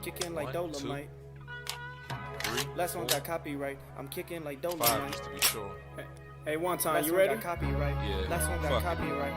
Kicking like Dolomite. 2, 3, Last one got copyright. I'm kicking like Dolomite. 5 just to be sure. Hey, one time, you ready? Got copyright. Yeah. Last one got copyright.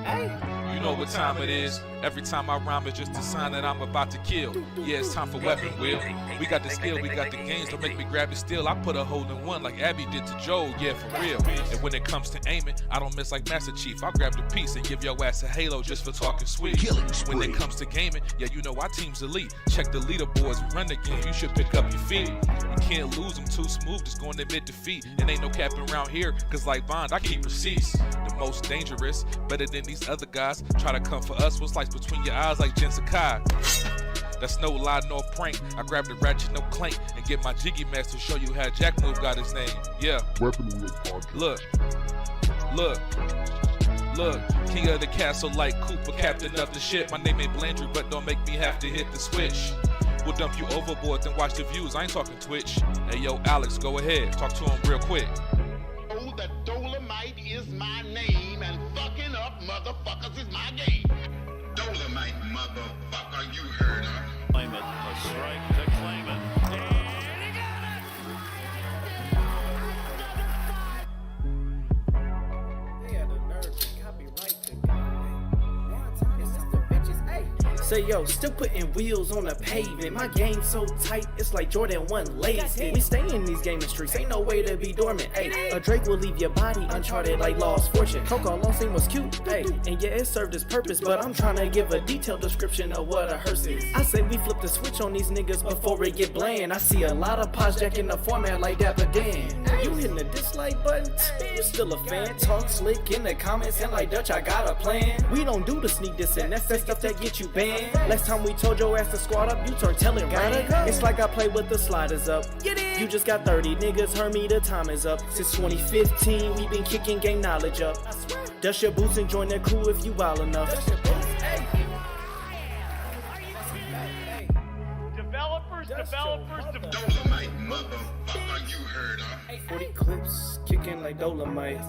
Hey. You know what time it is. Every time I rhyme, it's just a sign that I'm about to kill. Yeah, it's time for weapon wheel. We got the skill, we got the gains. Don't make me grab it still. I put a hole in one like Abby did to Joe. Yeah, for real. And when it comes to aiming, I don't miss like Master Chief. I'll grab the piece and give your ass a halo just for talking sweet. When it comes to gaming, yeah, you know our team's elite. Check the leaderboards, we run the game. You should pick up your feet. You can't lose them too smooth, just going to admit defeat. And ain't no capping around here, cause like Bond, I keep receipts. The most dangerous, better than these other guys. Try to come for us, what's like between your eyes like Jen Sakai. That's no lie, no prank. I grab the ratchet, no clank, and get my jiggy mask to show you how Jack Move got his name. Yeah. Weapon Wheel Podcast. Look. King of the castle like Cooper, captain of the ship. My name ain't Blandry, but don't make me have to hit the switch. We'll dump you overboard, then watch the views. I ain't talking Twitch. Hey, yo, Alex, go ahead. Talk to him real quick. Oh, the Dolomite is my name, and fucking up motherfuckers is my game. Dolomite, motherfucker, you heard her. Claim it, a strike to claim it. They had the nerve to copyright the guy. It's just the bitches, hey. Say yo, still putting wheels on the pavement. My game so tight, it's like Jordan 1 lazy. We stay in these gaming streets, ain't no way to be dormant. Hey, a Drake will leave your body uncharted like Lost Fortune. Coco Long Scene was cute, hey, and yeah, it served its purpose. But I'm trying to give a detailed description of what a hearse is. I say we flip the switch on these niggas before it get bland. I see a lot of pods jacking the format like Dapper Dan. You hitting the dislike button? You still a fan? Talk slick in the comments and like Dutch, I got a plan. We don't do the sneak diss and that's that stuff that get you banned. Last time we told your ass to squat up, you turned telling ran. It's like I play with the sliders up. You just got 30 niggas, heard me, the time is up. Since 2015, we been kicking game knowledge up. Dust your boots and join the crew if you wild enough. Developers. Dolomite, motherfucker, you heard her. 40 clips, kicking like Dolomite.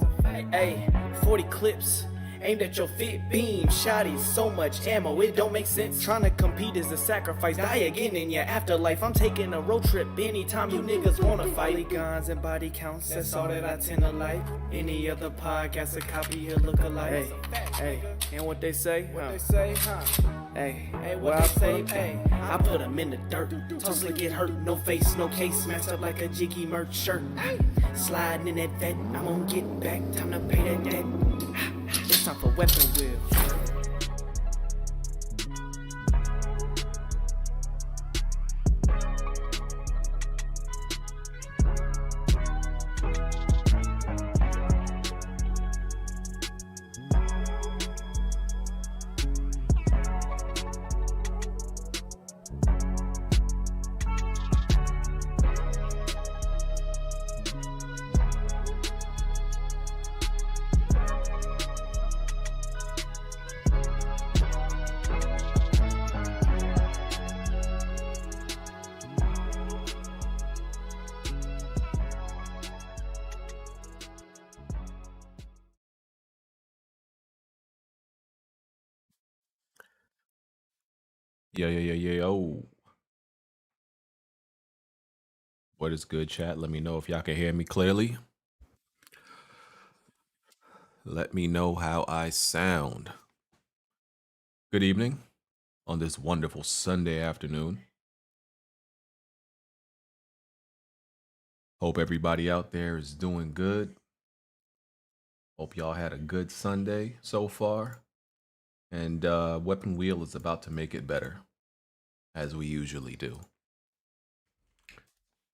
Hey, 40 clips. Aimed at your fit beam, shotties, so much ammo, it don't make sense. Trying to compete is a sacrifice, die again in your afterlife. I'm taking a road trip anytime you niggas wanna fight. Guns and body counts, that's all that I tend to like. Any other podcast, a copy or look alike. Hey, and what they say? Hey, what I say? Hey, I put them in the dirt. Tussler get hurt, no face, no case, smashed up like a jiggy merch shirt. Sliding in that vet, I'm gonna get back, time to pay that debt. It's time for weapon wheel. Yo. What is good, chat? Let me know if y'all can hear me clearly. Let me know how I sound. Good evening on this wonderful Sunday afternoon. Hope everybody out there is doing good. Hope y'all had a good Sunday so far. And Weapon Wheel is about to make it better, as we usually do.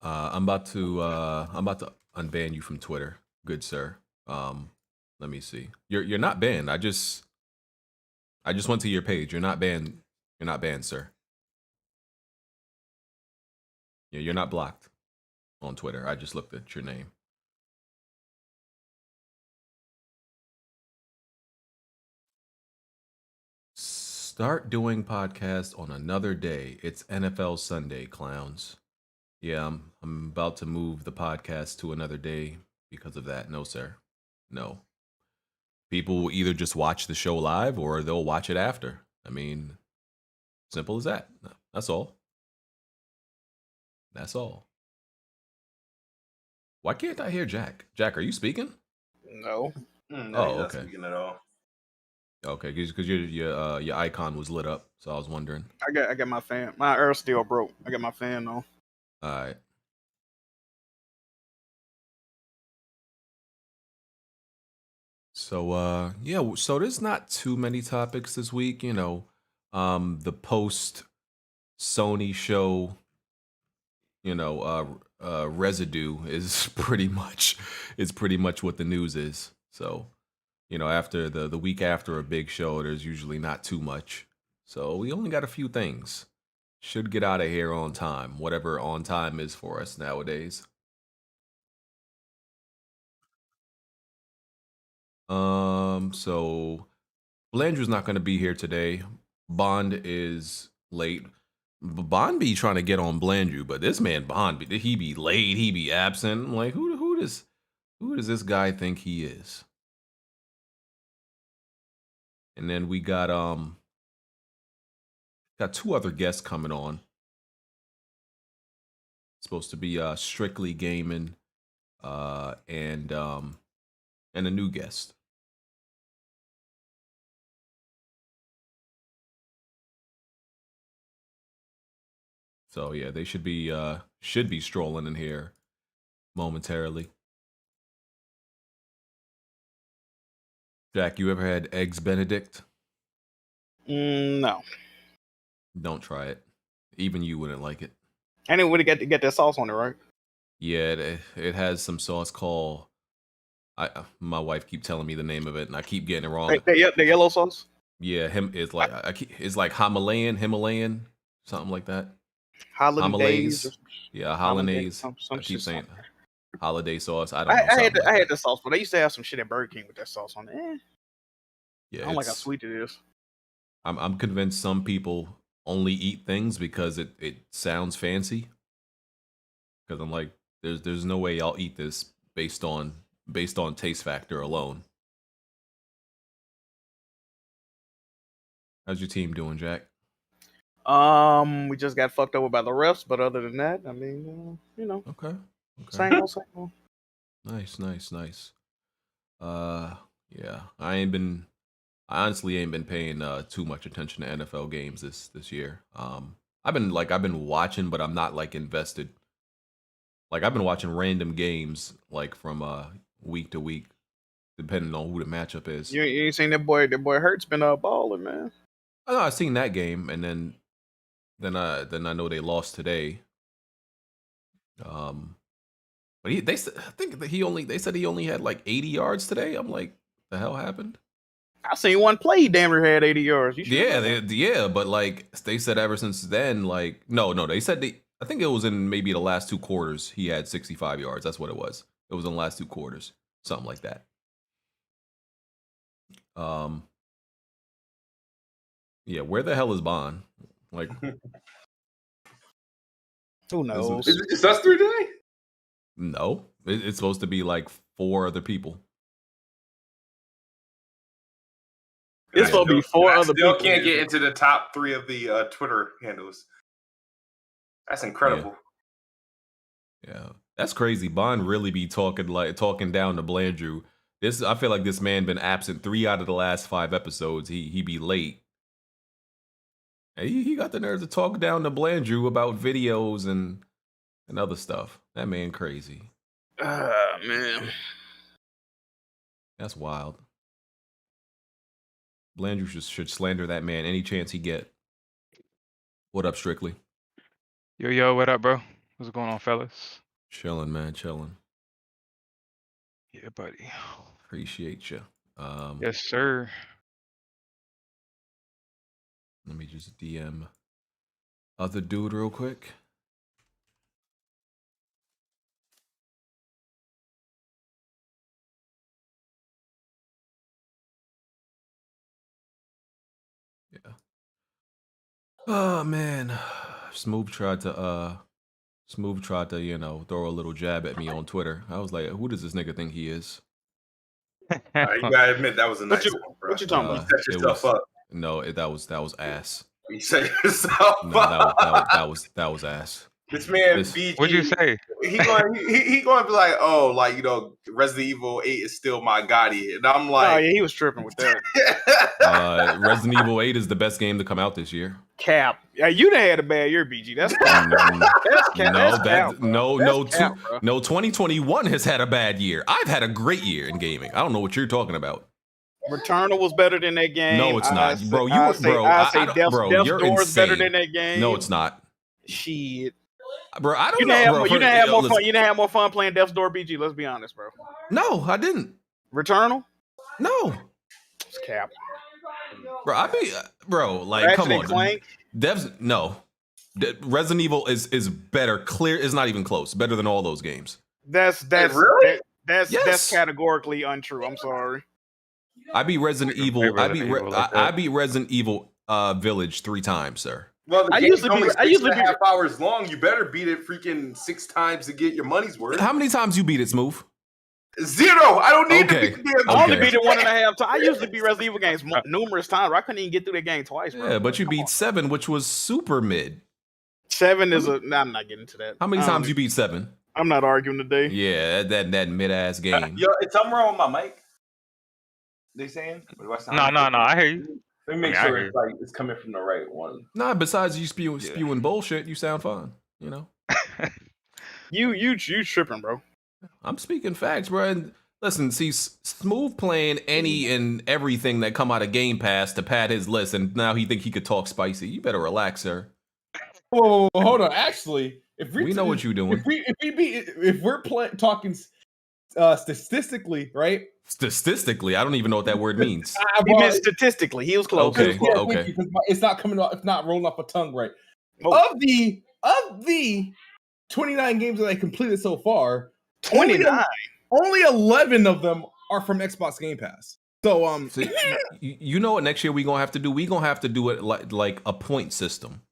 I'm about to unban you from Twitter, good sir. Let me see. You're not banned. I just went to your page. You're not banned. You're not banned, sir. Yeah, you're not blocked on Twitter. I just looked at your name. Start doing podcasts on another day. It's NFL Sunday, clowns. Yeah, I'm about to move the podcast to another day because of that. No, sir. No. People will either just watch the show live or they'll watch it after. I mean, simple as that. That's all. That's all. Why can't I hear Jack? Jack, are you speaking? No. No, he's not okay. speaking at all. Okay, because your icon was lit up, so I was wondering. I got my fan. My air still broke. I got my fan on. All right. So yeah, so there's not too many topics this week, you know. The post Sony show, you know, residue is pretty much what the news is. So, you know, after the week after a big show, there's usually not too much. So we only got a few things. Should get out of here on time, whatever on time is for us nowadays. So Blandrew's not going to be here today. Bond is late. Bond be trying to get on Blandrew, but this man Bond, he be late, he be absent. I'm like, who does this guy think he is? And then we got two other guests coming on. It's supposed to be Strictly Gaming and a new guest. So yeah, they should be strolling in here momentarily. Jack, you ever had Eggs Benedict? No. Don't try it. Even you wouldn't like it. I didn't really get that sauce on it, right? Yeah, it has some sauce called. My wife keep telling me the name of it, and I keep getting it wrong. The yellow sauce. Yeah, it's like it's like Himalayan, something like that. Hollandaise. Yeah, hollandaise. I keep saying holiday sauce. I don't know. I had the sauce, but I used to have some shit at Burger King with that sauce on it. Yeah, I don't like how sweet it is. I'm convinced some people only eat things because it sounds fancy. Because I'm like, there's no way I'll eat this based on taste factor alone. How's your team doing, Jack? We just got fucked over by the refs, but other than that, I mean, you know. Okay. Same old. Nice. Yeah, I honestly ain't been paying too much attention to NFL games this year. I've been watching, but I'm not like invested. Like I've been watching random games like from week to week, depending on who the matchup is. You ain't seen that boy Hurts been balling, man. I know I've seen that game, and then I know they lost today. But they said he only had like 80 yards today. I'm like, the hell happened? I seen one play. He damn near had 80 yards. Yeah, but like they said ever since then, like no, they said I think it was in maybe the last 2 quarters he had 65 yards. That's what it was. It was in the last 2 quarters, something like that. Yeah, where the hell is Bond? Like, who knows? Is it just us 3 today? No, it's supposed to be like 4 other people. It's supposed to be 4 other people. Still can't get into the top 3 of the Twitter handles. That's incredible. Yeah, that's crazy. Bond really be talking down to Blandrew. I feel like this man been absent 3 out of the last 5 episodes. He be late. And he got the nerve to talk down to Blandrew about videos and other stuff. That man crazy. Man. That's wild. Blandrew should slander that man any chance he get. What up, Strictly? Yo, what up, bro? What's going on, fellas? Chilling, man, chilling. Yeah, buddy. Appreciate you. Yes, sir. Let me just DM other dude real quick. Yeah. Oh man, Smooth tried to throw a little jab at me on Twitter. I was like, who does this nigga think he is? You gotta admit that was a nice one, bro. What you talking about? You set yourself up. No, that was ass. You set yourself No, up. that was ass. This man, This- BG, What'd you say? he going to be like, oh, like, you know, Resident Evil 8 is still my GOTY. And I'm Oh like, yeah, he was tripping with that. Resident Evil 8 is the best game to come out this year. Cap. Yeah, you done had a bad year, BG. That's cap. That's cap. No, That's cap, bro. That's cap, bro. 2021 has had a bad year. I've had a great year in gaming. I don't know what you're talking about. Returnal was better than that game. No, it's not, bro. I say Death's you're Door is better insane. than that game. No, it's not, Shit. bro. I don't You know, didn't have, bro. you didn't have more fun. You didn't have more fun playing Death's Door, BG. Let's be honest, bro. No, I didn't. Returnal. No, It's cap. bro. Like, Ratchet come and on. Clank. Resident Evil is better. Clear is not even close. Better than all those games. That's really? that's Yes. categorically untrue. I'm sorry. I beat Resident Evil. I beat Resident Resident Evil Village 3 times, sir. well, the I game's usually only be- I 6 usually and a be- half hours long. You better beat it freaking 6 times to get your money's worth. How many times you beat it, Smooth? 0. I don't need Okay. to beat the I only Okay. beat it 1.5 times. I usually beat Resident Evil games numerous times. I couldn't even get through that game twice, bro. Yeah, but you Come beat on. 7, which was super mid. 7 is a. Nah, I'm not getting to that. How many times you beat 7? I'm not arguing today. Yeah, that mid ass game. Yo, is something wrong with my mic? They saying? Or do I sound No. I hear you. Let me make I mean, I sure hear it's like it's coming from the right one. Nah, besides you spewing bullshit, you sound fine. You know, You tripping, bro. I'm speaking facts, bro. And listen, see, Smooth playing any and everything that come out of Game Pass to pad his list, and now he think he could talk spicy. You better relax, sir. Whoa, hold on. Actually, if We know what you're doing. if we're talking statistically, right? Statistically, I don't even know what that word means. He meant statistically. He was close. Okay. Yeah, okay. thank you, 'cause it's not coming off. It's not rolling off a tongue right. Oh. Of the 29 games that I completed so far, 29. only 11 of them are from Xbox Game Pass. So See, you know what next year we gonna have to do? We gonna have to do it like a point system.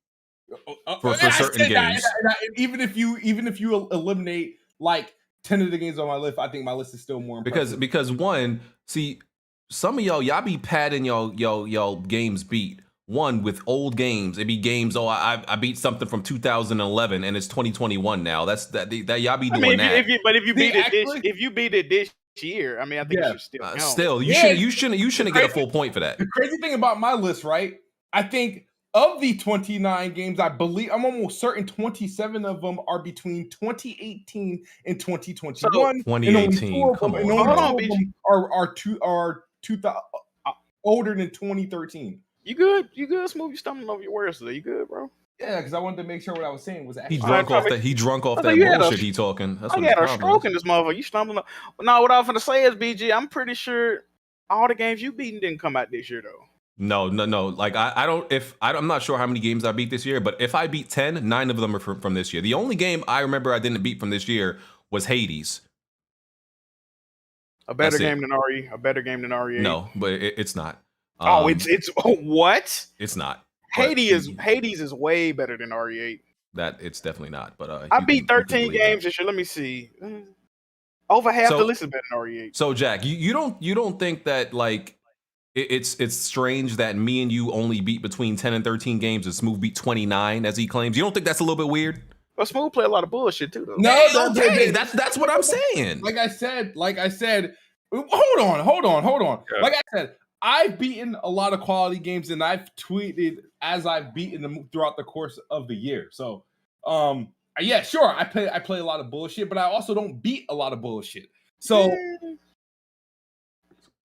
For I certain said that, games. and even if you eliminate like 10 of the games on my list, I think my list is still more impressive. Because one, see, some of y'all be padding y'all games beat. One with old games, it be games. Oh, I beat something from 2011 and it's 2021 now. That y'all be doing that. If you beat actually- if you beat it this year, I mean, I think you should still count. Still, Yeah. you shouldn't get a full point for that. The crazy thing about my list, right? I think of the 29 games, I believe I'm almost certain 27 of them are between 2018 and 2021. And only 2018, four of come them- on. and only Hold on, four of them are 2000 older than 2013. You good? You good? Smooth. You stumbling over your words today. You good, bro? Yeah, because I wanted to make sure what I was saying was He actually. drunk off that. He drunk off I that thought you had a- bullshit he talking. That's I what got a his problem stroke is. in this motherfucker. You stumbling up. No, what I was gonna say is, BG, I'm pretty sure all the games you beaten didn't come out this year though. No. Like I'm not sure how many games I beat this year, but if I beat 10, 9 of them are from this year. The only game I remember I didn't beat from this year was Hades. A better That's it. game than RE. A better game than RE8. No, but it's not. It's what? It's not. But Hades is way better than RE8. that it's definitely not. But I you beat can 13 believe games that. this year. Let me see. Over half So- the list is better than RE8. So Jack, you don't think that like it's strange that me and you only beat between 10 and 13 games and Smooth beat 29 as he claims? You don't think that's a little bit weird? But Smooth play a lot of bullshit too, though. No, Okay, that's what I'm saying. Like I said, hold on. Yeah. Like I said, I've beaten a lot of quality games and I've tweeted as I've beaten them throughout the course of the year. So, yeah, sure, I play a lot of bullshit, but I also don't beat a lot of bullshit. So,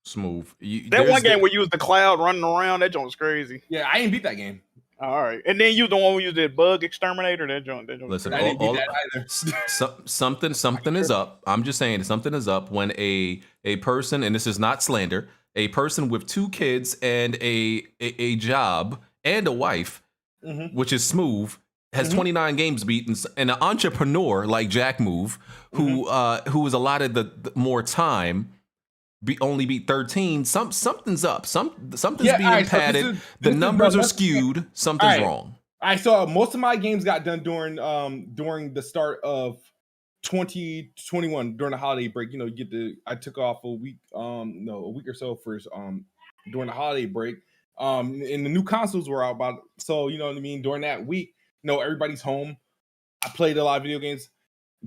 Smooth. That one game where you was the cloud running around, that joint was crazy. yeah, I ain't beat that game. All right. And then you the one who used that bug exterminator, that joint. Listen, I didn't beat that either. something is up. I'm just saying something is up when a person, and this is not slander, a person with 2 kids and a job and a wife, which is Smooth, has 29 games beaten, and an entrepreneur like Jack Move, who is allotted the more time, only beat 13. Something's up. Something's Yeah, being all right, so padded. this The is- numbers are let's- skewed. Something's all right. wrong. I saw most of my games got done during the start of 2021 during the holiday break. You know, I took off a week a week or so for during the holiday break. And the new consoles were out so you know what I mean, during that week, you know, everybody's home. I played a lot of video games.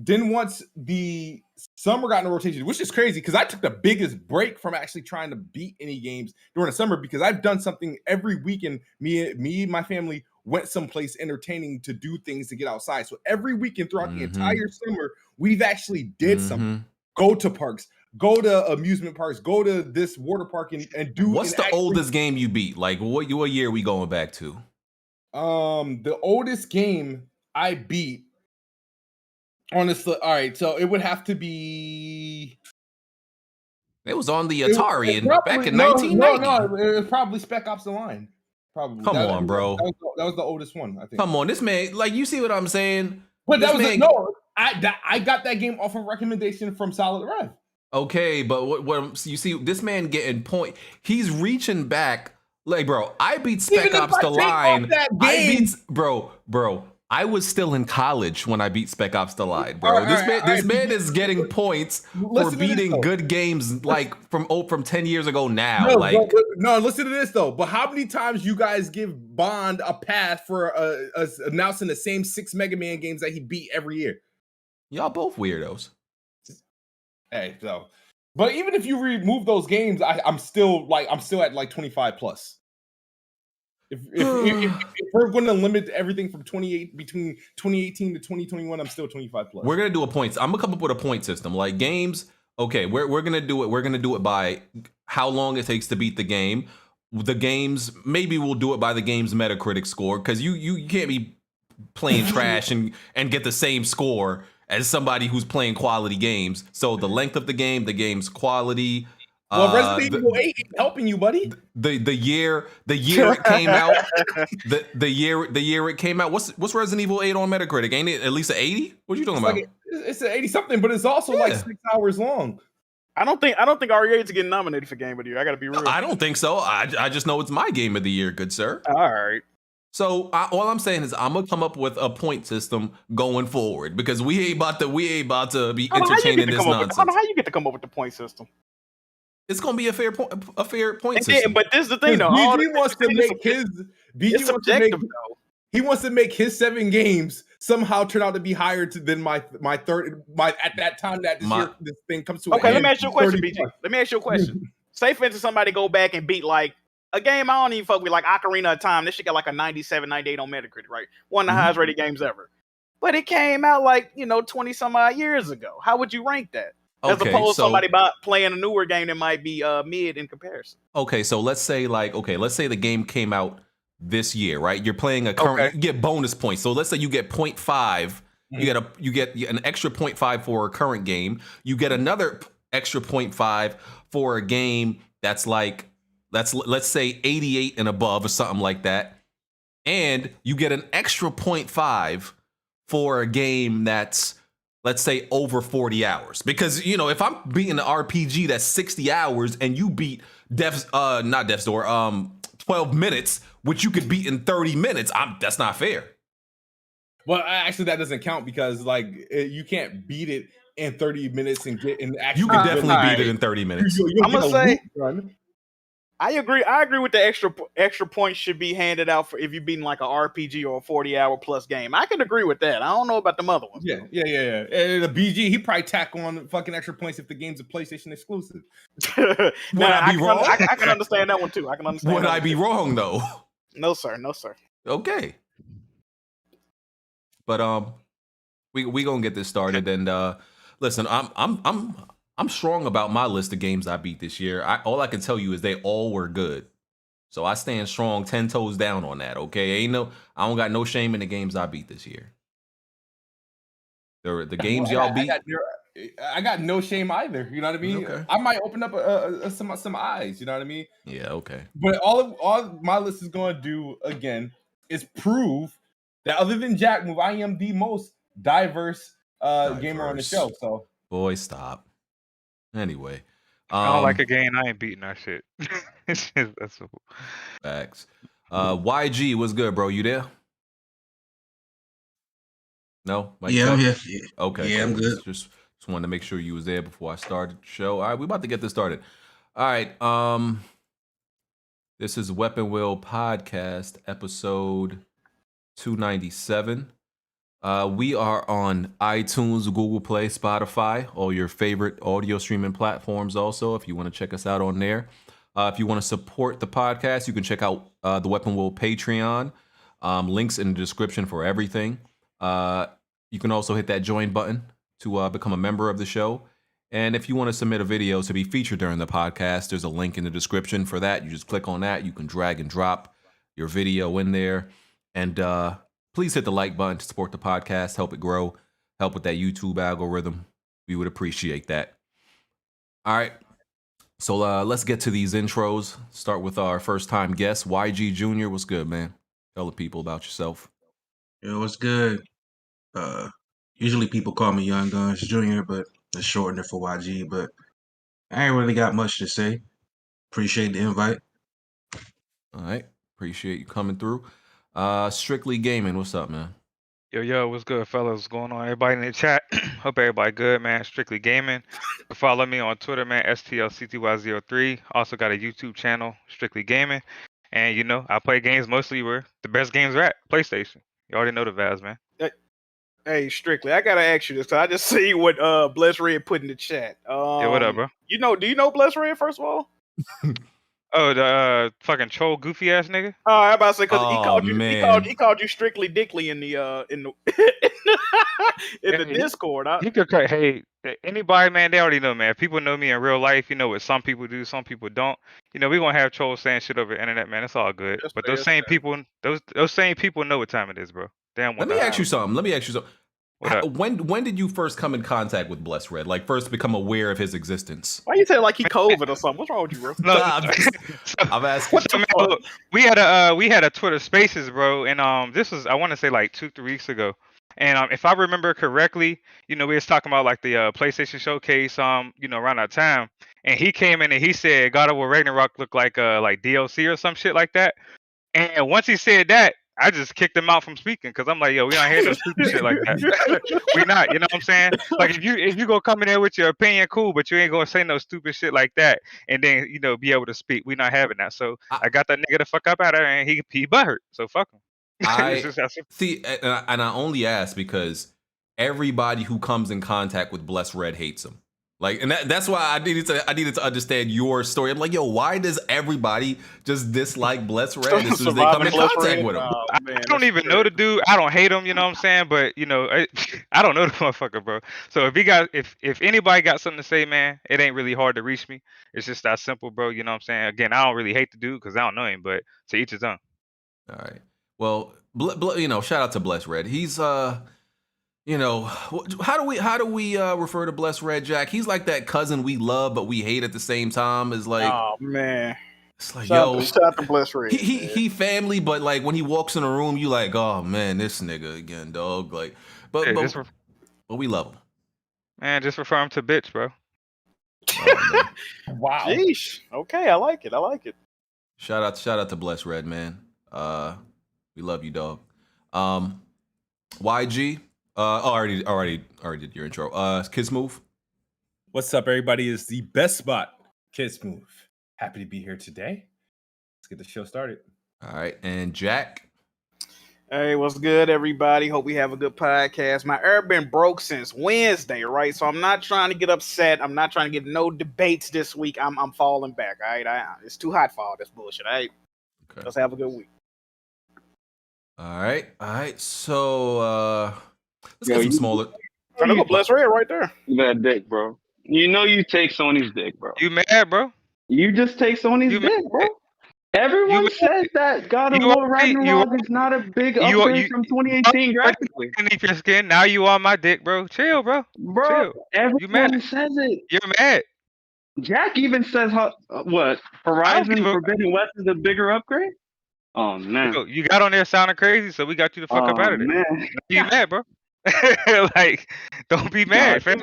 Then once the summer got in a rotation, which is crazy because I took the biggest break from actually trying to beat any games during the summer because I've done something every weekend. Me and my family went someplace entertaining to do things to get outside. So every weekend throughout the entire summer, we've actually did something. Go to parks, go to amusement parks, go to this water park and do. What's the oldest game you beat? Like what year are we going back to? The oldest game I beat. Honestly, all right, so it would have to be. It was on the Atari back in 1990. No, it was probably Spec Ops: The Line. Probably. Come on, bro. That was the oldest one, I think. Come on, this man, like you see what I'm saying? But that was I got that game off of recommendation from Solid Rev. Okay, but what you see, this man getting point. He's reaching back, like, bro. I beat Spec Ops: The Line. Bro. I was still in college when I beat Spec Ops: The Line, bro. This man is getting points for beating good games like from 10 years ago now. No, listen to this though. But how many times you guys give Bond a pass for announcing the same 6 Mega Man games that he beat every year? Y'all both weirdos. Hey, so, but even if you remove those games, I'm still at like 25 plus. If we're going to limit everything from between 2018 to 2021, I'm still 25 plus. We're gonna do a points. I'm gonna come up with a point system. Like games, okay, we're gonna do it. We're gonna do it by how long it takes to beat the game. The games, maybe we'll do it by the game's Metacritic score because you can't be playing trash and get the same score as somebody who's playing quality games. So the length of the game's quality. Well, Resident Evil 8 ain't helping you, buddy. The year it came out, the year it came out. What's Resident Evil 8 on Metacritic? Ain't it at least an 80? What are you talking about? It's an 80 something, but it's also like 6 hours long. I don't think RE8 is getting nominated for Game of the Year. I gotta be real. I don't think so. I just know it's my Game of the Year, good sir. All right. So all I'm saying is I'm gonna come up with a point system going forward because we ain't about to be entertaining this nonsense. How you get to come up with the point system? It's gonna be a fair point system. But this is the thing, though. BG wants to make his. BG wants to make. He wants to make his 7 games somehow turn out to be higher than my third at that time that this thing comes to. Okay, let me ask you a question, BG. Let me ask you a question. Say for instance, somebody go back and beat like a game I don't even fuck with, like Ocarina of Time. This shit got like a 97, 98 on Metacritic, right? One of the highest rated games ever. But it came out like 20 some odd years ago. How would you rank that? As opposed to somebody playing a newer game that might be mid in comparison. Okay, so let's say the game came out this year, right? You're playing a current, you get bonus points. So let's say you get 0.5, you get an extra 0.5 for a current game. You get another extra 0.5 for a game that's like let's say 88 and above or something like that. And you get an extra 0.5 for a game that's, let's say, over 40 hours. Because, if I'm beating an RPG that's 60 hours and you beat not Death's Door, 12 minutes, which you could beat in 30 minutes, that's not fair. Well, actually, that doesn't count because, you can't beat it in 30 minutes and get in actually. You can definitely beat it in 30 minutes. I'm going to say, I agree with the extra points should be handed out for if you're beating like an RPG or a 40-hour plus game. I can agree with that. I don't know about them other ones. Yeah. And the BG, he probably tack on fucking extra points if the game's a PlayStation exclusive. Would I be wrong? I can understand that one too. Would I be wrong though? No, sir. Okay. But we gonna get this started and listen, I'm strong about my list of games I beat this year. All I can tell you is they all were good. So I stand strong 10 toes down on that, okay? I don't got no shame in the games I beat this year. The games y'all beat. I got no shame either. You know what I mean? Okay. I might open up some eyes. You know what I mean? Yeah. Okay. But all my list is going to do again is prove that other than Jack Move, I am the most diverse gamer on the show. So boy, stop. Anyway, I don't like a game. I ain't beating that shit. That's simple. Facts. YG, what's good, bro? You there? No? Yeah, I'm here. Okay. Yeah, cool. I'm good. Just wanted to make sure you was there before I started the show. All right, we about to get this started. All right. This is Weapon Wheel Podcast, episode 297. We are on iTunes, Google Play, Spotify, all your favorite audio streaming platforms also, if you want to check us out on there. If you want to support the podcast, you can check out the Weapon Wheel Patreon. Links in the description for everything. You can also hit that join button to become a member of the show. And if you want to submit a video to be featured during the podcast, there's a link in the description for that. You just click on that. You can drag and drop your video in there. And please hit the like button to support the podcast, help it grow, help with that YouTube algorithm. We would appreciate that. All right. So let's get to these intros. Start with our first time guest, YG Jr. What's good, man? Tell the people about yourself. Yo, what's good? Usually people call me Young Guns Jr., but it's shortened for YG, but I ain't really got much to say. Appreciate the invite. All right. Appreciate you coming through. Strictly Gaming, what's up, man? Yo, what's good, fellas? What's going on? Everybody in the chat. Hope everybody good, man. Strictly Gaming. Follow me on Twitter, man. STLCTY03. Also got a YouTube channel, Strictly Gaming. And you know, I play games mostly where the best games are at. PlayStation. You already know the Vaz, man. Hey, Strictly, I gotta ask you this, 'cause I just see what Bless Red put in the chat. Yeah, what up, bro? Do you know Bless Red, first of all? Oh, the fucking troll goofy ass nigga. Oh, I about to say, because he called you Strictly Dickly in the Discord. He could cut. Hey, anybody, man, they already know, man. People know me in real life. You know what some people do, some people don't. You know, we gonna have trolls saying shit over the internet, man. It's all good. But those same people know what time it is, bro. Damn. Let me ask you something. When did you first come in contact with Bless Red? Like first become aware of his existence? Why you say like he COVID or something? What's wrong with you, bro? No, I'm asking. Look, we had a Twitter Spaces, bro, and this was, I want to say, like 2-3 weeks ago. And if I remember correctly, you know, we was talking about like the PlayStation Showcase, you know, around that time. And he came in and he said God of War Ragnarok looked like DLC or some shit like that. And once he said that, I just kicked him out from speaking because I'm like, yo, we don't hear no stupid shit like that. We not, you know what I'm saying? Like if you go come in there with your opinion, cool, but you ain't gonna say no stupid shit like that, and then you know be able to speak. We not having that. So I got that nigga the fuck up out of there, and he butthurt. So fuck him. See, and I only ask because everybody who comes in contact with Bless Red hates him. Like, and that's why I needed to understand your story. I'm like, yo, why does everybody just dislike Bless Red as soon as they come in contact with him? I don't even know the dude. I don't hate him, you know what I'm saying? But you know, I don't know the motherfucker, bro. So if anybody got something to say, man, it ain't really hard to reach me. It's just that simple, bro. You know what I'm saying? Again, I don't really hate the dude because I don't know him, but to each his own. All right. Well, you know, shout out to Bless Red. He's you know, how do we refer to Bless Red, Jack? He's like that cousin we love but we hate at the same time. Is like, oh man, it's like, shout out to Bless Red. He family, but like when he walks in a room, you like, oh man, this nigga again, dog. Like, but we love him. Man, just refer him to bitch, bro. Oh, wow. Jeez. Okay, I like it. Shout out to Bless Red, man. We love you, dog. YG. Already did your intro. Kids Move. What's up, everybody? Is the best spot, Kids Move. Happy to be here today. Let's get the show started. All right, and Jack. Hey, what's good, everybody? Hope we have a good podcast. My air been broke since Wednesday, right? So I'm not trying to get upset. I'm not trying to get no debates this week. I'm falling back. All right, it's too hot for all this bullshit. All right, okay. Let's have a good week. All right. So let's get some smaller. Trying to go Bless Red right there. That dick, bro. You know you take Sony's dick, bro. You mad, bro? You just take Sony's dick, bro. Everyone says that God of War Ragnarok is not a big upgrade from 2018 graphically. Underneath your skin, now you on my dick, bro. Chill, bro. Bro, everyone says it. You're mad. Jack even says, what? Horizon Forbidden West is a bigger upgrade? Oh, man. You got on there sounding crazy, so we got you the fuck up out of there. Man. You mad, bro? Like, don't be mad, fam.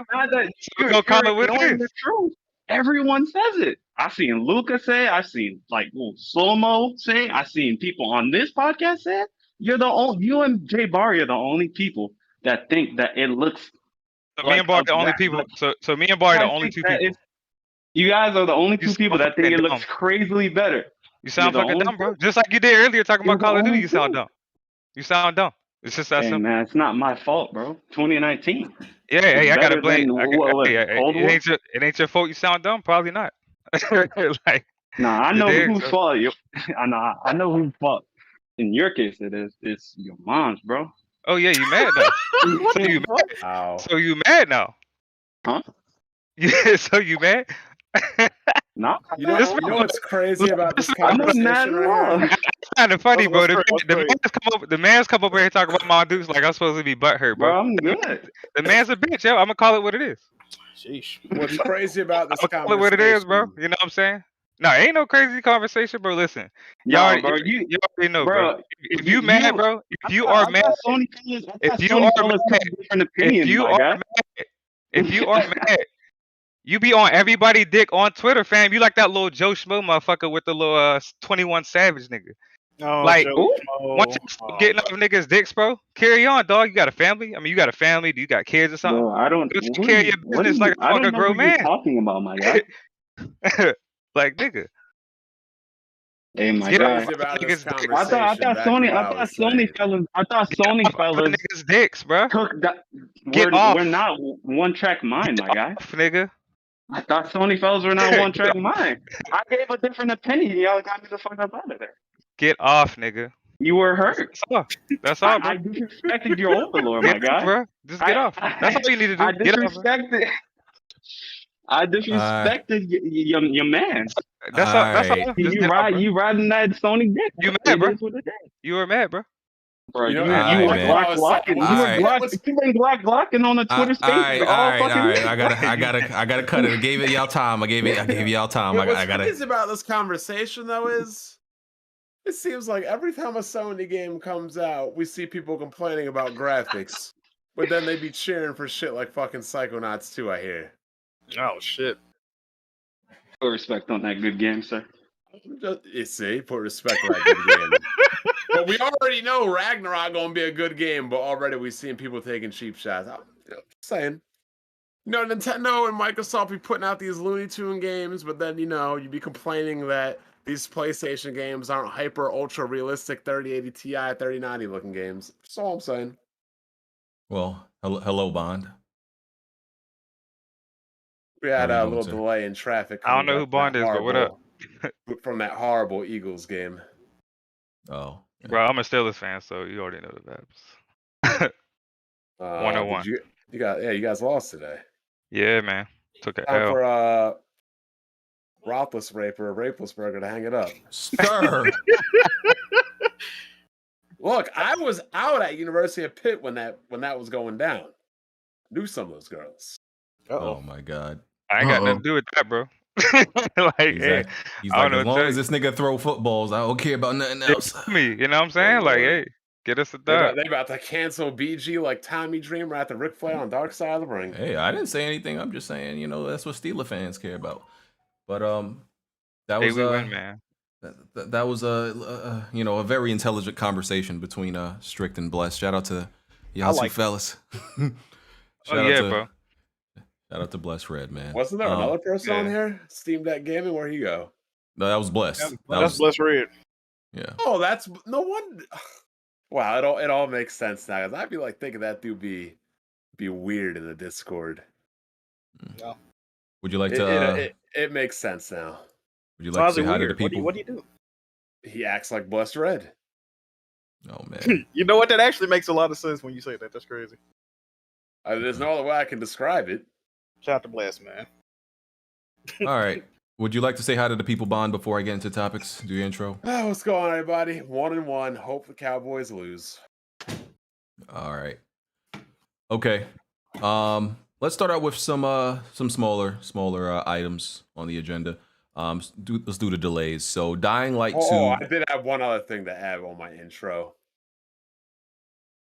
We're gonna call it what it is. Everyone says it. I seen Luca say it. I seen like Slomo say it. I seen people on this podcast say it. You and Jay Barry are the only people that think that it looks. So me and Barry the only people. So me and Barry the only two people. You guys are the only two people that think it looks crazily better. You sound fucking dumb, bro. Just like you did earlier talking about Call of Duty. You sound dumb. You sound dumb. It's just that Hey simple. man, it's not my fault, bro. 2019. Yeah, It's hey, I gotta better blame. than what, Cold War? It ain't your fault. You sound dumb. Probably not. Like, Nah, I know there, whose so- fault. I know whose fault. In your case, it is. It's your mom's, bro. Oh yeah, you mad now? What So the you fuck? Wow. So you mad now? Huh? Yeah. So you mad? Nah. You know, This you know what's crazy about this I'm not mad conversation at right all. here? It's kind of funny, bro. What's great? The man's come over here talking about my dudes like I'm supposed to be butthurt, Bro, bro. I'm good. The man's a bitch, yo. I'm gonna call it what it is. Sheesh. What's crazy about this I'm gonna call it what it is, bro. conversation? You know what I'm saying? No, ain't no crazy conversation, bro. Listen, Nah, y'all, bro, you already know, bro. bro. If you mad, bro, if you are mad, Sony fellas, I if thought you Sony are fellas mad, have different if opinions, you my are guy. mad, if you are mad, you be on everybody dick on Twitter, fam. You like that little Joe Schmo motherfucker with the little 21 Savage nigga. Oh, Like, Joe once you start getting off niggas' dicks, bro, carry on, dog. You got a family? I mean, you got a family? Do you got kids or something? Bro, I don't. Go take What care are of you, your what are business you, like a I don't fucking know grown what you're man. talking about, my guy. Like, nigga. Hey, my Get guy. off about this niggas' dicks. I thought Sony. I thought Sony fellas Niggas' dicks, bro. took that. Get off. We're not one track mind, my guy. Off, nigga. I thought Sony fellas were not one track mind. I gave a different opinion. Y'all got me the fuck up out of there. Get off, nigga. You were hurt. That's all. That's all, bro. I disrespected your overlord, my Get guy. off, bro. Just get off. That's all you need to do. I Get off, bro. disrespected. I disrespected your man. That's all. That's all. Just You get off, bro. you riding that Sony dick. You It mad, bro? is what it is. You were mad, bro. Bro, you know, were man. glocking. You were glocking on the Twitter space. I gotta cut it. I gave it y'all time. I gave y'all time. What's I gotta. crazy about this conversation though is it seems like every time a Sony game comes out, we see people complaining about graphics, but then they be cheering for shit like fucking Psychonauts 2, I hear. Oh shit. Put respect on that good game, sir. You see, put respect on that good game. But we already know Ragnarok gonna be a good game, but already we've seen people taking cheap shots. I'm just saying. You know, Nintendo and Microsoft be putting out these Looney Tune games, but then, you know, you be complaining that these PlayStation games aren't hyper ultra realistic 3080 Ti, 3090 looking games. That's all I'm saying. Well, hello, Bond. We had How a you little doing, sir? delay in traffic. I don't know coming who back Bond is, but what up? From that horrible Eagles game. Oh, Bro, I'm a Steelers fan, so you already know the vibes. 101. You guys lost today. Yeah, man. Took a Time L. for Rapelessburger to hang it up. Sir. Look, I was out at University of Pitt when that was going down. Knew some of those girls. Oh my God. I ain't got nothing to do with that, bro. Like, hey, He's I like, don't know as what long to as tell this nigga throw footballs, I don't care about nothing else. me. You know what I'm saying? Like, hey, get us a dub. They about to cancel BG like Tommy Dreamer after Ric Flair on Dark Side of the Ring. Hey, I didn't say anything. I'm just saying, you know, that's what Steeler fans care about. But that Hey, was we win, man. That was you know, a very intelligent conversation between Strict and Blessed. Shout out to y'all two fellas. Bro. Shout out to Blessed Red, man. Wasn't there another person on here? Steam Deck Gaming, where'd he go? No, that was Blessed. That's Blessed Red. Yeah. Oh, that's no wonder. Wow, it all makes sense now. 'Cause I'd be like thinking that dude be weird in the Discord. Yeah. Would you like to? It makes sense now. Would you like to say hi to the people? What do you do? He acts like Blessed Red. Oh man. You know what? That actually makes a lot of sense when you say that. That's crazy. There's no other way I can describe it. Shout out to Blast, man. All right. Would you like to say hi to the people, Bond, before I get into topics? Do your intro. What's going on, everybody? 1-1. Hope the Cowboys lose. All right. Okay. Let's start out with some smaller items on the agenda. Let's do the delays. So Dying Light 2. Oh, I did have one other thing to add on my intro.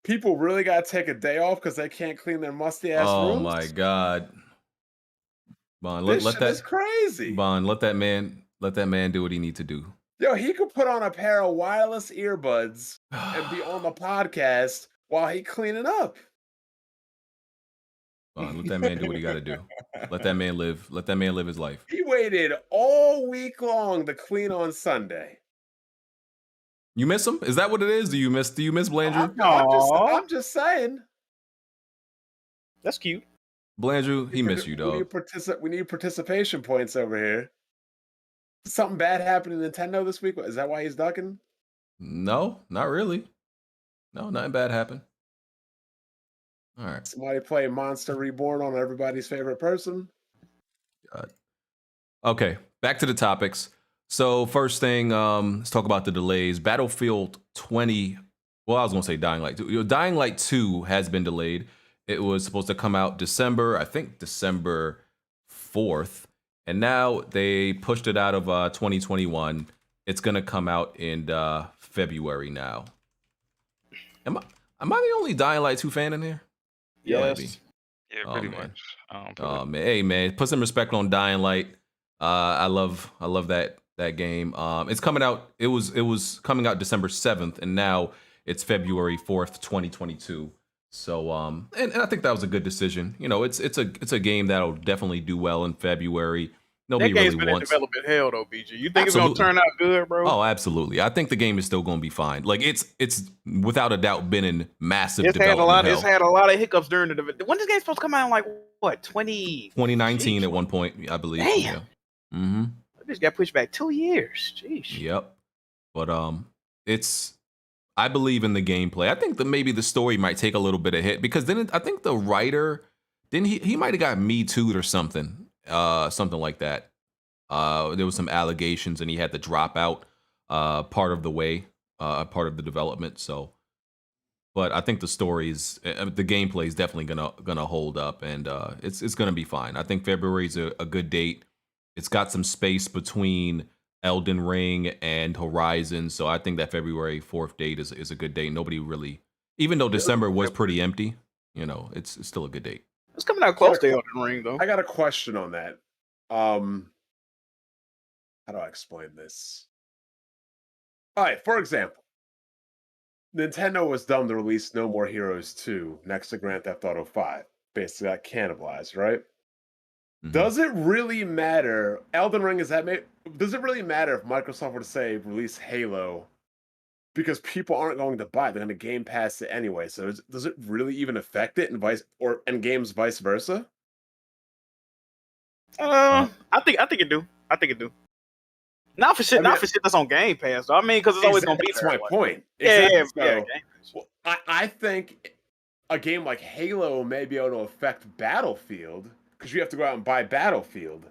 People really got to take a day off because they can't clean their musty ass rooms. Oh my God. Bond, This let shit that is crazy. Bond, let that man do what he needs to do. Yo, he could put on a pair of wireless earbuds and be on the podcast while he cleaning up. Bond, let that man do what he got to do. Let that man live. Let that man live his life. He waited all week long to clean on Sunday. You miss him? Is that what it is? Do you miss Blandrew? Aw. I'm just saying. That's cute. Blandrew, he missed you, dog. We need participation points over here. Did something bad happen in Nintendo this week? Is that why he's ducking? No, not really. No, nothing bad happened. All right. Somebody play Monster Reborn on everybody's favorite person. Okay, back to the topics. So first thing, let's talk about the delays. Battlefield 20. Well, I was gonna say Dying Light 2. Dying Light 2 has been delayed. It was supposed to come out December 4th, and now they pushed it out of 2021. It's gonna come out in February now. Am I the only Dying Light 2 fan in here? Yes. Yeah, Oh, pretty man. much. Oh man, hey man, put some respect on Dying Light. I love that game. It's coming out. It was coming out December 7th, and now it's February 4th, 2022. So and I think that was a good decision. You know, it's a game that'll definitely do well in February. Nobody That game's really been wants. in development hell though, BG. You think Absolutely. it's gonna turn out good, bro? Oh, absolutely. I think the game is still going to be fine. Like it's without a doubt been in massive It's had development hell. It's had a lot of hiccups during the development. When this game's supposed to come out in like what 2019 at one point, I believe. Damn. Yeah. Mm-hmm. This got pushed back 2 years. Jeez. Yep. But I believe in the gameplay. I think that maybe the story might take a little bit of hit because then I think the writer he might have got Me Too'd or something. Something like that. There was some allegations and he had to drop out part of the way, part of the development. So, but I think the gameplay is definitely gonna hold up, and it's gonna be fine. I think February's a good date. It's got some space between Elden Ring and Horizon, so I think that February 4th date is a good date. Nobody really, even though December was pretty empty, you know, it's still a good date. It's coming out close to Elden Ring though. I got a question on that. How do I explain this? All right, for example, Nintendo was dumb to release No More Heroes 2 next to Grand Theft Auto 5. Basically got cannibalized, right? Mhm. Does it really matter? Elden Ring does it really matter if Microsoft were to say release Halo? Because people aren't going to buy it. They're going to Game Pass it anyway. So does it really even affect it and games vice versa? I think it do. I think it do. Not for shit. Not for shit that's on Game Pass. Though. I mean, because it's always gonna be. That's my point. Yeah, Exactly. yeah. Well, I think a game like Halo may be able to affect Battlefield because you have to go out and buy Battlefield.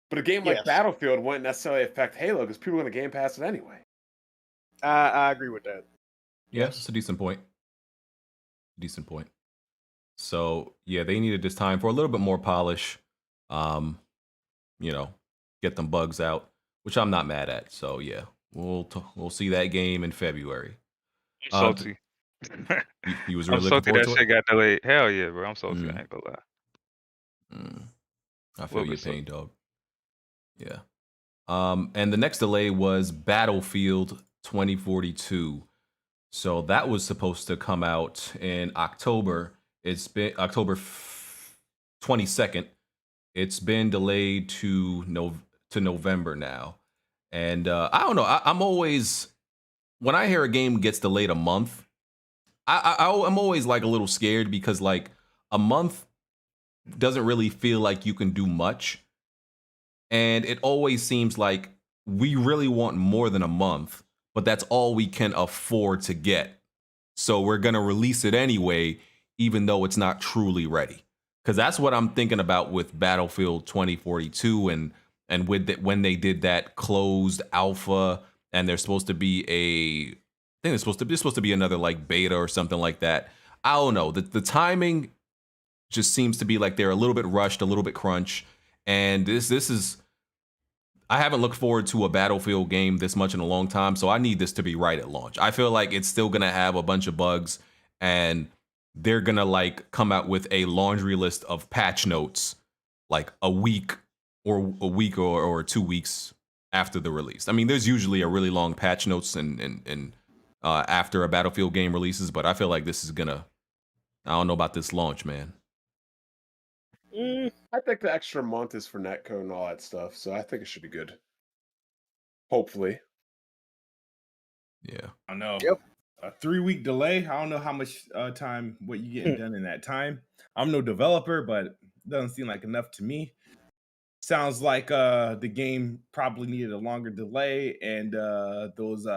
But a game like Battlefield wouldn't necessarily affect Halo because people are going to Game Pass it anyway. I agree with that. Yeah, it's a decent point. So yeah, they needed this time for a little bit more polish. You know, get them bugs out, which I'm not mad at. So yeah, we'll see that game in February. I'm salty. You was I'm really looking salty forward that to shit it? got delayed. Hell yeah, bro. I'm salty. I ain't gonna lie. I feel your bit pain, dog. Yeah. And the next delay was Battlefield 2042. So that was supposed to come out in October. It's been October 22nd. It's been delayed to November now. And I don't know. I'm always, when I hear a game gets delayed a month, I'm always like a little scared because like a month doesn't really feel like you can do much. And it always seems like we really want more than a month, but that's all we can afford to get. So we're going to release it anyway, even though it's not truly ready. Because that's what I'm thinking about with Battlefield 2042 and with when they did that closed alpha, and there's supposed to be I think there's supposed to be another like beta or something like that. I don't know. The timing just seems to be like they're a little bit rushed, a little bit crunch. And this is, I haven't looked forward to a Battlefield game this much in a long time, so I need this to be right at launch. I feel like it's still gonna have a bunch of bugs, and they're gonna like come out with a laundry list of patch notes like a week or 2 weeks after the release. I mean, there's usually a really long patch notes and after a Battlefield game releases, but I feel like this is gonna, I don't know about this launch, man. I think the extra month is for netcode and all that stuff, so I think it should be good. Hopefully. Yeah. I know. Yep. A 3-week delay. I don't know how much time, what you getting done in that time. I'm no developer, but it doesn't seem like enough to me. Sounds like the game probably needed a longer delay, and those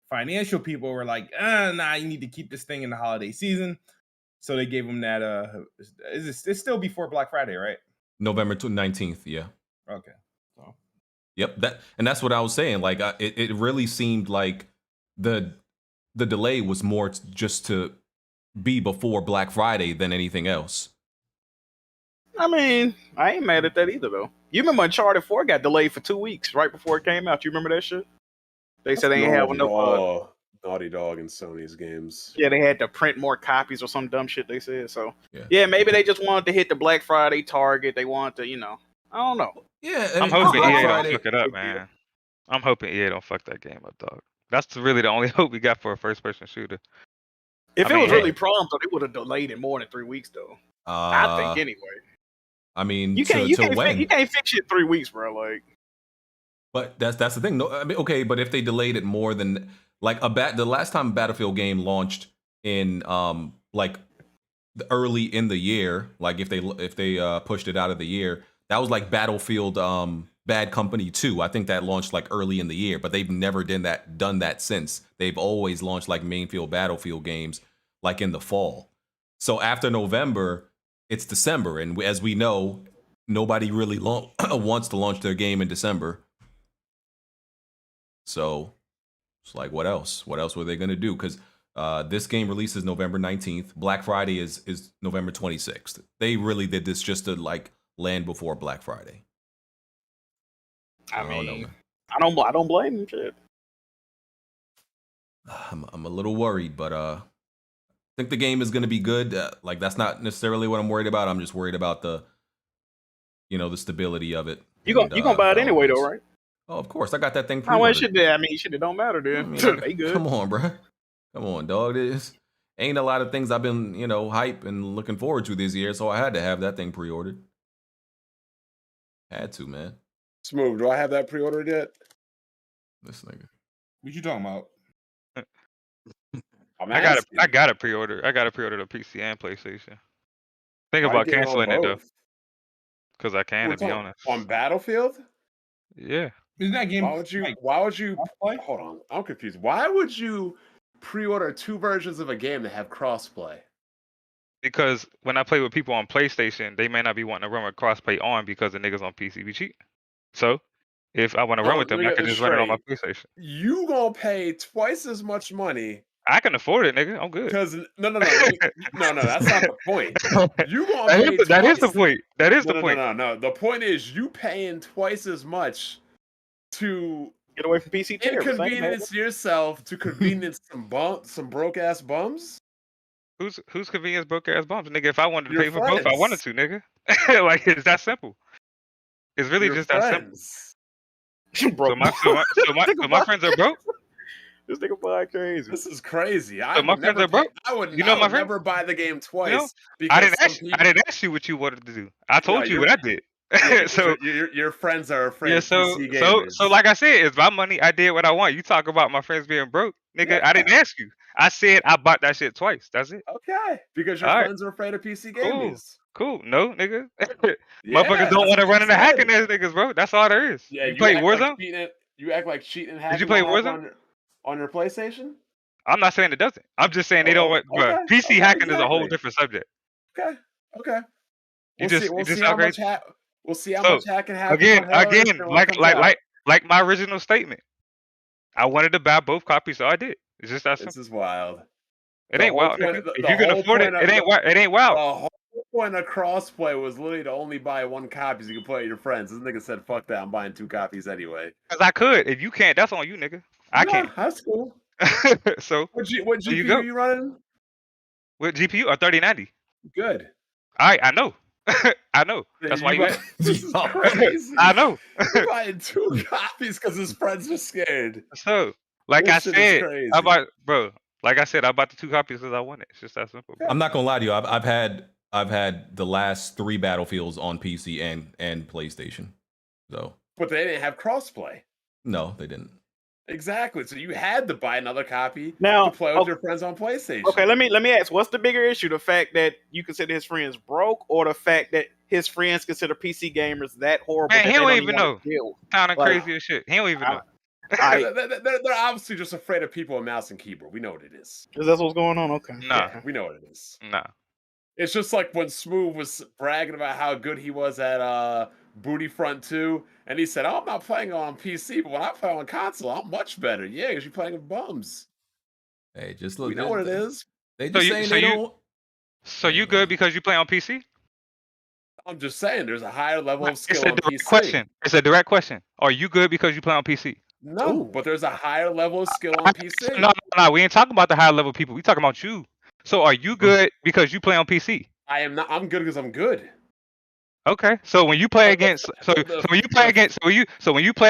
financial people were like, nah, you need to keep this thing in the holiday season. So they gave them that. It's still before Black Friday, right? November 19th. Yeah. Okay. So. Yep. That's what I was saying. Like, it really seemed like the delay was more just to be before Black Friday than anything else. I mean, I ain't mad at that either, though. You remember Uncharted 4 got delayed for 2 weeks right before it came out? You remember that shit? They said they ain't have enough. Naughty Dog and Sony's games. Yeah, they had to print more copies or some dumb shit they said. So, yeah, maybe they just wanted to hit the Black Friday target. They wanted to, I don't know. Yeah, I'm hoping EA don't fuck it up, man. I'm hoping EA don't fuck that game up, dog. That's really the only hope we got for a first-person shooter. If it was really prompt, though, they would have delayed it more than 3 weeks, though. I think anyway. I mean, you can't fix shit 3 weeks, bro. Like, but that's the thing. No, I mean, okay, but if they delayed it more than like the last time a Battlefield game launched in like early in the year, like if they pushed it out of the year, that was like Battlefield Bad Company 2. I think that launched like early in the year, but they've never done that since. They've always launched like mainfield Battlefield games like in the fall. So after November, it's December, and as we know, nobody really wants to launch their game in December. So it's like, what else? What else were they gonna do? Because this game releases November 19th. Black Friday is November 26th. They really did this just to like land before Black Friday. I don't blame them. Shit. I'm a little worried, but I think the game is going to be good. Like, that's not necessarily what I'm worried about. I'm just worried about the stability of it. You gonna buy it anyway, though, right? Oh, of course. I got that thing pre-ordered. How much shit? Shit, it don't matter, then. They good. Come on, bro. Come on, dog. There's ain't a lot of things I've been, hype and looking forward to this year, so I had to have that thing pre-ordered. Had to, man. Smooth, do I have that pre-ordered yet? This nigga. What you talking about? I got it pre-ordered. I got it pre-ordered on PC and PlayStation. Think about canceling it though, because I can, to be honest. On Battlefield? Yeah. Isn't that game? Why would you? Hold on, I'm confused. Why would you pre-order 2 versions of a game that have crossplay? Because when I play with people on PlayStation, they may not be wanting to run with crossplay on because the niggas on PC be cheating. So if I want to run with them, I can just run it on my PlayStation. You gonna pay twice as much money? I can afford it, nigga. I'm good. Because no, that's not the point. You gonna pay that is the point. That is the point. No. The point is you paying twice as much to get away from PC. Inconvenience yourself to convenience some broke ass bums. Who's convenience broke ass bums, nigga? If I wanted to pay for both, I wanted to, nigga. Like, it's that simple. It's really just that simple. So my friends are broke. This nigga buy crazy. This is crazy. My friends are broke. I would never buy the game twice. I didn't ask you what you wanted to do. I told you what I did. Yeah, so your friends are afraid of PC gamers. So like I said, it's my money. I did what I want. You talk about my friends being broke, nigga. I didn't ask you. I said I bought that shit twice. That's it. Okay, because your friends are afraid of PC gamers. Cool. No, nigga. Motherfuckers don't want to run into hacking ass niggas, bro. That's all there is. Yeah, you play Warzone? You act like cheating and hacking. Did you play Warzone on your PlayStation? I'm not saying it doesn't. I'm just saying they don't. Bro, PC hacking is a whole different subject. Okay. We'll see how much hacking happens. Again, like my original statement. I wanted to buy both copies, so I did. It's just that simple. This is wild. It ain't wild. If you can afford it, it ain't wild. The whole point of crossplay was literally to only buy 1 copy so you can play with your friends. This nigga said, "Fuck that! I'm buying 2 copies anyway." Because I could. If you can't, that's on you, nigga. I can't. That's cool. So what GPU you running? What GPU? A 3090. Good. All right, I know. I know. That's why you. This is crazy. I know. You're buying 2 copies because his friends are scared. So, like I said, I bought the 2 copies because I want it. It's just that simple. I'm not gonna lie to you. I've had the last 3 Battlefields on PC and PlayStation. So, but they didn't have crossplay. No, they didn't. Exactly. So you had to buy another copy Now, to play with your friends on PlayStation. Okay, let me ask, what's the bigger issue? The fact that you consider his friends broke, or the fact that his friends consider PC gamers that horrible Man, that he they don't don't even want know. to deal? Kind of Like, crazy as shit. He don't even know. They're obviously just afraid of people with mouse and keyboard. We know what it is. Is that what's going on? Okay. Nah. Yeah, we know what it is. Nah. It's just like when Smooth was bragging about how good he was at Booty Front 2, and he said, "Oh, I'm not playing on PC, but when I play on console, I'm much better." Yeah, because you're playing with bums. Hey, just look. We know what it is. They just saying they don't. So you good because you play on PC? I'm just saying, there's a higher level of It's skill a on direct PC. question. It's a direct question. Are you good because you play on PC? No, but there's a higher level of skill on PC. No. We ain't talking about the high level people. We talking about you. So are you good because you play on PC? I am not. I'm good because I'm good. Okay. So when you play against when you play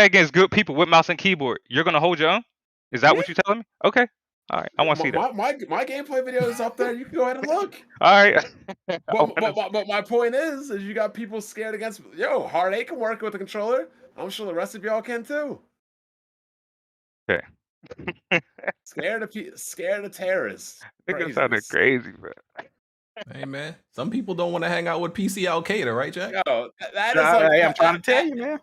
against good people with mouse and keyboard, you're gonna hold your own? Is that what you're telling me? Okay. All right. I want to see that. My gameplay video is up there. You can go ahead and look. All right. But my point is you got people scared against. Yo, Heartache can work with the controller. I'm sure the rest of y'all can too. Okay. Scared of terrorists. Nigga sounded crazy, bro. Hey man, some people don't want to hang out with PC Al Qaeda, right, Jack? Yo, that is like, I'm trying to tell you, man.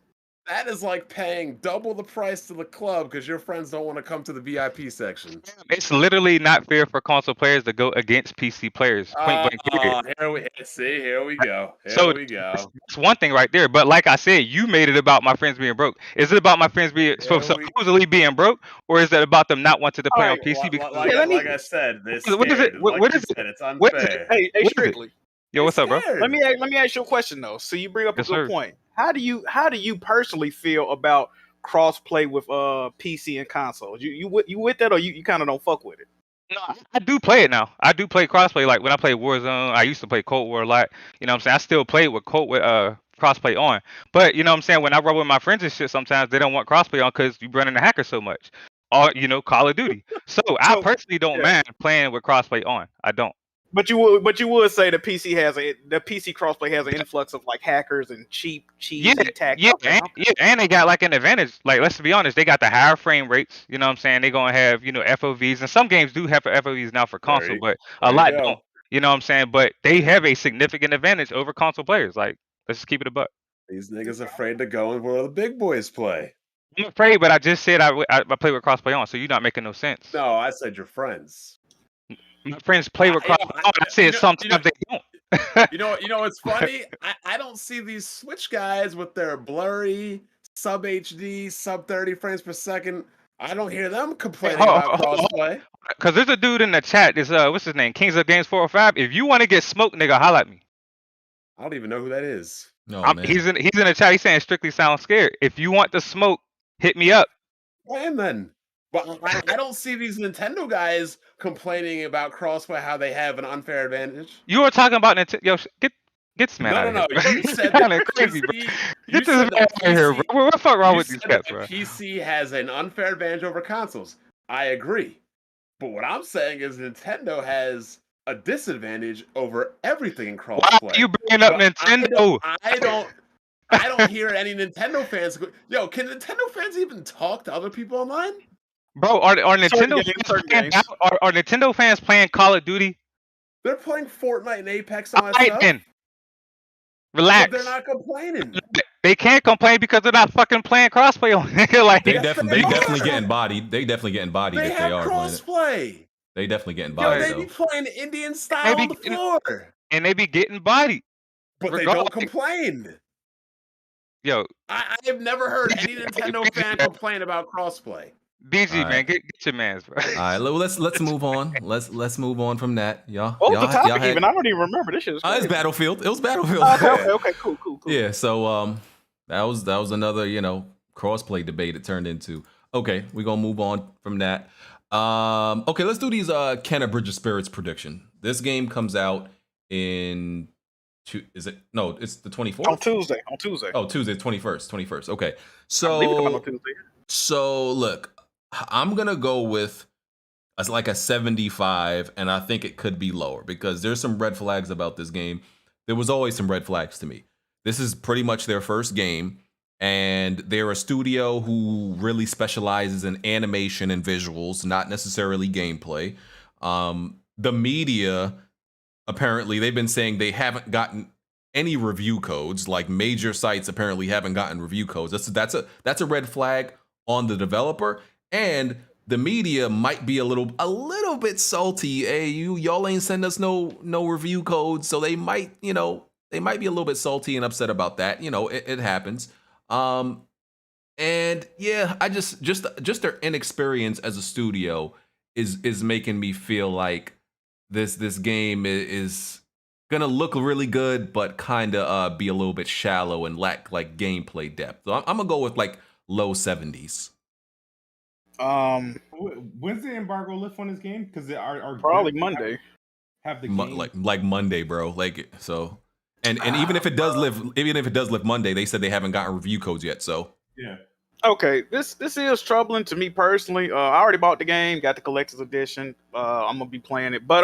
That is like paying double the price to the club because your friends don't want to come to the VIP section. It's literally not fair for console players to go against PC players. Point blank period. Here we go. So it's one thing right there. But like I said, you made it about my friends being broke. Is it about my friends being supposedly being broke, or is it about them not wanting to play on PC? Because like I said, what is it? What is it? It's unfair. Hey, Strictly. Yo, what's up, bro? Let me ask you a question though. So you bring up a good point. How do you personally feel about cross-play with PC and consoles? You with that, or you kind of don't fuck with it? No, I do play it now. I do play crossplay. Like when I play Warzone, I used to play Cold War a lot. You know what I'm saying? I still play with crossplay on. But you know what I'm saying? When I run with my friends and shit, sometimes they don't want crossplay on because you running the hacker so much. Or Call of Duty. So I personally don't mind playing with crossplay on. I don't. But you would say the PC crossplay has an influx of like hackers and cheesy tactics. And they got like an advantage. Like let's be honest, they got the higher frame rates. You know what I'm saying? They're gonna have FOVs, and some games do have FOVs now for console, but a lot don't. You know what I'm saying? But they have a significant advantage over console players. Like let's just keep it a buck. These niggas afraid to go and where the big boys play. I'm afraid, but I just said I play with crossplay on, so you're not making no sense. No, I said your friends. My friends play with crossplay on. I said sometimes they don't. You know what's funny? I don't see these Switch guys with their blurry sub HD, sub 30 frames per second. I don't hear them complaining about crossplay. Because there's a dude in the chat. Is what's his name? Kings of Games 405. If you want to get smoked, nigga, holla at me. I don't even know who that is. No, man. He's in the chat. He's saying strictly sound scared. If you want the smoke, hit me up. When then? But I don't see these Nintendo guys complaining about crossplay, how they have an unfair advantage. You were talking about Nintendo. Yo, get this man out of here. You said kind of crazy, bro. Get this man out of here, bro. What the fuck wrong with these cats, bro? PC has an unfair advantage over consoles. I agree. But what I'm saying is Nintendo has a disadvantage over everything in crossplay. Why are you bringing up Nintendo? I don't hear any Nintendo fans go, yo, can Nintendo fans even talk to other people online? Bro, are Nintendo fans playing Call of Duty? They're playing Fortnite and Apex and all that stuff. Then. Relax. But they're not complaining. They can't complain because they're not fucking playing crossplay on. Like they definitely getting bodied. They definitely getting bodied if they are crossplay. They definitely getting bodied. Yo, they be playing Indian style on the floor. And they be getting bodied. But they don't complain. Yo, I've never heard any Nintendo fan complain about crossplay. DG, man, get your mans, bro. All right, let's move on. Let's move on from that, y'all. What was the topic even? I don't even remember. This shit is crazy. It's Battlefield. It was Battlefield. Okay, cool. Yeah, so that was another crossplay debate it turned into. Okay, we're gonna move on from that. Okay, let's do these Kenna Bridge of Spirits prediction. This game comes out in it's the 24th? On Tuesday. Oh, Tuesday, 21st. Okay. So look, I'm gonna go with like a 75, and I think it could be lower because there's some red flags about this game. There was always some red flags to me. This is pretty much their first game. and they're a studio who really specializes in animation and visuals, not necessarily gameplay. The media, apparently, they've been saying they haven't gotten any review codes. Like major sites apparently haven't gotten review codes. That's a red flag on the developer, and the media might be a little bit salty. Hey, y'all ain't send us no review codes, so they might be a little bit salty and upset about that. It happens. And yeah, I just their inexperience as a studio is making me feel like this game is gonna look really good, but kind of be a little bit shallow and lack like gameplay depth. So I'm gonna go with like low 70s. When's the embargo lift on this game? Because our probably Monday. Have the game like Monday, bro. Like so, and even if it does lift Monday, they said they haven't gotten review codes yet. So yeah. Okay, this is troubling to me personally. I already bought the game, got the collector's edition. I'm gonna be playing it, but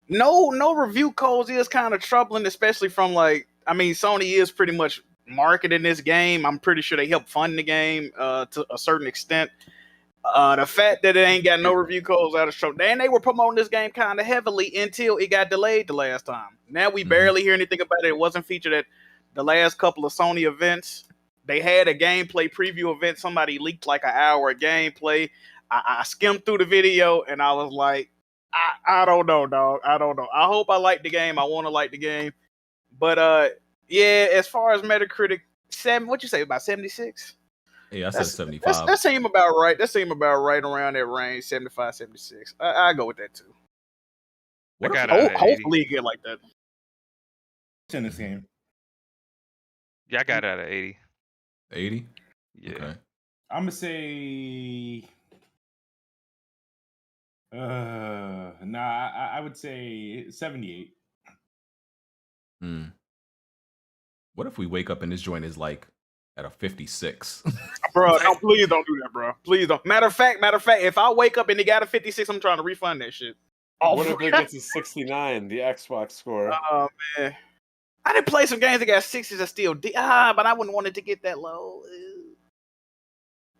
no review codes is kind of troubling, especially from Sony is pretty much marketing this game. I'm pretty sure they help fund the game to a certain extent. The fact that it ain't got no review codes out of show, and they were promoting this game kind of heavily until it got delayed the last time. Now we barely hear anything about it. It wasn't featured at the last couple of Sony events. They had a gameplay preview event. Somebody leaked like an hour of gameplay. I skimmed through the video and I was like, I don't know, dog. I don't know. I hope I like the game. I want to like the game. But yeah, as far as Metacritic, what'd you say, about 76? Yeah, I said 75. That seemed about right. That seemed about right around that range, 75, 76. I go with that too. Hopefully you get like that. In this game. Yeah, I got it at 80. 80? Yeah. Okay. I'm gonna say I would say 78. What if we wake up and this joint is like at a 56? Bro, no, please don't do that, bro. Please don't. Matter of fact, if I wake up and they got a 56, I'm trying to refund that shit. What if it gets a 69, the Xbox score? Oh man, I didn't play some games that got 60s that still but I wouldn't want it to get that low.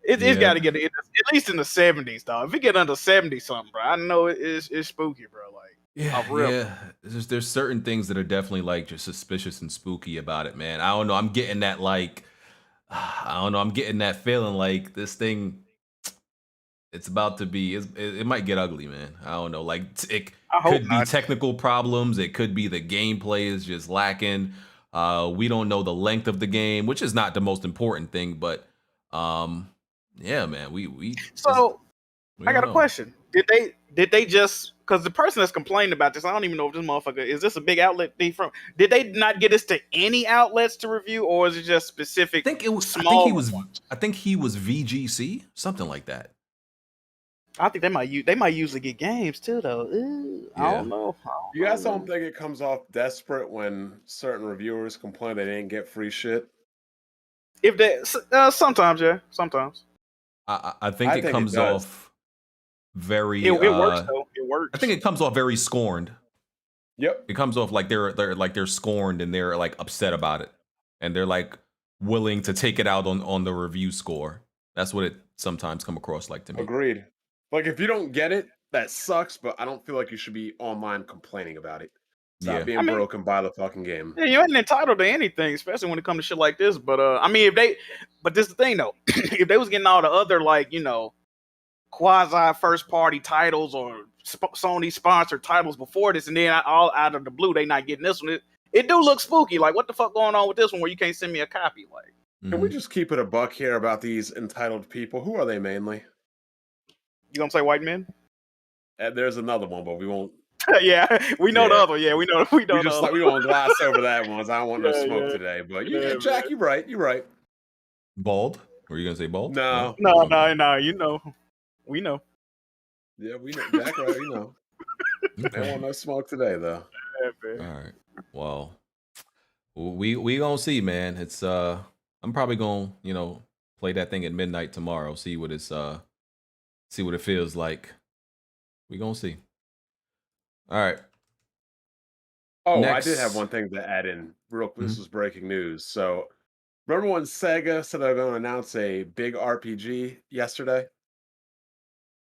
It's got to get at least in the 70s, dog. If it get under 70 something, bro, I know it's spooky, bro. Like, yeah. There's certain things that are definitely like just suspicious and spooky about it, man. I don't know. I'm getting that I'm getting that feeling like this thing, it's about to be. It might get ugly, man. I don't know. Like it could be technical problems. It could be the gameplay is just lacking. We don't know the length of the game, which is not the most important thing, but yeah, man. I got a question. Did they just, because the person that's complaining about this, I don't even know if this motherfucker, is this a big outlet from? Did they not get this to any outlets to review, or is it just specific? I think it was small. I think he was VGC, something like that. I think they might usually get games too, though. I don't know. You guys don't think it comes off desperate when certain reviewers complain they didn't get free shit? If they sometimes, yeah, sometimes. I think it comes off very. It works though. It works. I think it comes off very scorned. Yep. It comes off like they're scorned and they're like upset about it, and they're like willing to take it out on the review score. That's what it sometimes come across like to me. Agreed. Like if you don't get it, that sucks. But I don't feel like you should be online complaining about it. Stop being broken by the fucking game. Yeah, you ain't entitled to anything, especially when it comes to shit like this. But but this is the thing though. If they was getting all the other quasi first party titles or Sony sponsored titles before this, and then all out of the blue they not getting this one, it do look spooky. Like what the fuck going on with this one where you can't send me a copy? Like, can we just keep it a buck here about these entitled people? Who are they mainly? You gonna say white men? There's another one, but we won't. Yeah, we know the other. Yeah, we know. We just we gonna gloss over that one. I don't want no smoke today. But Jack, you're right. You're right. Bald? Were you gonna say bald? No. You know, we know. Yeah, we know. Jack, right? We know. They want no smoke today, though. All right. Well, we gonna see, man. It's I'm probably gonna play that thing at midnight tomorrow. See what it feels like. We gonna see. All right. Oh, next. I did have one thing to add in real quick. This was breaking news. So Remember when Sega said they're going to announce a big RPG yesterday?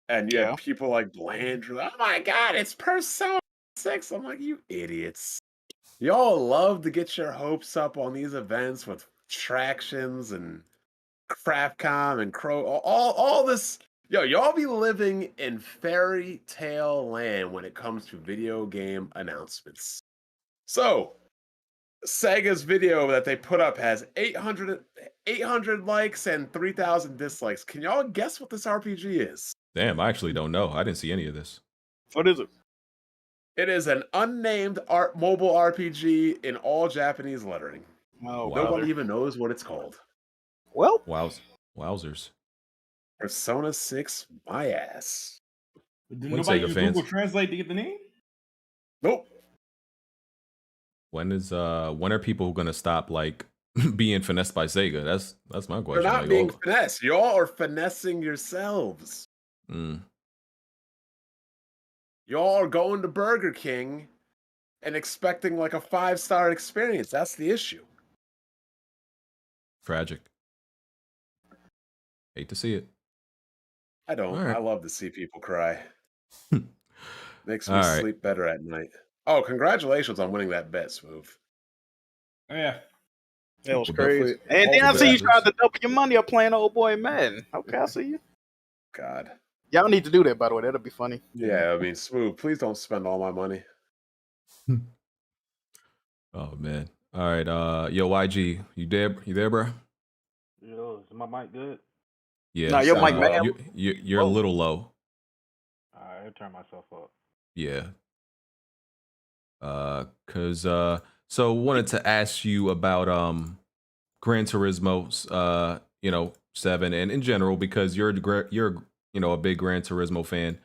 And you Yeah. had people like Bland, oh my god, it's Persona 6. I'm like, you idiots. Y'all love to get your hopes up on these events with Tractions and Crapcom and all this. Yo, y'all be living in fairy tale land when it comes to video game announcements. So, Sega's video that they put up has 800 likes and 3,000 dislikes. Can y'all guess what this RPG is? Damn, I actually don't know. I didn't see any of this. What is it? It is an unnamed mobile RPG in all Japanese lettering. Oh, Nobody even knows what it's called. Well, wowzers. Persona 6, my ass. Did nobody use Google Translate to get the name? Nope. When are people gonna stop like being finessed by Sega? That's my question. They're not like, being finessed. Y'all are finessing yourselves. Y'all are going to Burger King and expecting like a 5-star experience. That's the issue. Tragic. Hate to see it. I don't. Right. I love to see people cry. Makes me All right. sleep better at night. Oh, congratulations on winning that bet, Smooth. Yeah. That was Well, crazy. definitely And then I all the see you best. tried to double your money up playing old boy Madden. Okay, I see you. God. Y'all need to do that, by the way. That'll be funny. Yeah, I mean, Smooth, please don't spend all my money. Oh man. All right. Yo, YG, you there? You there, bro? Yo, is my mic good? Yeah. No, your mic bad. You're a little low. Alright, I'll turn myself up. Yeah. So wanted to ask you about Gran Turismo 7 and in general because you're a big Gran Turismo fan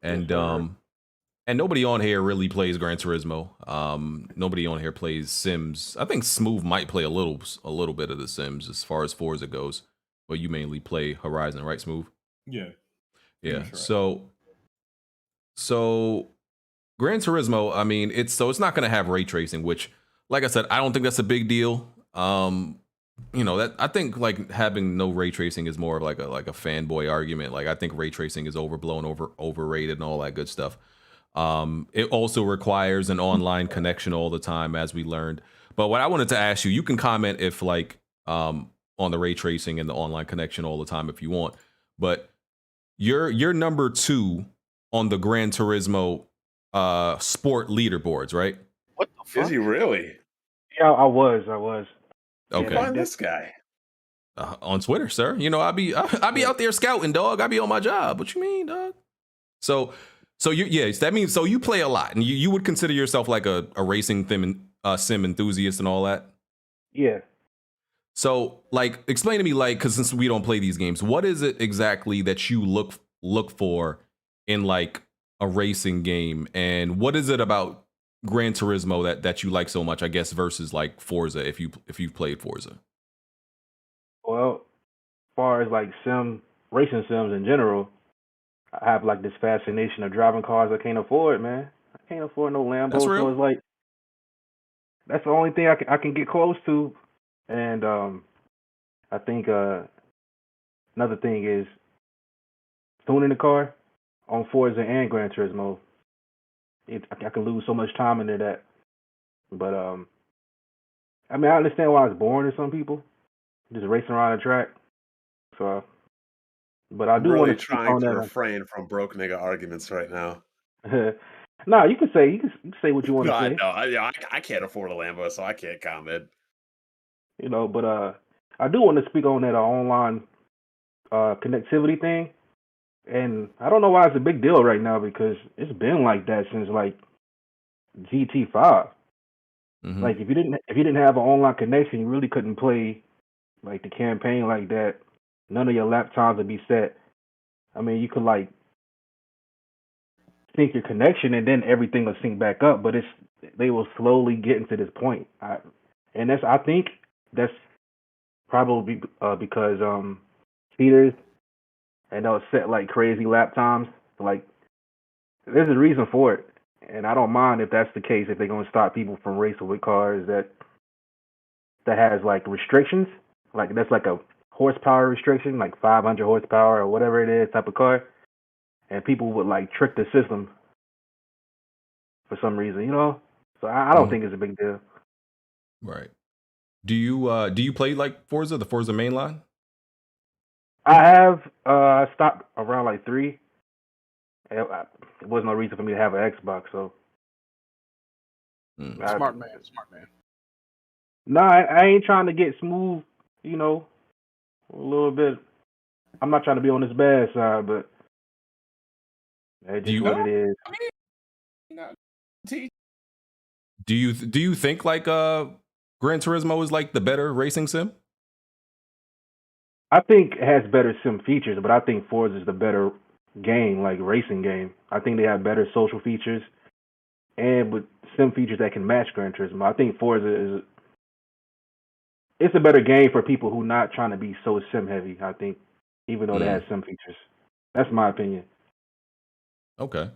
and and nobody on here really plays Gran Turismo. Nobody on here plays Sims. I think Smooth might play a little bit of the Sims as far as Forza goes, but you mainly play Horizon, right, Smooth? Yeah. Yeah. Right. So Gran Turismo, I mean, it's not going to have ray tracing, which, like I said, I don't think that's a big deal. That I think like having no ray tracing is more of like a fanboy argument. Like I think ray tracing is overblown, overrated, and all that good stuff. It also requires an online connection all the time, as we learned. But what I wanted to ask you, you can comment if like on the ray tracing and the online connection all the time if you want. But you're number 2 on the Gran Turismo sport leaderboards, right? What the fuck? Is he really? Yeah, I was. Okay. Find this guy. On Twitter, sir. I be out there scouting, dog. I be on my job. What you mean, dog? So that means so you play a lot, and you would consider yourself like a racing sim enthusiast and all that. Yeah. So like, explain to me, like, because since we don't play these games, what is it exactly that you look for in like a racing game, and what is it about Gran Turismo that you like so much, I guess, versus like Forza if you've played Forza? Well, as far as like racing sims in general, I have like this fascination of driving cars I can't afford, man. I can't afford no Lambo. That's real. So it's like that's the only thing I can get close to. And I think another thing is tuning the car on Forza and Gran Turismo. I can lose so much time into that. But I mean, I understand why it's boring to some people, just racing around the track. So, but I do really want to trying to refrain from broke nigga arguments right now. No, you can say what you want to say. No, I can't afford a Lambo, so I can't comment. But I do want to speak on that online connectivity thing. And I don't know why it's a big deal right now because it's been like that since like GT5. Mm-hmm. Like if you didn't have an online connection, you really couldn't play like the campaign like that. None of your lap times would be set. I mean, you could like sync your connection and then everything will sync back up, but they will slowly get to this point. I think that's probably because speeders and they'll set like crazy lap times. Like there's a reason for it, and I don't mind if that's the case. If they're going to stop people from racing with cars that has like restrictions, like that's like a horsepower restriction, like 500 horsepower or whatever it is type of car, and people would like trick the system for some reason, you know. So I don't think it's a big deal. Right. Do you play like Forza, the Forza mainline? I have I stopped around like 3. It wasn't no reason for me to have an Xbox, so. Smart man. No, I ain't trying to get smooth, you know, a little bit. I'm not trying to be on this bad side, but that's just what it is. Do you think like Gran Turismo is like the better racing sim? I think it has better sim features, but I think Forza is the better game, like racing game. I think they have better social features and with sim features that can match Gran Turismo. I think Forza it's a better game for people who not trying to be so sim heavy, I think, even though it has sim features. That's my opinion. Okay.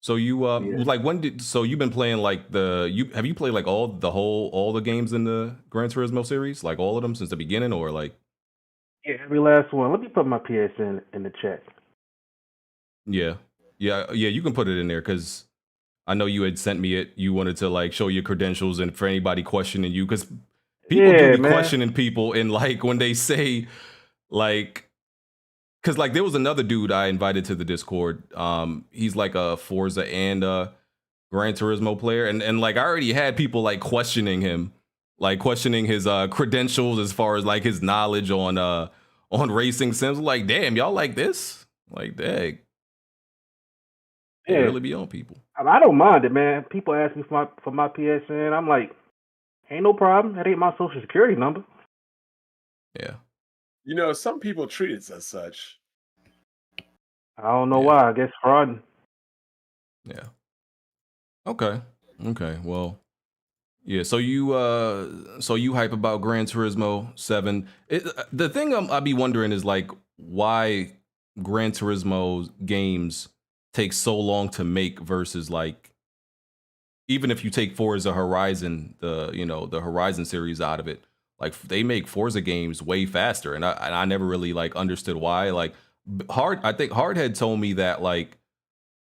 So you like so you've been playing like have you played like all the games in the Gran Turismo series, like all of them since the beginning, or like? Yeah, every last one. Let me put my PSN in the chat. Yeah. You can put it in there because I know you had sent me it. You wanted to like show your credentials, and for anybody questioning you, because people do be questioning people, and like when they say like. Because like there was another dude I invited to the Discord. He's like a Forza and a Gran Turismo player, and like I already had people like questioning him, like questioning his credentials as far as like his knowledge on racing sims. Like, damn, y'all like this? Like, dang, Yeah, really be on people. I don't mind it, man. People ask me for my PSN. I'm like, ain't no problem. That ain't my social security number. Yeah. You know, some people treat it as such. I don't know why. I guess fraud. Yeah. Okay. Well, yeah. So you hype about Gran Turismo 7. The thing I be wondering is like why Gran Turismo games take so long to make versus like even if you take Forza Horizon, the Horizon series out of it. Like they make Forza games way faster, and I never really like understood why. Like I think Hardhead told me that like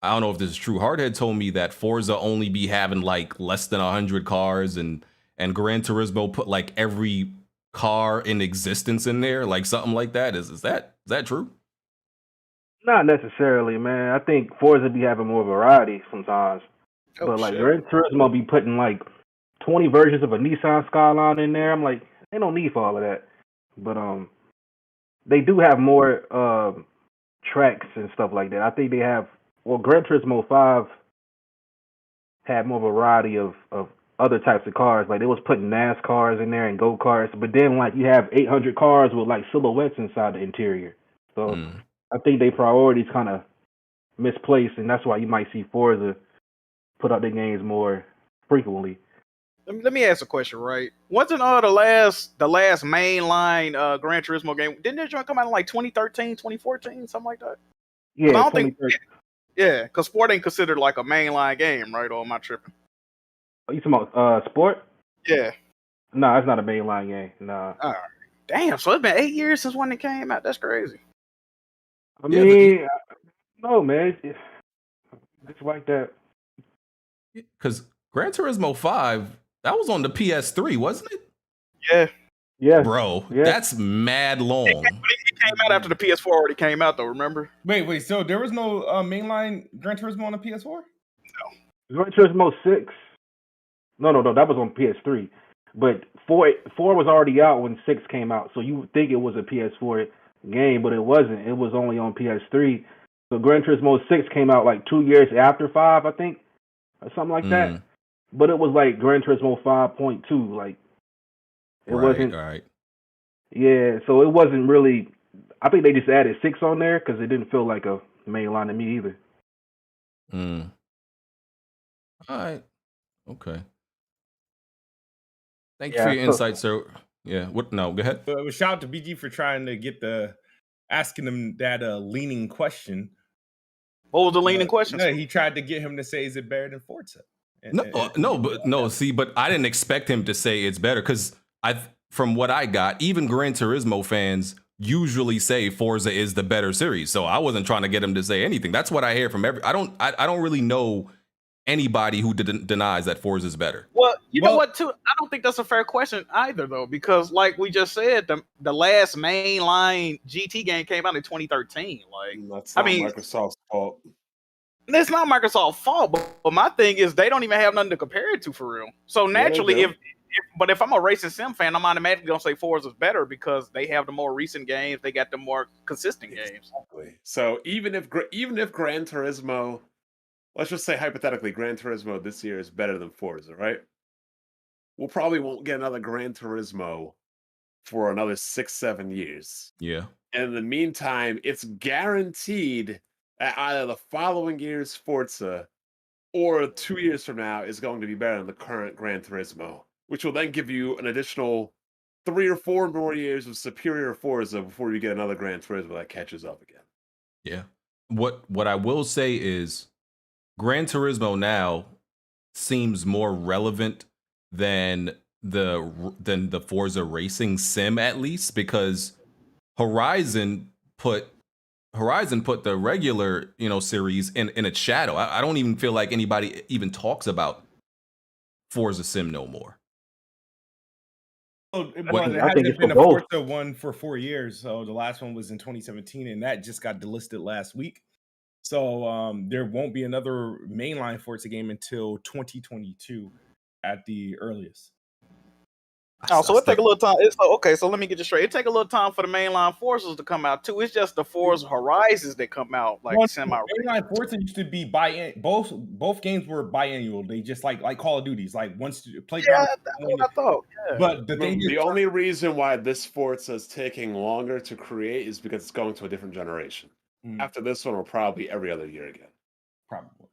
I don't know if this is true. Hardhead told me that Forza only be having like less than 100 cars, and Gran Turismo put like every car in existence in there, like something like that. Is that true? Not necessarily, man. I think Forza be having more variety sometimes, but like Gran Turismo be putting like 20 versions of a Nissan Skyline in there. I'm like, they don't need for all of that. But they do have more tracks and stuff like that. I think they have. Well, Gran Turismo 5 had more variety of other types of cars. Like they was putting NASCARs in there and go karts, but then like you have 800 cars with like silhouettes inside the interior. So I think they priorities kind of misplaced, and that's why you might see Forza put out their games more frequently. Let me ask a question, right? Wasn't the last mainline Gran Turismo game, didn't that joint come out in like 2013, 2014, something like that? Yeah, I don't think. Yeah, because Sport ain't considered like a mainline game, right? Or am I tripping? Are you talking about Sport? Yeah. No, it's not a mainline game. Nah. All right. Damn, so it's been 8 years since when it came out. That's crazy. I mean, no, man. It's like that. Because Gran Turismo 5, that was on the PS3, wasn't it? Yeah. Yeah. Bro, that's mad long. It came out after the PS4 already came out, though, remember? Wait, so there was no mainline Gran Turismo on the PS4? No. Gran Turismo 6. No, that was on PS3. But 4 was already out when 6 came out, so you would think it was a PS4 game, but it wasn't. It was only on PS3. So Gran Turismo 6 came out like 2 years after 5, I think, or something like that. But it was like Gran Turismo 5.2, like it wasn't. Right. Yeah, so it wasn't really. I think they just added 6 on there because it didn't feel like a mainline to me either. All right. Okay. Thank you for your insight, sir. Yeah. What? No, go ahead. Shout out to BG for trying to get asking him that leaning question. What was the leaning question? No, he tried to get him to say, "Is it better than Forza?" No. See, but I didn't expect him to say it's better because from what I got, even Gran Turismo fans usually say Forza is the better series. So I wasn't trying to get him to say anything. That's what I hear from I don't really know anybody who denies that Forza is better. Well, you know what, too? I don't think that's a fair question either, though, because like we just said, the last mainline GT game came out in 2013. Like, that's not Microsoft's fault. It's not Microsoft's fault, but my thing is they don't even have nothing to compare it to for real. So naturally, if I'm a racing sim fan, I'm automatically gonna say Forza's better because they have the more recent games, they got the more consistent games. Exactly. So even if Gran Turismo, let's just say hypothetically, Gran Turismo this year is better than Forza, right? We'll probably won't get another Gran Turismo for another 6-7 years. Yeah. And in the meantime, it's guaranteed that either the following year's Forza or 2 years from now is going to be better than the current Gran Turismo, which will then give you an additional 3 or 4 more years of superior Forza before you get another Gran Turismo that catches up again. Yeah. What I will say is Gran Turismo now seems more relevant than the Forza racing sim, at least, because Horizon put the regular, series in its shadow. I don't even feel like anybody even talks about Forza Sim no more. Well, it hasn't been a Forza one for 4 years. So the last one was in 2017, and that just got delisted last week. So there won't be another mainline Forza game until 2022 at the earliest. Oh, so it take a little time. Okay, so let me get this straight. It take a little time for the mainline Forzas to come out too. It's just the Forza Horizons that come out like semi. Mainline Forza used to be both games were biannual. They just like Call of Duty's like once play. Yeah, that's what I thought. Yeah. But the only reason why this Forza is taking longer to create is because it's going to a different generation. After this one, will probably every other year again. Probably.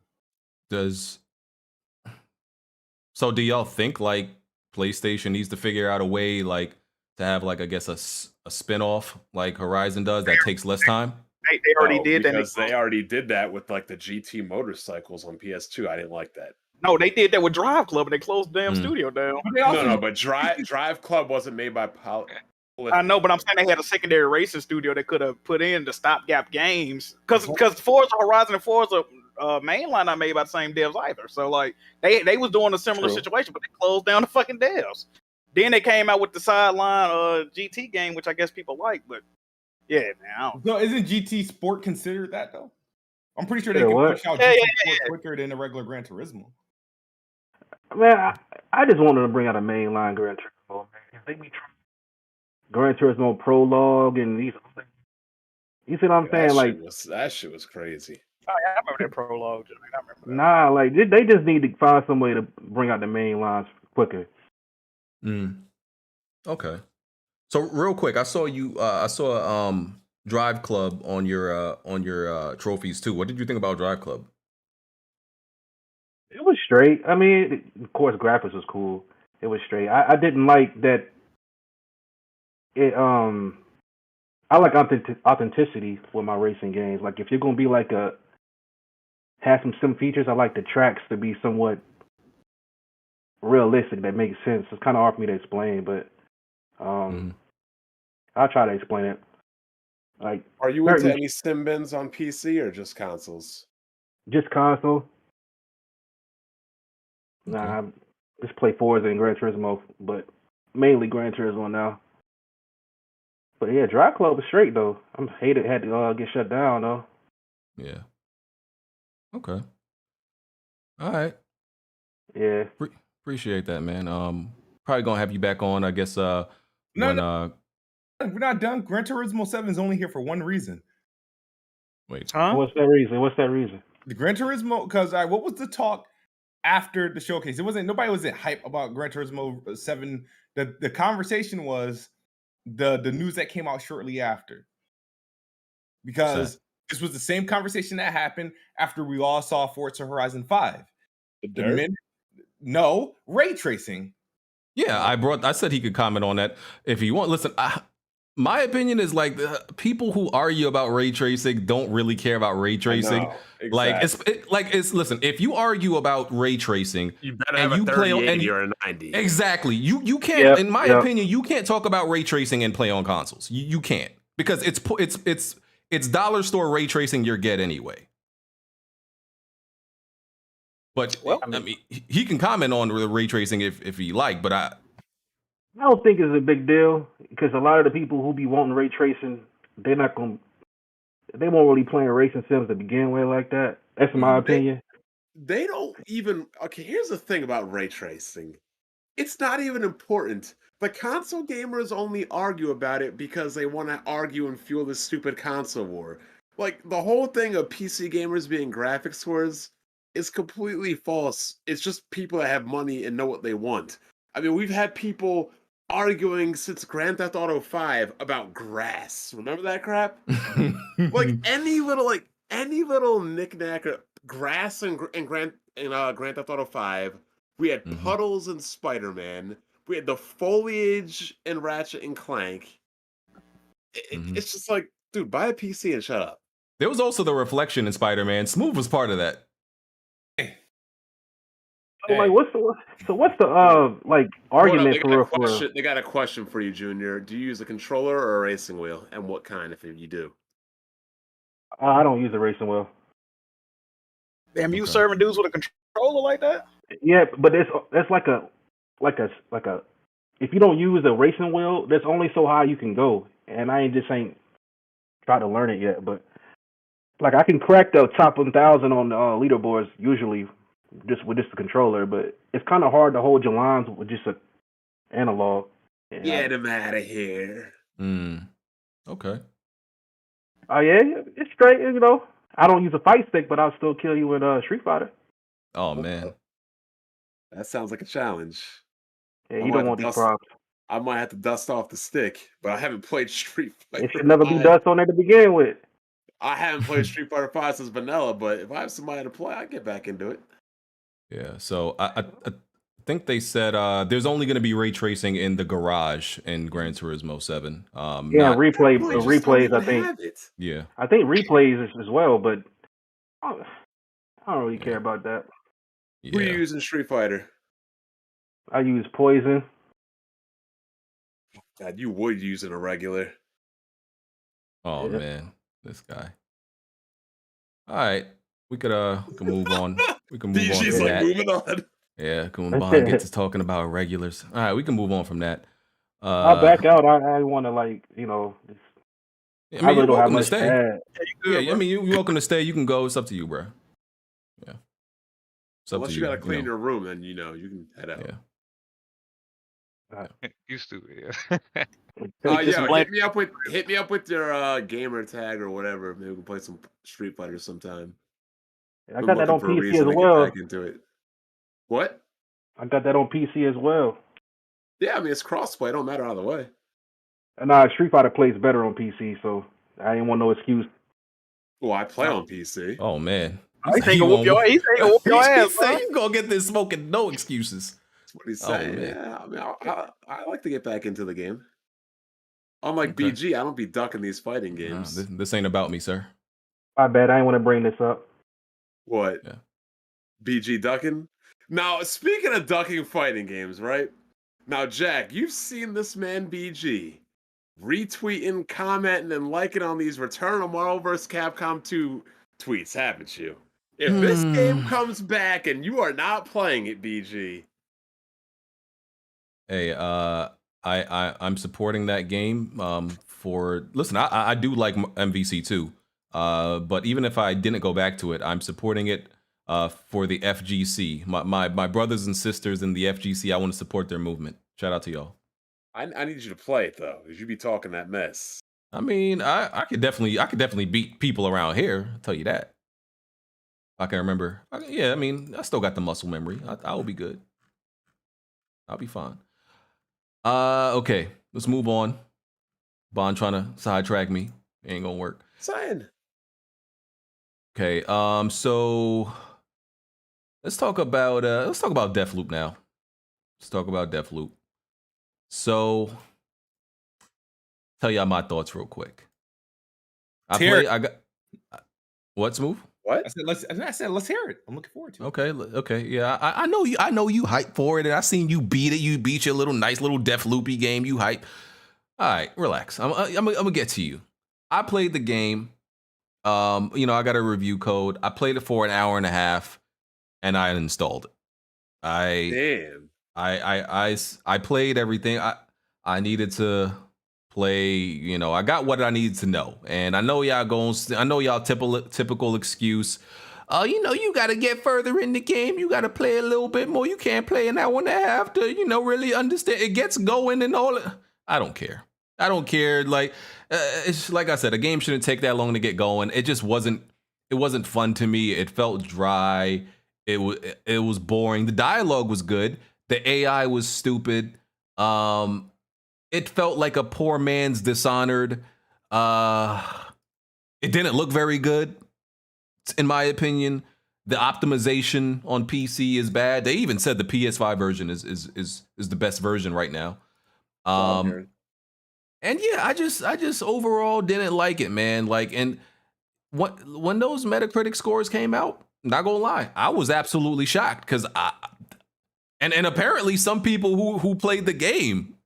So do y'all think like PlayStation needs to figure out a way like to have like I guess a spin-off like Horizon does that takes less time? They already did that. Because they already did that with like the GT motorcycles on PS2. I didn't like that. No, they did that with Drive Club and they closed the damn studio down. But Drive Club wasn't made by I know, but I'm saying they had a secondary racing studio they could have put in the stopgap games because Forza Horizon and Forza mainline not made by the same devs either. So like they was doing a similar situation, but they closed down the fucking devs. Then they came out with the sideline GT game, which I guess people like, but yeah, now. So isn't GT Sport considered that though? I'm pretty sure they can push out GT Sport quicker than a regular Gran Turismo. Man, I just wanted to bring out a mainline Gran Turismo. Man, they be Gran Turismo Prologue and these things. You see what I'm saying? That shit was crazy. Oh, yeah, I remember that Prologue. I remember that. Nah, like they just need to find some way to bring out the main lines quicker. Okay. So real quick, I saw Drive Club on your trophies too. What did you think about Drive Club? It was straight. I mean, of course, graphics was cool. It was straight. I didn't like that. I like authenticity with my racing games. Like if you're gonna be like have some sim features, I like the tracks to be somewhat realistic. That makes sense. It's kind of hard for me to explain, but I'll try to explain it. Like, are you into any sim bins on PC or just consoles? Just console. Nah, I just play Forza and Gran Turismo, but mainly Gran Turismo now. But yeah, Drive Club was straight though. I'm hated had to get shut down though. Yeah. Okay. All right. Yeah. Appreciate that, man. Probably gonna have you back on, I guess. No, we're not done. Gran Turismo 7 is only here for one reason. Wait. Huh? What's that reason? The Gran Turismo, because what was the talk after the showcase? Nobody was hype about Gran Turismo 7. The conversation was the news that came out shortly after, because this was the same conversation that happened after we all saw Forza Horizon 5. No, ray tracing. Yeah, I said he could comment on that if you want. Listen, My opinion is like people who argue about ray tracing don't really care about ray tracing. Exactly. Listen, if you argue about ray tracing, You better and have a you play 3080 or a 90. exactly, you can't. In my opinion, you can't talk about ray tracing and play on consoles. You can't because it's dollar store ray tracing you're get anyway. But I mean, he can comment on the ray tracing if he like, but I don't think it's a big deal because a lot of the people who be wanting ray tracing, they won't really play racing sims to begin with like that. That's my opinion. They don't even. Okay, here's the thing about ray tracing. It's not even important. The console gamers only argue about it because they want to argue and fuel this stupid console war. Like, the whole thing of PC gamers being graphics wars is completely false. It's just people that have money and know what they want. I mean, we've had people arguing since Grand Theft Auto 5 about grass. Remember that crap? Like any little knickknack, grass and Grand Theft Auto 5. We had puddles in Spider-Man. We had the foliage in Ratchet and Clank. It's just like, dude, buy a PC and shut up. There was also the reflection in Spider-Man. Smooth was part of that. Like, what's the argument for real? They got a question for you, Junior. Do you use a controller or a racing wheel, and what kind if you do? I don't use a racing wheel. Damn, you serving dudes with a controller like that? Yeah, but that's like a if you don't use a racing wheel, that's only so high you can go. And I ain't tried to learn it yet, but like I can crack the top 1,000 on the leaderboards usually with just the controller, but it's kind of hard to hold your lines with just an analog. Get him out of here. Okay. Oh yeah, it's straight. You know, I don't use a fight stick, but I'll still kill you in Street Fighter. Oh man, that sounds like a challenge. Yeah, you don't want these problems. I might have to dust off the stick, but I haven't played Street Fighter. It should never be dust on there to begin with. I haven't played Street Fighter 5 since vanilla, but if I have somebody to play, I get back into it. Yeah, so I think they said there's only going to be ray tracing in the garage in Gran Turismo 7. Replays, I think. Yeah. I think replays as well, but I don't really care about that. Yeah. Who are you using Street Fighter? I use Poison. God, you would use it a regular. Oh man, this guy. All right, we could move on. We can move on from that. Moving on. Yeah, Bond gets to talking about regulars. All right, we can move on from that. I'll back out. I want to I really don't have much to add. Yeah, I mean, you're welcome to stay. You can go. It's up to you, bro. Yeah. Unless you gotta clean your room, then you can head out. Yeah. You stupid. Hit me up with your gamer tag or whatever. Maybe we can play some Street Fighter sometime. I got that on PC as well. Back into it. What? I got that on PC as well. Yeah, I mean it's crossplay. It don't matter either way. Nah, Street Fighter plays better on PC, so I didn't want no excuse. Well, I play on PC. Oh man. He's saying whoop your ass. He said you gonna get this smoking no excuses. That's what he's saying. Yeah, I mean, I like to get back into the game. Unlike BG, I don't be ducking these fighting games. No, this ain't about me, sir. My bad. I didn't want to bring this up. What? Yeah. BG ducking? Now, speaking of ducking fighting games, right? Now, Jack, you've seen this man BG retweeting, commenting, and liking on these Return of Marvel vs. Capcom 2 tweets, haven't you? If this game comes back and you are not playing it, BG. Hey, I'm supporting that game. Listen, I do like MVC 2. But even if I didn't go back to it, I'm supporting it for the FGC. My brothers and sisters in the FGC, I want to support their movement. Shout out to y'all. I need you to play it though, because you be talking that mess. I mean, I could definitely beat people around here. I'll tell you that. I can remember. Yeah, I mean, I still got the muscle memory. I will be good. I'll be fine. Okay, let's move on. Bond trying to sidetrack me. It ain't gonna work. Saying. Okay, so let's talk about Deathloop now. Let's talk about Deathloop. So tell y'all my thoughts real quick. Terry. What, Smooth? What? I said let's hear it. I'm looking forward to it. Okay, yeah. I know you. I know you hype for it, and I seen you beat it. You beat your nice little Deathloopy game. You hype. All right, relax. I'm gonna get to you. I played the game. I got a review code. I played it for an hour and a half, and I uninstalled it. Damn. I played everything. I needed to play. I got what I needed to know, and I know y'all typical excuse. You got to get further in the game. You got to play a little bit more. You can't play an hour and a half to really understand. It gets going and all. I don't care. Like it's like I said, a game shouldn't take that long to get going. It just wasn't. It wasn't fun to me. It felt dry. It was boring. The dialogue was good. The AI was stupid. It felt like a poor man's Dishonored. It didn't look very good, in my opinion. The optimization on PC is bad. They even said the PS5 version is the best version right now. And yeah, I just overall didn't like it, man. Like, and when those Metacritic scores came out, not gonna lie, I was absolutely shocked because and apparently some people who played the game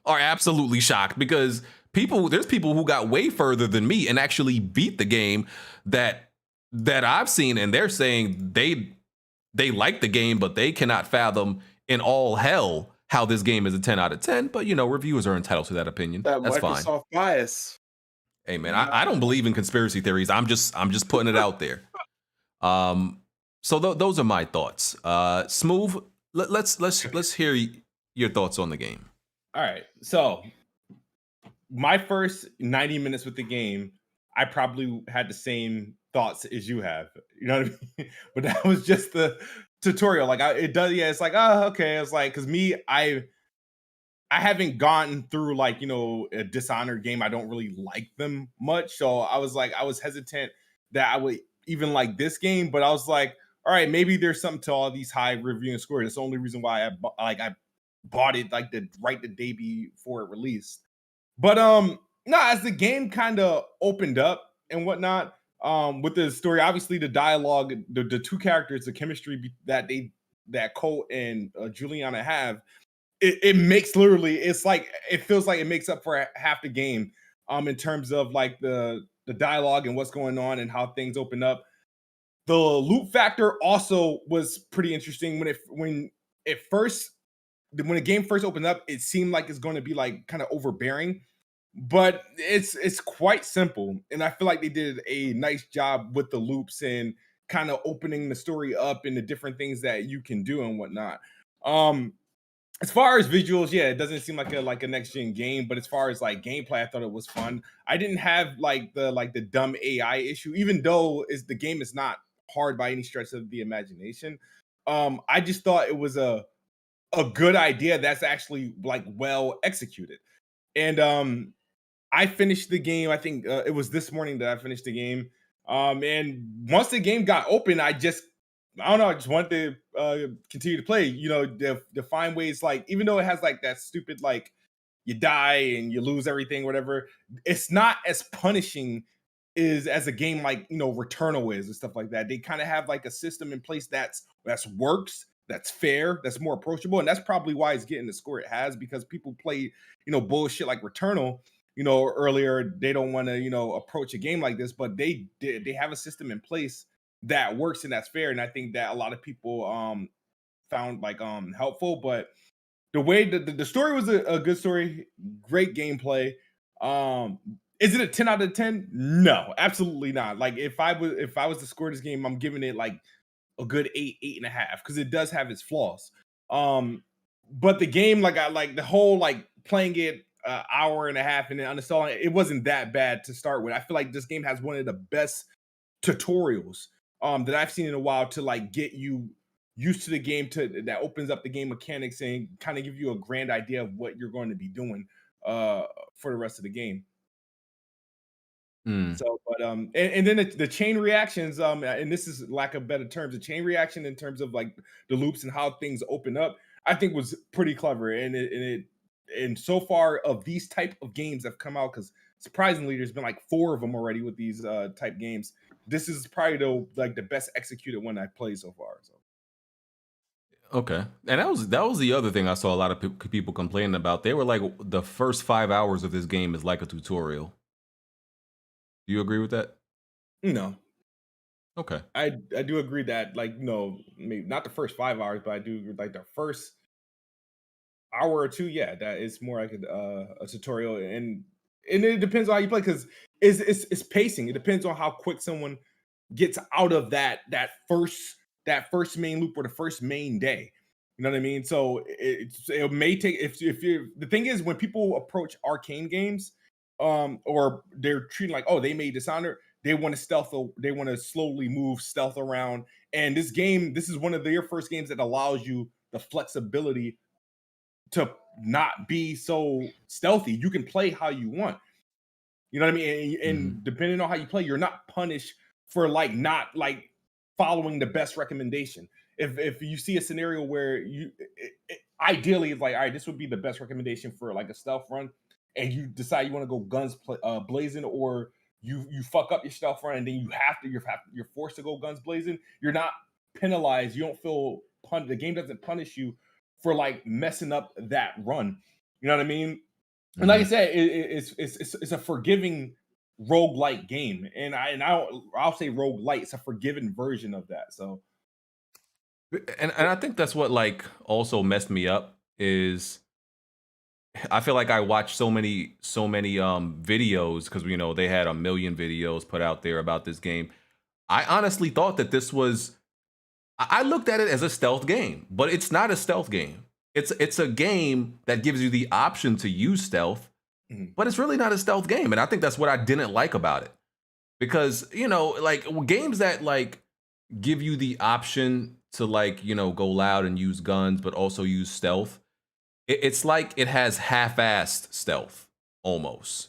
are absolutely shocked because there's people who got way further than me and actually beat the game that I've seen, and they're saying they like the game, but they cannot fathom in all hell how this game is a 10 out of 10. But reviewers are entitled to that opinion. That That's Microsoft fine. bias. Hey man, I don't believe in conspiracy theories. I'm just putting it out there. So those are my thoughts. Smooth. Let's hear your thoughts on the game. All right. So my first 90 minutes with the game, I probably had the same thoughts as you have. You know what I mean? But that was just the tutorial. Like it's like, oh, okay. It's like, because I haven't gone through like, a Dishonored game. I don't really like them much. So I was hesitant that I would even like this game, but I was like, all right, maybe there's something to all these high reviewing scores. That's the only reason why I bought it like the day before it released. But as the game kind of opened up and whatnot, with the story, obviously the dialogue, the two characters, the chemistry that Colt and Juliana have, it makes it feels like it makes up for half the game in terms of like the dialogue and what's going on and how things open up. The loot factor also was pretty interesting when the game first opened up. It seemed like it's going to be like kind of overbearing, but it's quite simple, and I feel like they did a nice job with the loops and kind of opening the story up and the different things that you can do and whatnot. As far as visuals, yeah, it doesn't seem like a next gen game, but as far as like gameplay, I thought it was fun. I didn't have like the dumb AI issue, even though the game is not hard by any stretch of the imagination. I just thought it was a good idea that's actually like well executed. And I finished the game. I think it was this morning that I finished the game. And once the game got open, I just wanted to continue to play. To find ways, like, even though it has like that stupid like you die and you lose everything, whatever, it's not as punishing as a game like Returnal is and stuff like that. They kind of have like a system in place that's works, that's fair, that's more approachable, and that's probably why it's getting the score it has, because people play bullshit like Returnal earlier. They don't want to approach a game like this, but they have a system in place that works and that's fair, and I think that a lot of people found like helpful. But the way the story was a good story, great gameplay. Is it a 10 out of 10? No, absolutely not. Like if I was to score this game, I'm giving it like a good 8.5, because it does have its flaws. But the game, like I like the whole like playing it hour and a half and then uninstalling it wasn't that bad to start with. I feel like this game has one of the best tutorials that I've seen in a while to like get you used to the game, that opens up the game mechanics and kind of give you a grand idea of what you're going to be doing for the rest of the game. So, but and then the chain reactions, and this is lack of better terms, the chain reaction in terms of like the loops and how things open up, I think was pretty clever, and it and so far of these type of games that have come out, because surprisingly, there's been like 4 of them already with these type games. This is probably the best executed one I've played so far. So. Okay, and that was the other thing I saw a lot of people complaining about. They were like, the first 5 hours of this game is like a tutorial. Do you agree with that? No. Okay. I do agree that, like, no, maybe not the first 5 hours, but I do like the first hour or 2. Yeah, that is more like a tutorial, and it depends on how you play, because it's pacing. It depends on how quick someone gets out of that first main loop or the first main day. You know what I mean? So it may take, if you're, the thing is, when people approach arcane games, or they're treating like, oh, they made Dishonored, they want to slowly move stealth around. And this is one of their first games that allows you the flexibility to not be so stealthy. You can play how you want. You know what I mean? And depending on how you play, you're not punished for not following the best recommendation. If you see a scenario where ideally it's like, all right, this would be the best recommendation for like a stealth run, and you decide you want to go guns blazing, or you fuck up your stealth run and then you're forced to go guns blazing, you're not penalized. You don't feel punished. The game doesn't punish you for like messing up that run. You know what I mean? And like I said, it's a forgiving roguelike game, and I'll say roguelite. It's a forgiven version of that. So, and I think that's what like also messed me up is I feel like I watched so many videos, because they had a million videos put out there about this game. I honestly thought that this was, I looked at it as a stealth game, but it's not a stealth game. It's a game that gives you the option to use stealth, but it's really not a stealth game. And I think that's what I didn't like about it. Because, like games that like give you the option to like, go loud and use guns, but also use stealth, it's like it has half-assed stealth almost.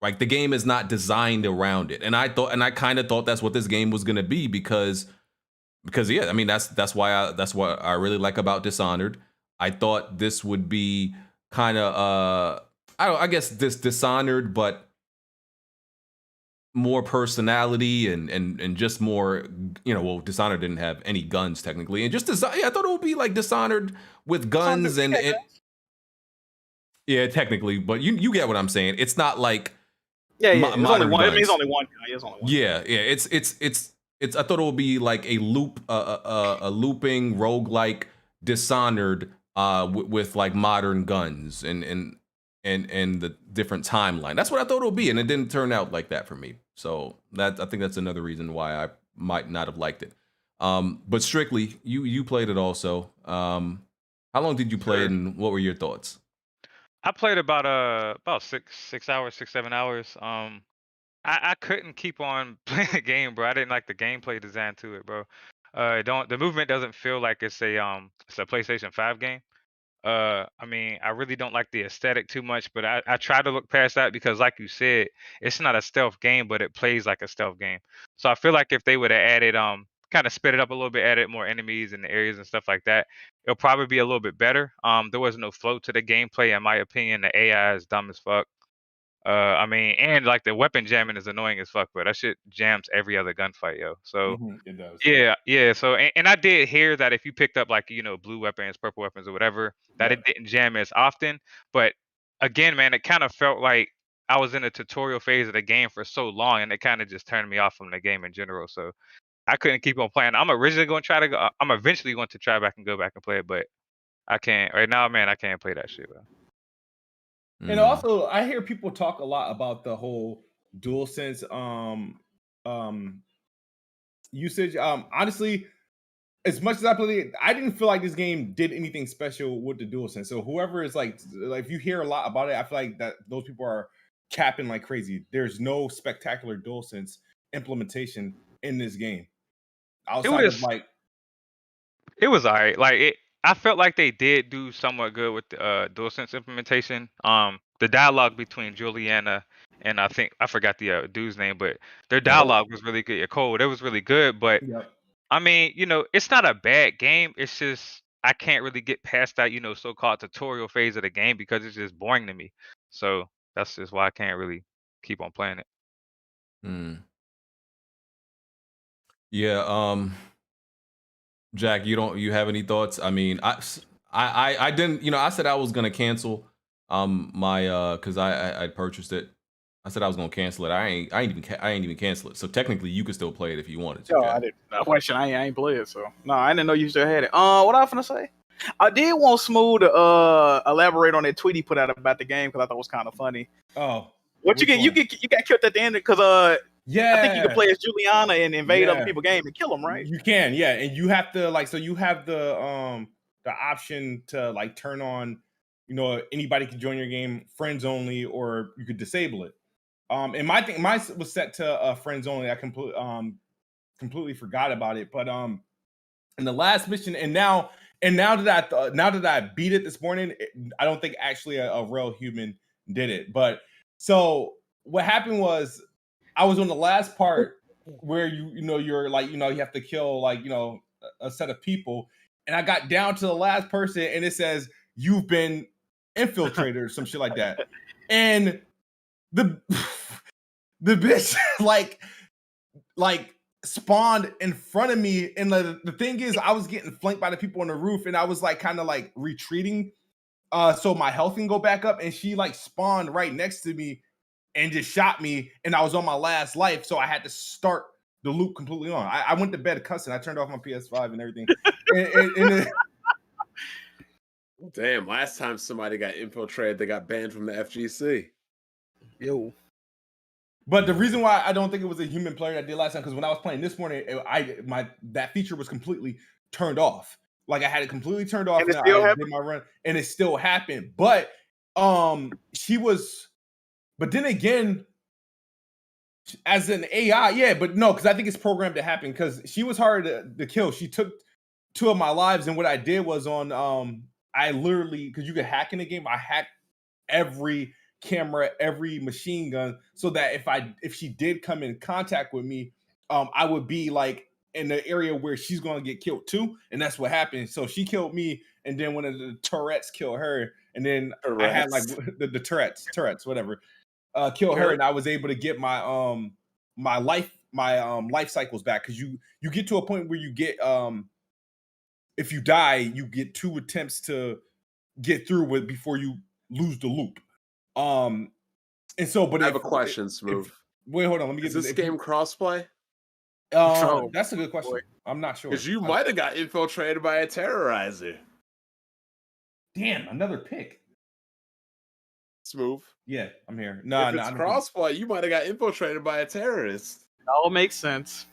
Like the game is not designed around it. And I kind of thought that's what this game was going to be, because yeah, I mean, that's what I really like about Dishonored. I thought this would be kind of I guess this Dishonored, but more personality and just more, well, Dishonored didn't have any guns technically, and just I thought it would be like Dishonored with guns and yeah, technically, but you get what I'm saying. It's not like it's only one. It means only one guy. It's only one. Yeah. It's I thought it would be like a looping roguelike Dishonored with like modern guns and the different timeline. That's what I thought it would be, and it didn't turn out like that for me. So I think that's another reason why I might not have liked it. But Strictly, you played it also. How long did you play it, and what were your thoughts? I played about 7 hours. I couldn't keep on playing the game, bro. I didn't like the gameplay design to it, bro. The movement doesn't feel like it's a PlayStation 5 game. I mean, I really don't like the aesthetic too much, but I try to look past that, because like you said, it's not a stealth game, but it plays like a stealth game. So I feel like if they would have added kind of sped it up a little bit, added more enemies in the areas and stuff like that, it'll probably be a little bit better. There was no flow to the gameplay, in my opinion. The AI is dumb as fuck. I mean, and like the weapon jamming is annoying as fuck, but that shit jams every other gunfight, yo. So it does. yeah. So and I did hear that if you picked up like blue weapons, purple weapons, or whatever, that it didn't jam as often. But again, man, it kind of felt like I was in a tutorial phase of the game for so long, and it kind of just turned me off from the game in general. So I couldn't keep on playing. I'm eventually going to try back and go back and play it, but I can't right now, man. I can't play that shit, bro. And also, I hear people talk a lot about the whole DualSense usage. Honestly, as much as I played it, I didn't feel like this game did anything special with the DualSense. So whoever is like if you hear a lot about it, I feel like that those people are capping like crazy. There's no spectacular DualSense implementation in this game. Outside of like, it was alright. Like I felt like they did do somewhat good with the DualSense implementation. The dialogue between Juliana and I forgot the dude's name, but their dialogue was really good. Cole, it was really good, but I mean, it's not a bad game. It's just I can't really get past that, so-called tutorial phase of the game because it's just boring to me. So that's just why I can't really keep on playing it. Hmm. Yeah. Jack, you have any thoughts? I mean, I didn't. I said I was gonna cancel my because I purchased it. I said I was gonna cancel it. I ain't even cancel it. So technically, you could still play it if you wanted to. No, Jack. I didn't. No question. I ain't play it, so no, I didn't know you still had it. What I was gonna say? I did want Smooth to elaborate on that tweet he put out about the game because I thought it was kind of funny. Oh, what you get? You got killed at the end because yeah, I think you can play as Juliana and invade other people's game and kill them, right? You can, yeah, and you have to so you have the option to turn on, anybody can join your game, friends only, or you could disable it. And mine was set to friends only. I completely forgot about it, but in the last mission, and now that I beat it this morning, I don't think actually a real human did it. But so what happened was I was on the last part where you're you have to kill a set of people, and I got down to the last person and it says you've been infiltrated or some shit like that, and the bitch like spawned in front of me, and the thing is I was getting flanked by the people on the roof, and I was kind of retreating so my health can go back up, and she spawned right next to me and just shot me, and I was on my last life, so I had to start the loop completely on. I went to bed cussing. I turned off my PS5 and everything. Damn, last time somebody got infiltrated, they got banned from the FGC. Yo. But the reason why I don't think it was a human player that did last time, because when I was playing this morning, that feature was completely turned off. I had it completely turned off, and I did my run, and it still happened. But she was, but then again, as an AI, yeah, but no, because I think it's programmed to happen. Because she was hard to kill. She took 2 of my lives, and what I did was I literally, because you could hack in the game, I hacked every camera, every machine gun, so that if she did come in contact with me, I would be in the area where she's gonna get killed too, and that's what happened. So she killed me, and then one of the turrets killed her, and then I had the turrets, whatever, kill her, and I was able to get my my life cycles back, because you get to a point where you get if you die, you get 2 attempts to get through with before you lose the loop. And so, but I have a question, Smooth. Wait, hold on. Let me get this game crossplay. That's a good question. I'm not sure, because you might have got infiltrated by a terrorizer. Damn, another pick. Smooth. Yeah, I'm here. No, if it's crossplay, you might have got infiltrated by a terrorist. It all makes sense.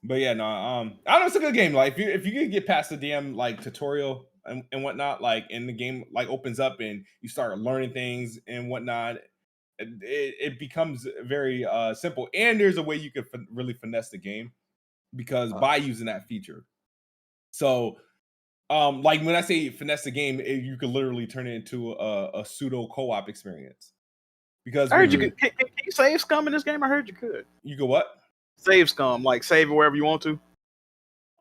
But yeah, no, I don't know. It's a good game. If you can get past the damn tutorial and whatnot, and the game opens up and you start learning things and whatnot, it becomes very simple. And there's a way you could really finesse the game because by using that feature. So, when I say finesse the game, you could literally turn it into a pseudo co-op experience. Because I heard you could. Can you save scum in this game? I heard you could. You could what? Save scum, save it wherever you want to.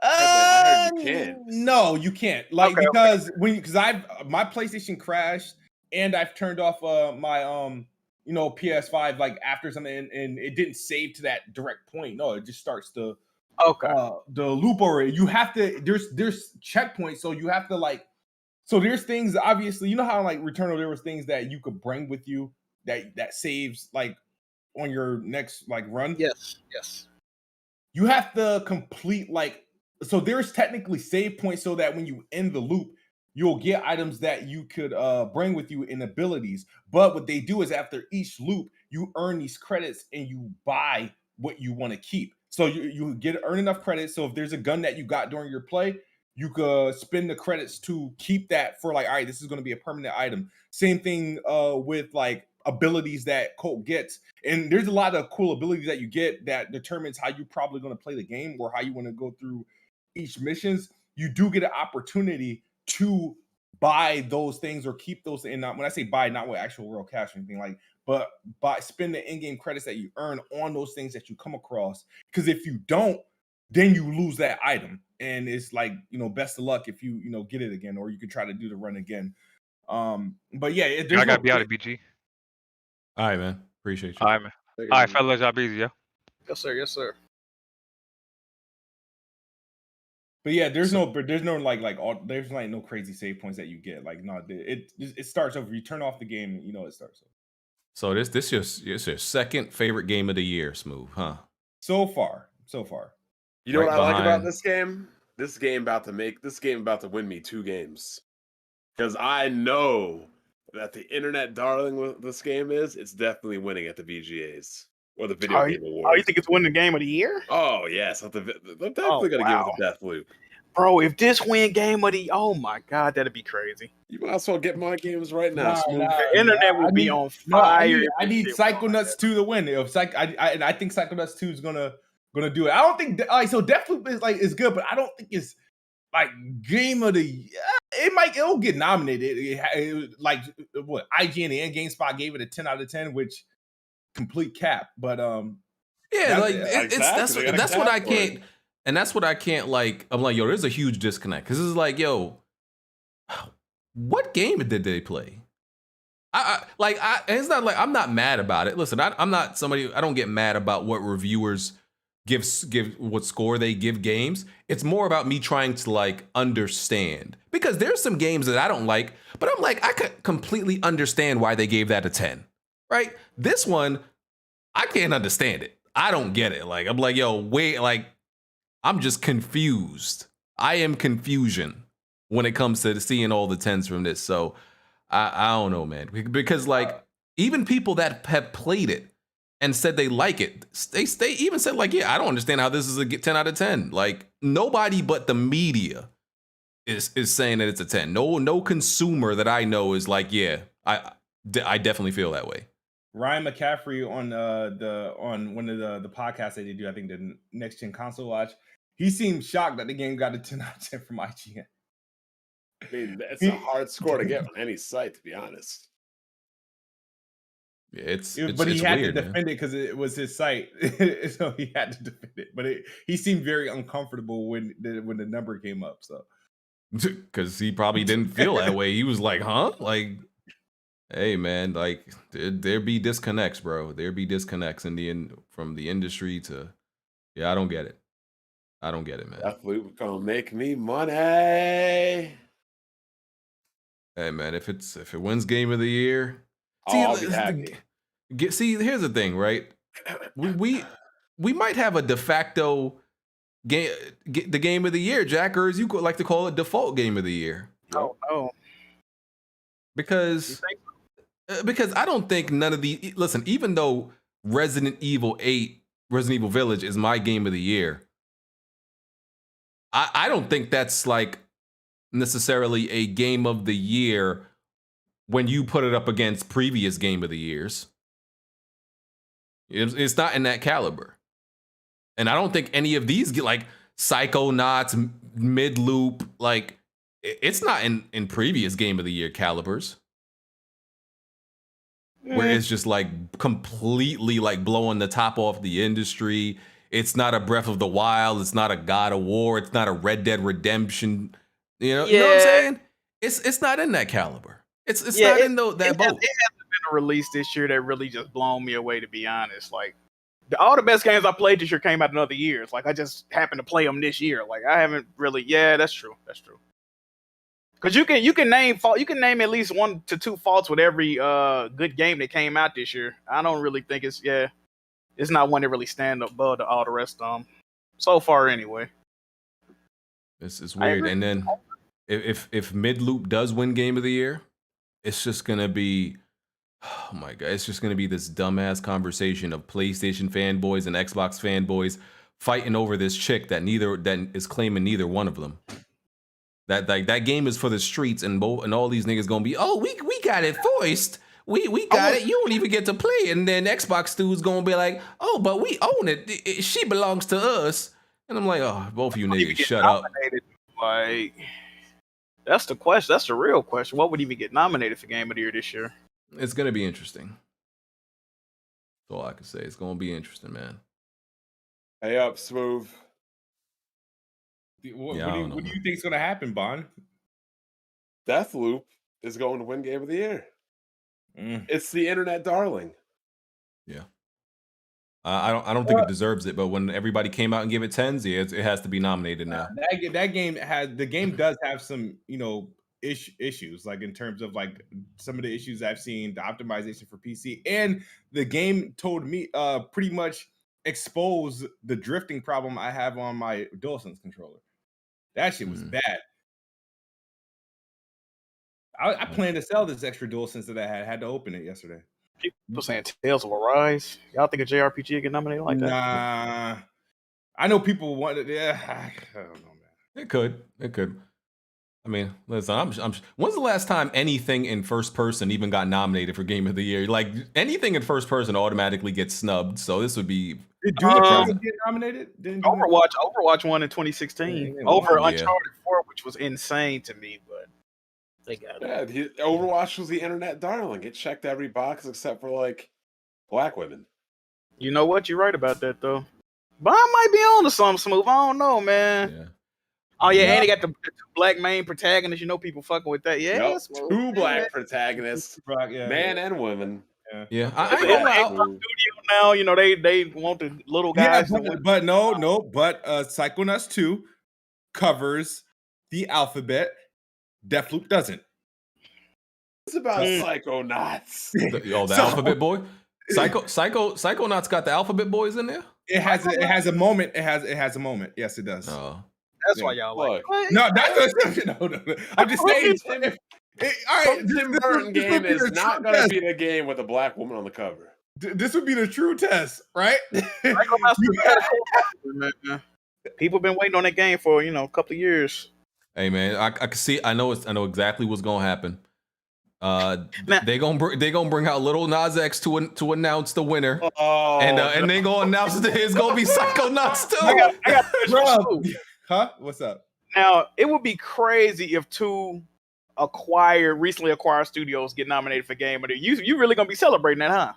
I heard you can't. No, you can't. Because my PlayStation crashed and I've turned off my PS5 after something, and it didn't save to that direct point. No, it just starts the loop over it. You have to there's checkpoints, so you have to so there's things, obviously, you know how Returnal there was things that you could bring with you that saves on your next run. Yes. You have to complete so there's technically save points so that when you end the loop, you'll get items that you could bring with you in abilities. But what they do is after each loop, you earn these credits and you buy what you want to keep. So you earn enough credits. So if there's a gun that you got during your play, you could spend the credits to keep that for all right, this is going to be a permanent item. Same thing with abilities that Colt gets. And there's a lot of cool abilities that you get that determines how you're probably going to play the game or how you want to go through each missions. You do get an opportunity to buy those things or keep those. And when I say buy, not with actual real cash or anything but spend the in-game credits that you earn on those things that you come across. Because if you don't, then you lose that item, and it's like, best of luck if you get it again, or you can try to do the run again. But yeah, I gotta be out of BG. All right, man. Appreciate you. All right, man. All right, fellas, y'all be easy, yo. Yes, sir. Yes, sir. But yeah, there's no crazy save points that you get. Like, no, it starts over. You turn off the game, it starts over. So this is your second favorite game of the year, Smooth, huh? So far. You know what I like about this game? This game about to win me 2 games. Because I know that the internet darling with this game it's definitely winning at the VGAs or the Video Game Awards. Oh, you think it's winning the game of the year? Oh yes, I'm definitely gonna give it the Deathloop. Bro, if this win game of the, oh my god, that'd be crazy. You might as well get my games right now. The internet would be on fire. I need Psychonauts 2 to win. I think Psychonauts 2 is gonna do it. I don't think so. Deathloop is good, but I don't think it's like game of the year. It'll get nominated. Like what IGN and GameSpot gave it a 10 out of 10, which complete cap. But yeah, that's what I can't. And that's what I can't like. I'm like, yo, there's a huge disconnect because it's like, yo, what game did they play? And it's not like I'm not mad about it. Listen, I'm not somebody. I don't get mad about what reviewers give what score they give games. It's more about me trying to like understand, because there's some games that I don't like, but I'm like, I could completely understand why they gave that a 10. Right? This one, I can't understand it. I don't get it. Like I'm like, yo, wait, like. I'm just confused. I am confusion when it comes to seeing all the 10s from this. So I don't know, man. Because like even people that have played it and said they like it, they even said like, yeah, I don't understand how this is a 10 out of 10. Like nobody but the media is saying that it's a 10. No consumer that I know is like, yeah, I definitely feel that way. Ryan McCaffrey on one of the podcasts that they do, I think the Next Gen Console Watch, he seemed shocked that the game got a 10 out of 10 from IGN. I mean, it's a hard score to get on any site, to be honest. Yeah, but he had weird, to defend it because it was his site, so he had to defend it. But he seemed very uncomfortable when the number came up. So because he probably didn't feel that way. He was like, huh? Like, hey man, like there be disconnects, bro. There be disconnects from the industry to, yeah, I don't get it. I don't get it, man. Deathloop gonna make me money. Hey man, if it wins game of the year, I'll be happy. See, here's the thing, right? We might have a de facto game, the game of the year, Jack, or as you like to call it, default game of the year. Oh no. Because I don't think none of the listen, even though Resident Evil Village is my game of the year, I don't think that's like necessarily a game of the year when you put it up against previous game of the years. It's not in that caliber. And I don't think any of these get like Psychonauts, Mid-Loop, like it's not in previous game of the year calibers. Where it's just like completely like blowing the top off the industry. It's not a Breath of the Wild. It's not a God of War. It's not a Red Dead Redemption. You know what I'm saying? It's not in that caliber. It's not in that boat. It hasn't been a release this year that really just blown me away, to be honest. Like all the best games I played this year came out in other years. Like I just happened to play them this year. Like I haven't really. Yeah, that's true. That's true. Because you can name at least 1 to 2 faults with every good game that came out this year. I don't really think it's not one that really stand above all the rest of them so far anyway. It's weird. And then if Mid-Loop does win game of the year, it's just gonna be, oh my god, it's just gonna be this dumbass conversation of PlayStation fanboys and Xbox fanboys fighting over this chick that is claiming neither one of them. That game is for the streets, and all these niggas gonna be, oh, we got it first. We got it. You don't even get to play it. And then Xbox dude's gonna be like, oh, but we own it. She belongs to us. And I'm like, oh, both of you niggas, shut up. Like, that's the question. That's the real question. What would even get nominated for Game of the Year this year? It's gonna be interesting. That's all I can say. It's gonna be interesting, man. Hey up, Smooth. What, Yeah, what, I do, don't you, know, what do man. you think is going to happen, Bond? Deathloop is going to win Game of the Year. Mm. It's the internet darling. Yeah. I don't think it deserves it, but when everybody came out and gave it 10s, yeah, it has to be nominated now. That game does have some, issues, like in terms of like some of the issues I've seen, the optimization for PC, and the game told me pretty much expose the drifting problem I have on my DualSense controller. That shit was bad. I plan to sell this extra DualSense that I had to open it yesterday. People saying Tales of Arise. Y'all think a JRPG get nominated like that? Nah, I know people want it. Yeah, I don't know, man. It could. I mean, listen, I'm when's the last time anything in first person even got nominated for Game of the Year? Like anything in first person automatically gets snubbed. So this would be. Did Doom get nominated? Overwatch won in 2016 over Uncharted 4, which was insane to me, but they got it. Yeah, Overwatch was the internet darling. It checked every box except for like black women. You know what? You're right about that though. But I might be on to something smooth. I don't know, man. Yeah. Oh yeah, and they got the two black main protagonists. You know, people fucking with that. Yeah, Yep. Two black protagonists, man and women. Yeah, I ain't gonna lie. Studio now, you know, they want the little guys. Yeah, but Psychonauts 2 covers the alphabet. Deathloop doesn't. It's about Psychonauts. The alphabet boy. Psychonauts got the alphabet boys in there. It has a moment. It has a moment. Yes, it does. Oh. That's why y'all like. No, I'm just saying. All right, Tim Burton game is not going to be a game with a black woman on the cover. This would be the true test, right? People been waiting on that game for a couple of years. Hey man, I can see. I know exactly what's gonna happen. They gonna bring out Little Nas X to announce the winner, and they gonna announce that it's gonna be Psychonauts 2. I got Huh? What's up? Now it would be crazy if two recently acquired studios get nominated for Game of the Year. You really gonna be celebrating that, huh?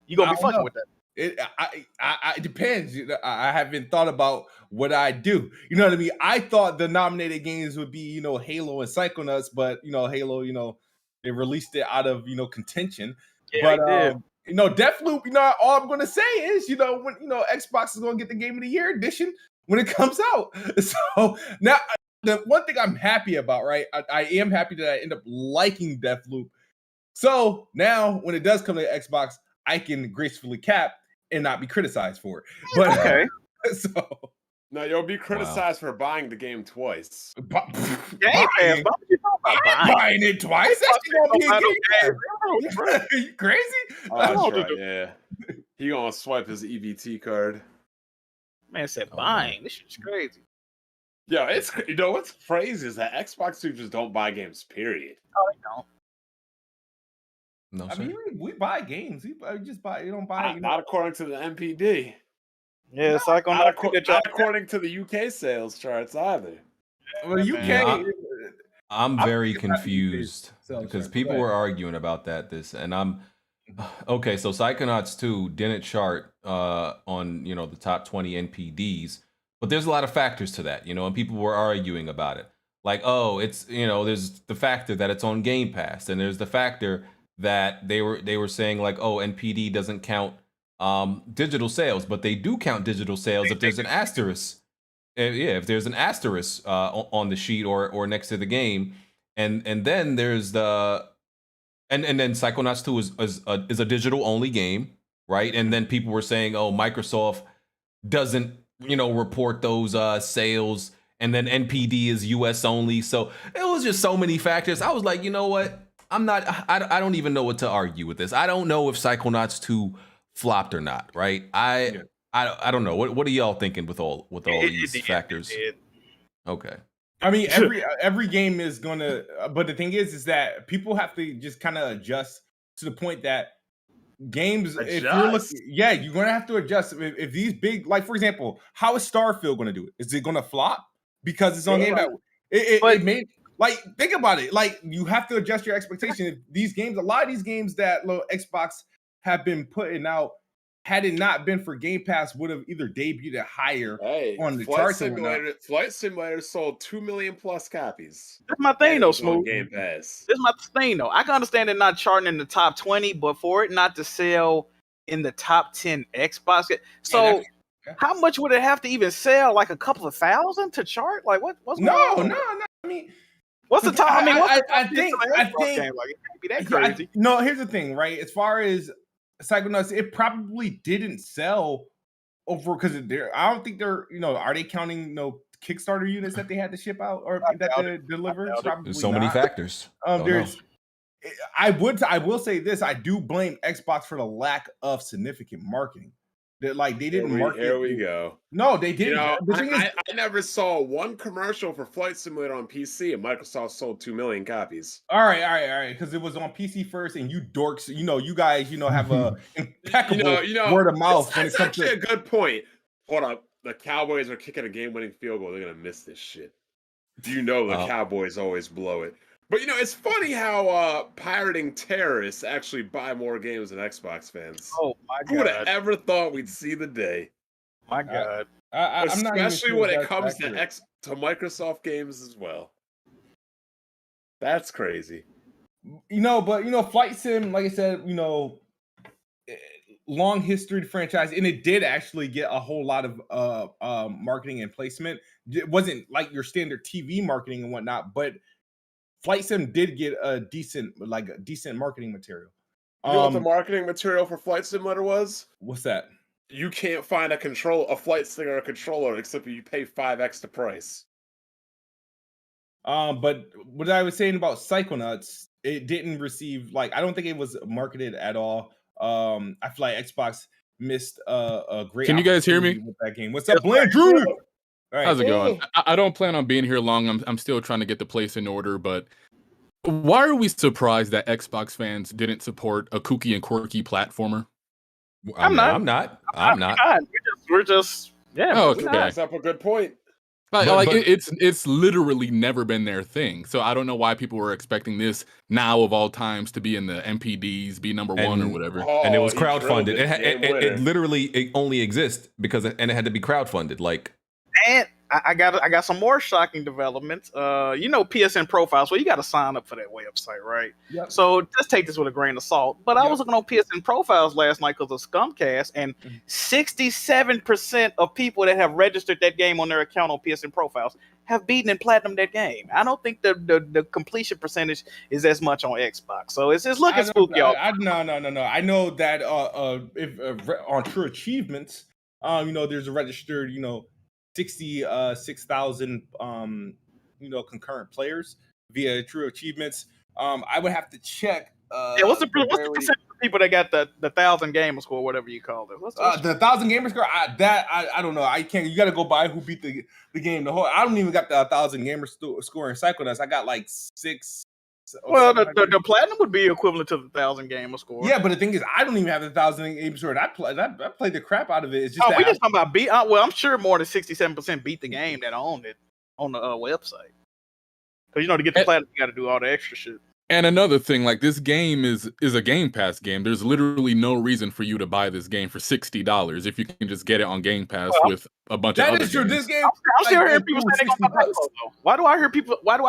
You gonna be fucking with that? It depends. I haven't thought about what I do. You know what I mean? I thought the nominated games would be, Halo and Psychonauts, but Halo, they released it out of contention. Yeah, but Deathloop, all I'm gonna say is, when Xbox is gonna get the Game of the Year edition when it comes out. So now the one thing I'm happy about, right? I am happy that I end up liking Deathloop. So now when it does come to Xbox, I can gracefully cap and not be criticized for it. But okay. No, you'll be criticized for buying the game twice. Buying it twice? That's gonna be a game. Are you crazy? Oh, that's right, yeah. He gonna swipe his EBT card. Man said buying. This shit's crazy. Yeah, what's crazy is that Xbox users don't buy games, period. Oh, they don't. No, I mean, we buy games. We just buy. You don't buy. Not according to the NPD. Yeah, not according to the UK sales charts either. Well, UK. I'm very confused because people were arguing about that. I'm okay. So Psychonauts 2 didn't chart on the top 20 NPDs, but there's a lot of factors to that, and people were arguing about it. Like, oh, it's there's the factor that it's on Game Pass, and there's the factor that they were saying like, oh, NPD doesn't count digital sales, but they do count digital sales if there's an asterisk. If there's an asterisk on the sheet or next to the game, and then there's the and then Psychonauts 2 is a digital only game, right? And then people were saying, oh, Microsoft doesn't report those sales, and then NPD is US only. So it was just so many factors. I was like, you know what? I don't even know what to argue with this. I don't know if Psychonauts 2 flopped or not, right? I don't know. What are y'all thinking with all these factors? Okay. I mean, every game is gonna, but the thing is that people have to just kind of adjust to the point that games, if you're looking, you're gonna have to adjust. If these big, like for example, how is Starfield gonna do it? Is it gonna flop because it's on Game Pass? It made. Like, think about it. Like, you have to adjust your expectation. If these games, a lot of these games that Xbox have been putting out had it not been for Game Pass, would have either debuted it higher on the charts or whatnot. Flight Simulator sold 2 million plus copies. That's my thing, though, on Smooth. Game Pass. That's my thing, though. I can understand it not charting in the top 20, but for it not to sell in the top 10 Xbox, so how much would it have to even sell? Like a couple of thousand to chart? Like what's going on? No. I mean, what's the top? I mean, I think like, it can't be that crazy. No, here's the thing, right? As far as Psychonauts, it probably didn't sell over because I don't think they're, are they counting Kickstarter units that they had to ship out or that they delivered? There's so many factors. I will say this: I do blame Xbox for the lack of significant marketing. They didn't market. Here we go. No, they didn't. I never saw one commercial for Flight Simulator on PC, and Microsoft sold 2 million copies. All right, because it was on PC first, and you dorks, you guys, have a impeccable word of mouth. That's actually a good point. Hold up, the Cowboys are kicking a game-winning field goal. They're gonna miss this shit. The Cowboys always blow it. But it's funny how pirating terrorists actually buy more games than Xbox fans. Oh my god! Who would have ever thought we'd see the day? My god! Especially when it comes to Microsoft games as well. That's crazy. But Flight Sim, like I said, long history franchise, and it did actually get a whole lot of marketing and placement. It wasn't like your standard TV marketing and whatnot, but Flight Sim did get a decent marketing material. You know what the marketing material for Flight Simulator was? What's that? You can't find a flight stick or a controller except you pay 5x the price. But what I was saying about Psychonauts, it didn't receive I don't think it was marketed at all. I feel like Xbox missed a great. Can you guys hear me with that game? What's up, Blandrew? Right. How's it going? I don't plan on being here long. I'm still trying to get the place in order, but why are we surprised that Xbox fans didn't support a kooky and quirky platformer? I'm not. We're just Oh, okay. That's up a good point. It's literally never been their thing. So I don't know why people were expecting this now of all times to be in the MPDs, be number one or whatever. And it was crowdfunded. It literally only exists because it had to be crowdfunded. And I got some more shocking developments. PSN profiles. Well, you got to sign up for that website, right? Yep. So just take this with a grain of salt. But I was looking on PSN profiles last night because of Scumcast, and 67% of people that have registered that game on their account on PSN profiles have beaten and platinumed that game. I don't think the completion percentage is as much on Xbox. So it's looking spooky, y'all. No. I know that if on True Achievements, there's a registered 66,000 concurrent players via True Achievements. I would have to check. What's the percentage of people that got the 1,000 gamer score, whatever you call it? The 1,000 gamer score? I don't know. I can't. You got to go by who beat the game. I don't even got the 1,000 gamer score in Psychonauts. I got 6. Well, the platinum would be equivalent to the 1,000 gamer score. Yeah, but the thing is, I don't even have the 1,000 gamer score. I played the crap out of it. It's just we just talking about beat. Well, I'm sure more than 67% beat the game that owned it on the website. Because to get the platinum, you got to do all the extra shit. And another thing, this game is a Game Pass game. There's literally no reason for you to buy this game for $60 if you can just get it on Game Pass with a bunch of other games. That is true. This game. I'm still hearing people say they're gonna buy Halo. Though. Why do I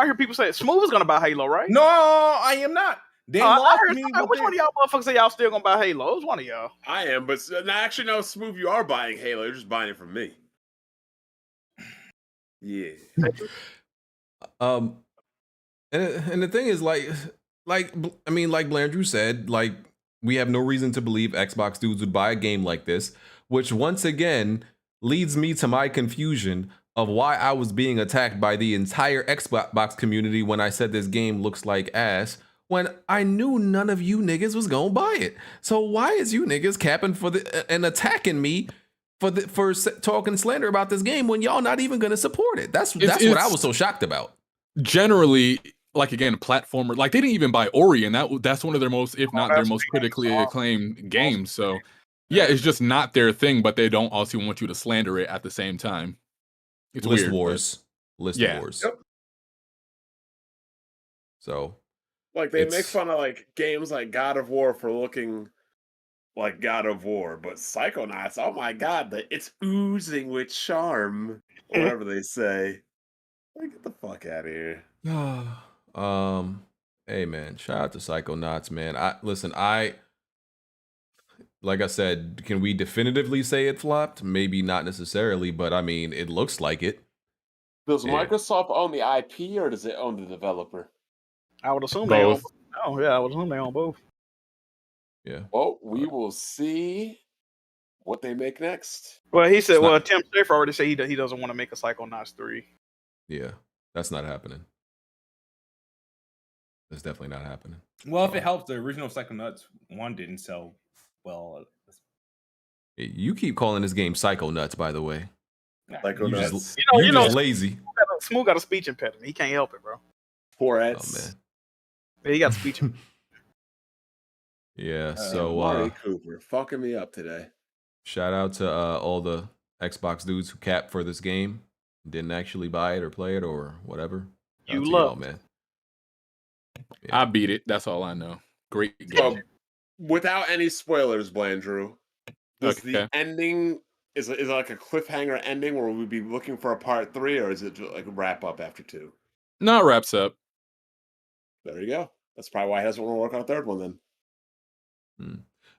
hear people say Smooth is gonna buy Halo? Right? No, I am not. They lost me. Which one of y'all motherfuckers say y'all still gonna buy Halo? It was one of y'all. I am, but actually, no, Smooth, you are buying Halo. You're just buying it from me. Yeah. And the thing is, like Blandrew said, we have no reason to believe Xbox dudes would buy a game like this, which once again leads me to my confusion of why I was being attacked by the entire Xbox community when I said this game looks like ass, when I knew none of you niggas was gonna buy it. So why is you niggas capping and attacking me for talking slander about this game when y'all not even gonna support it? That's what I was so shocked about. Generally, again, platformer, they didn't even buy Ori, and that's one of their most, if not their most critically acclaimed games. So yeah, it's just not their thing, but they don't also want you to slander it at the same time. It's List weird, wars. List wars. Yep. So they make fun of games like God of War for looking like God of War, but Psychonauts, oh my god, it's oozing with charm, or whatever they say. Like, get the fuck out of here. Hey man, shout out to Psychonauts, man. Like I said, can we definitively say it flopped? Maybe not necessarily, but I mean, it looks like it. Does Yeah. Microsoft own the IP or does it own the developer? I would assume they own Both. both. Oh yeah, I would assume they own both. Yeah. Well, we will see what they make next. Well, he said. It's not- Well, Tim Schafer already said he doesn't want to make a Psychonauts 3. Yeah, that's not happening. That's definitely not happening. Well, if it helps, the original Psychonauts 1 didn't sell well. You keep calling this game Psychonauts, by the way. Psychonauts. You just lazy. Smooth got a speech impediment. He can't help it, bro. Poor Oh Eds. man. Yeah, he got a speech impediment. Yeah. So Marty Cooper fucking me up today. shout out to all the Xbox dudes who capped for this game, didn't actually buy it or play it or whatever. Shout You out to love y'all, man. I beat it. That's all I know. Great game. So, without any spoilers, Blandrew, does the Okay. ending is it like a cliffhanger ending where we'd be looking for a part 3, or is it just like a wrap up after 2? No, it wraps up. There you go. That's probably why he doesn't want to work on a third one then.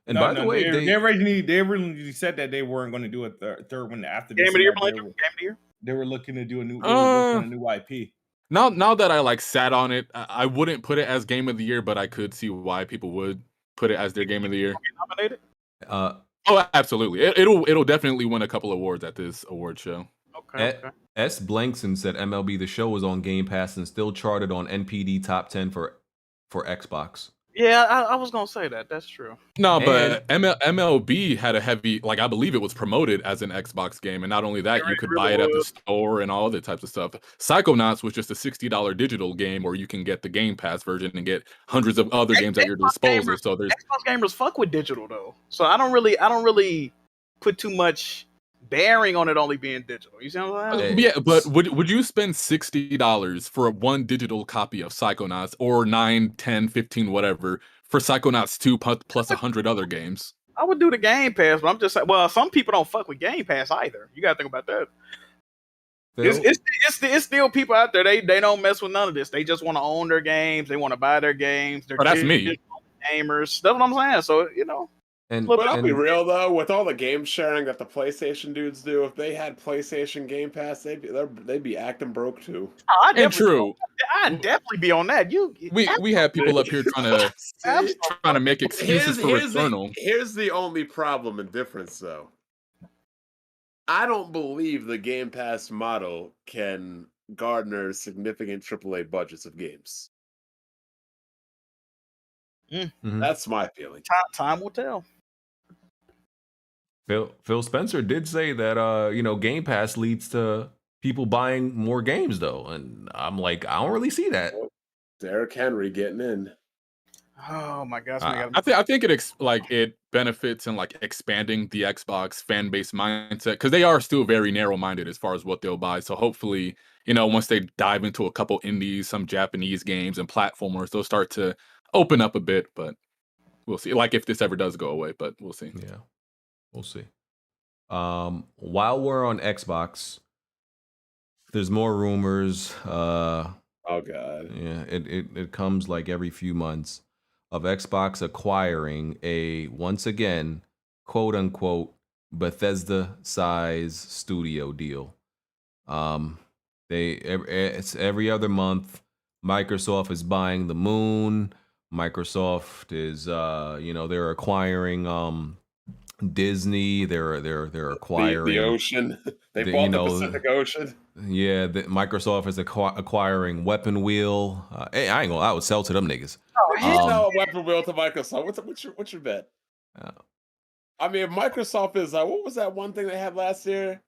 And by the way, they originally said that they weren't going to do a third one after Game this. of the year, They Blandrew? were- Game of the year. They were looking to do they were working on a new IP. Now that I like sat on it, I wouldn't put it as game of the year, but I could see why people would put it as their game of the year. Nominated? Oh, absolutely. It'll definitely win a couple awards at this award show. Okay. S. Blankson said MLB The Show was on Game Pass and still charted on NPD top 10 for Xbox. Yeah, I was gonna say that. That's true. No, but MLB had a heavy, like, I believe it was promoted as an Xbox game, and not only that, you could buy it at the store and all other types of stuff. Psychonauts was just a $60 digital game, where you can get the Game Pass version and get hundreds of other games at your disposal. So there's Xbox gamers fuck with digital though, so I don't really put too much bearing on it only being digital. You see what I'm saying? yeah, but would you spend $60 for one digital copy of Psychonauts, or 9, 10, 15, whatever, for Psychonauts 2 plus 100 other games? I would do the Game Pass, but I'm just saying. Well, some people don't fuck with Game Pass either. You gotta think about that. It's still people out there. They don't mess with none of this. They just want to own their games. They want to buy their games. They're that's me. digital gamers. That's what I'm saying. So you know. But I'll be real though, with all the game sharing that the PlayStation dudes do, if they had PlayStation Game Pass, they'd be acting broke too. Oh, And true. I'd definitely be on that. We have people up here trying to make excuses for Returnal. Here's the only problem and difference though. I don't believe the Game Pass model can garner significant AAA budgets of games. That's my feeling. Time will tell. Phil Spencer did say that Game Pass leads to people buying more games though, and I'm like, I don't really see that. Derrick Henry getting in. Oh my gosh! I think it benefits in like expanding the Xbox fan base mindset, because they are still very narrow minded as far as what they'll buy. So hopefully, once they dive into a couple indies, some Japanese games and platformers, they'll start to open up a bit. But we'll see. Like if this ever does go away, but we'll see. Yeah, we'll see. While we're on Xbox, there's more rumors. Oh god. Yeah, it comes like every few months of Xbox acquiring a, once again, quote unquote, Bethesda size studio deal. It's every other month. Microsoft is buying the moon. Microsoft is they're acquiring Disney. They're acquiring the ocean. They bought the Pacific Ocean. Yeah, Microsoft is acquiring Weapon Wheel. Hey, I would sell to them niggas. Sell a Weapon Wheel to Microsoft. What's your bet? I mean, if Microsoft is what was that one thing they had last year?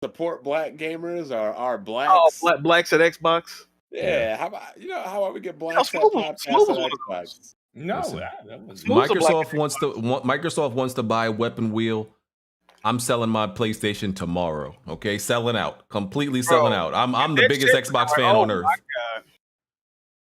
Support black gamers or our blacks. Oh, blacks at Xbox. Yeah, how about we get blacks at Xbox? No, Listen, that was Microsoft wants to buy Weapon Wheel. I'm selling my PlayStation tomorrow. Okay, selling out, completely selling out. I'm the biggest Xbox fan on earth.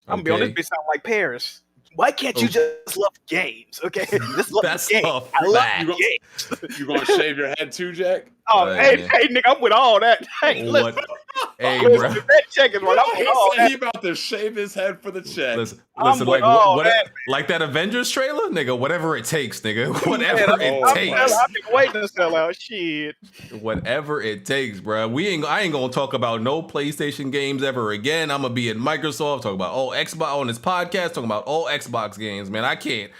I'm gonna be on this bitch sound like Paris. Why can't you just love games? Okay, just love That's games. a I love fact. games. You gonna shave your head too, Jack? Oh, Right, hey, man. nigga, I'm with all that. Hey, listen, What? Hey, listen, bro. that check is right. I'm with all He said that. he about to shave his head for the check. Listen, I'm like with all what, that. like that Avengers trailer, nigga. Whatever it takes, nigga. Man, Whatever I'm it takes. I've been waiting to sell out. Shit. Whatever it takes, bro. I ain't gonna talk about no PlayStation games ever again. I'm gonna be at Microsoft talking about all Xbox on this podcast, talking about all Xbox games, man. I can't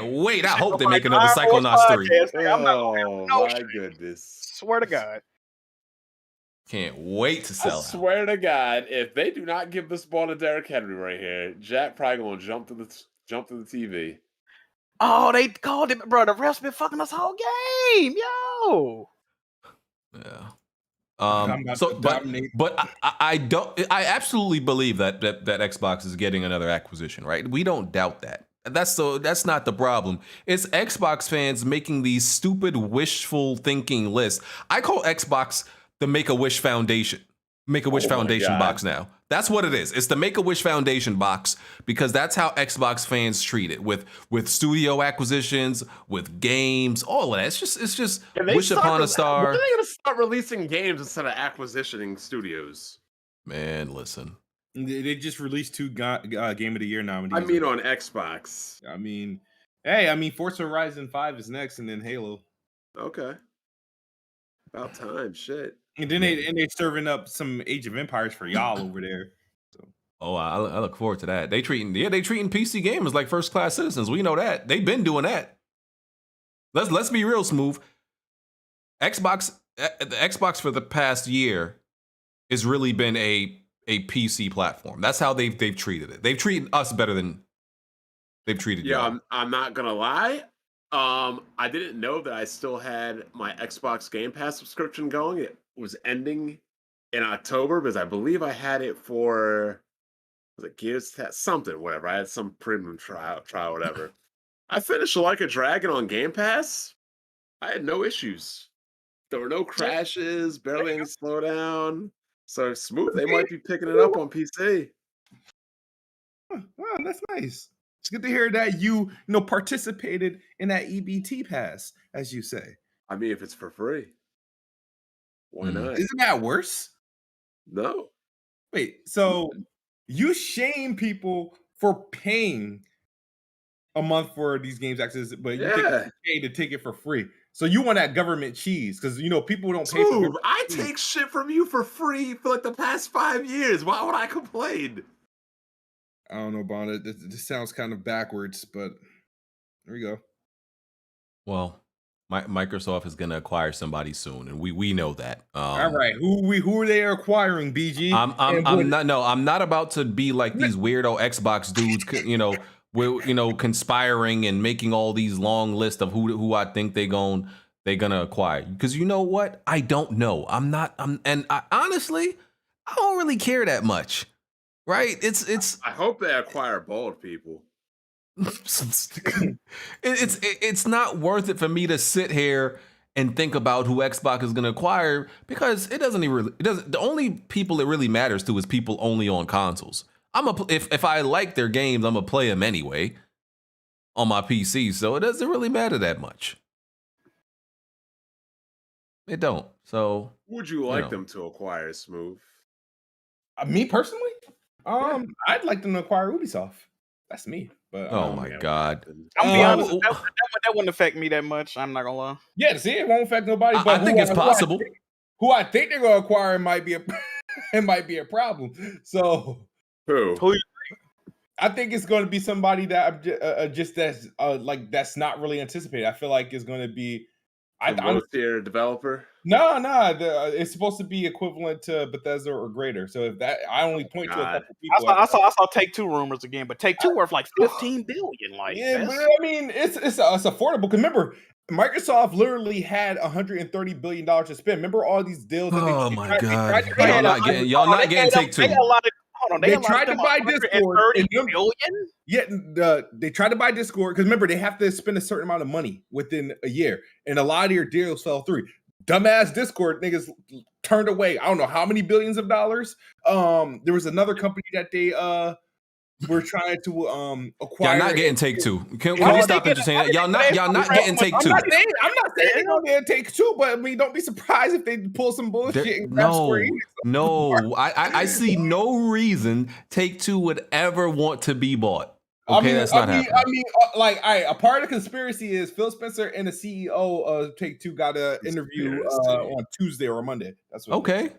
wait. I hope they make another Psychonauts 3. I'm not Oh no my shit. goodness! Swear to God. Can't wait to I sell out. swear to God, if they do not give this ball to Derrick Henry right here, Jack probably gonna jump to the TV. Oh, they called it, bro. The refs been fucking us whole game, yo. Yeah. I'm about So, to dominate. but I don't. I absolutely believe that Xbox is getting another acquisition, right? We don't doubt that. That's not the problem. It's Xbox fans making these stupid wishful thinking lists. I call Xbox the Make-A-Wish Foundation. Make-A-Wish Oh my Foundation God. box now. That's what it is. It's the Make-A-Wish Foundation box because that's how Xbox fans treat it with studio acquisitions, with games, all of that. It's just Can they wish start upon a When star. are they gonna start releasing games instead of acquisitioning studios? Man, listen. They just released 2 Game of the Year nominees. I mean, on Xbox. Hey, Forza Horizon 5 is next, and then Halo. Okay. About time, shit. And then they serving up some Age of Empires for y'all over there. So. Oh, I look forward to that. They treating PC gamers like first class citizens. We know that. They've been doing that. Let's be real, Smooth. The Xbox for the past year has really been a PC platform. That's how they've treated it. They've treated us better than they've treated you. Yeah, I'm not gonna lie. I didn't know that I still had my Xbox Game Pass subscription going. It was ending in October because I believe I had it for Gears Test something, whatever. I had some premium trial, whatever. I finished Like a Dragon on Game Pass. I had no issues. There were no crashes, barely any slowdown. So Smooth, they might be picking it up on PC. Oh, that's nice. It's good to hear that you participated in that EBT pass, as you say. I mean, if it's for free, why not? Isn't that worse? No. Wait, so you shame people for paying a month for these games access, but you think it's okay to take it for free. So you want that government cheese because people don't pay for Dude, I take shit from you for free for like the past 5 years. Why would I complain? I don't know, Bond. This sounds kind of backwards, but there we go. Well, Microsoft is going to acquire somebody soon, and we know that. All right, who are they acquiring? BG. I'm not about to be like these weirdo Xbox dudes. Conspiring and making all these long lists of who I think they're gonna acquire. Because you know what? I don't know. Honestly, I don't really care that much. Right? I hope they acquire bald people. It's not worth it for me to sit here and think about who Xbox is gonna acquire because it doesn't. The only people it really matters to is people only on consoles. If I like their games, I'm gonna play them anyway on my PC, so it doesn't really matter that much. It don't. So Who would you like them to acquire, Smooth? Me personally, I'd like them to acquire Ubisoft. That's me. But oh my god, I'm be honest, that wouldn't affect me that much. I'm not gonna lie. Yeah, see, it won't affect nobody. I think it's possible. Who I think they're gonna acquire might be a problem. So who? I think it's going to be somebody that that's not really anticipated. I feel like it's going to be a low-tier developer. No, it's supposed to be equivalent to Bethesda or greater. So if that, I only point to a couple people. I saw Take-Two rumors again, but Take-Two worth like $15 billion. Like, yeah, but I mean, it's affordable. Because remember, Microsoft literally had $130 billion to spend. Remember all these deals? Oh my god, y'all not getting Take-Two. They tried to buy Discord. They tried to buy Discord because remember they have to spend a certain amount of money within a year, and a lot of their deals fell through. Dumbass Discord niggas turned away. I don't know how many billions of dollars. There was another company that they we're trying to acquire. Y'all not getting Take Two. Can Why we they stop get- saying that? Y'all not getting Take I'm Two. not saying they're gonna get Take Two, but I mean, don't be surprised if they pull some bullshit and grab Square Enix. No. I see no reason Take Two would ever want to be bought. Okay, that's not happening. Like, all right, a part of the conspiracy is Phil Spencer and the CEO of Take Two got an interview on Tuesday or Monday. That's what. Okay.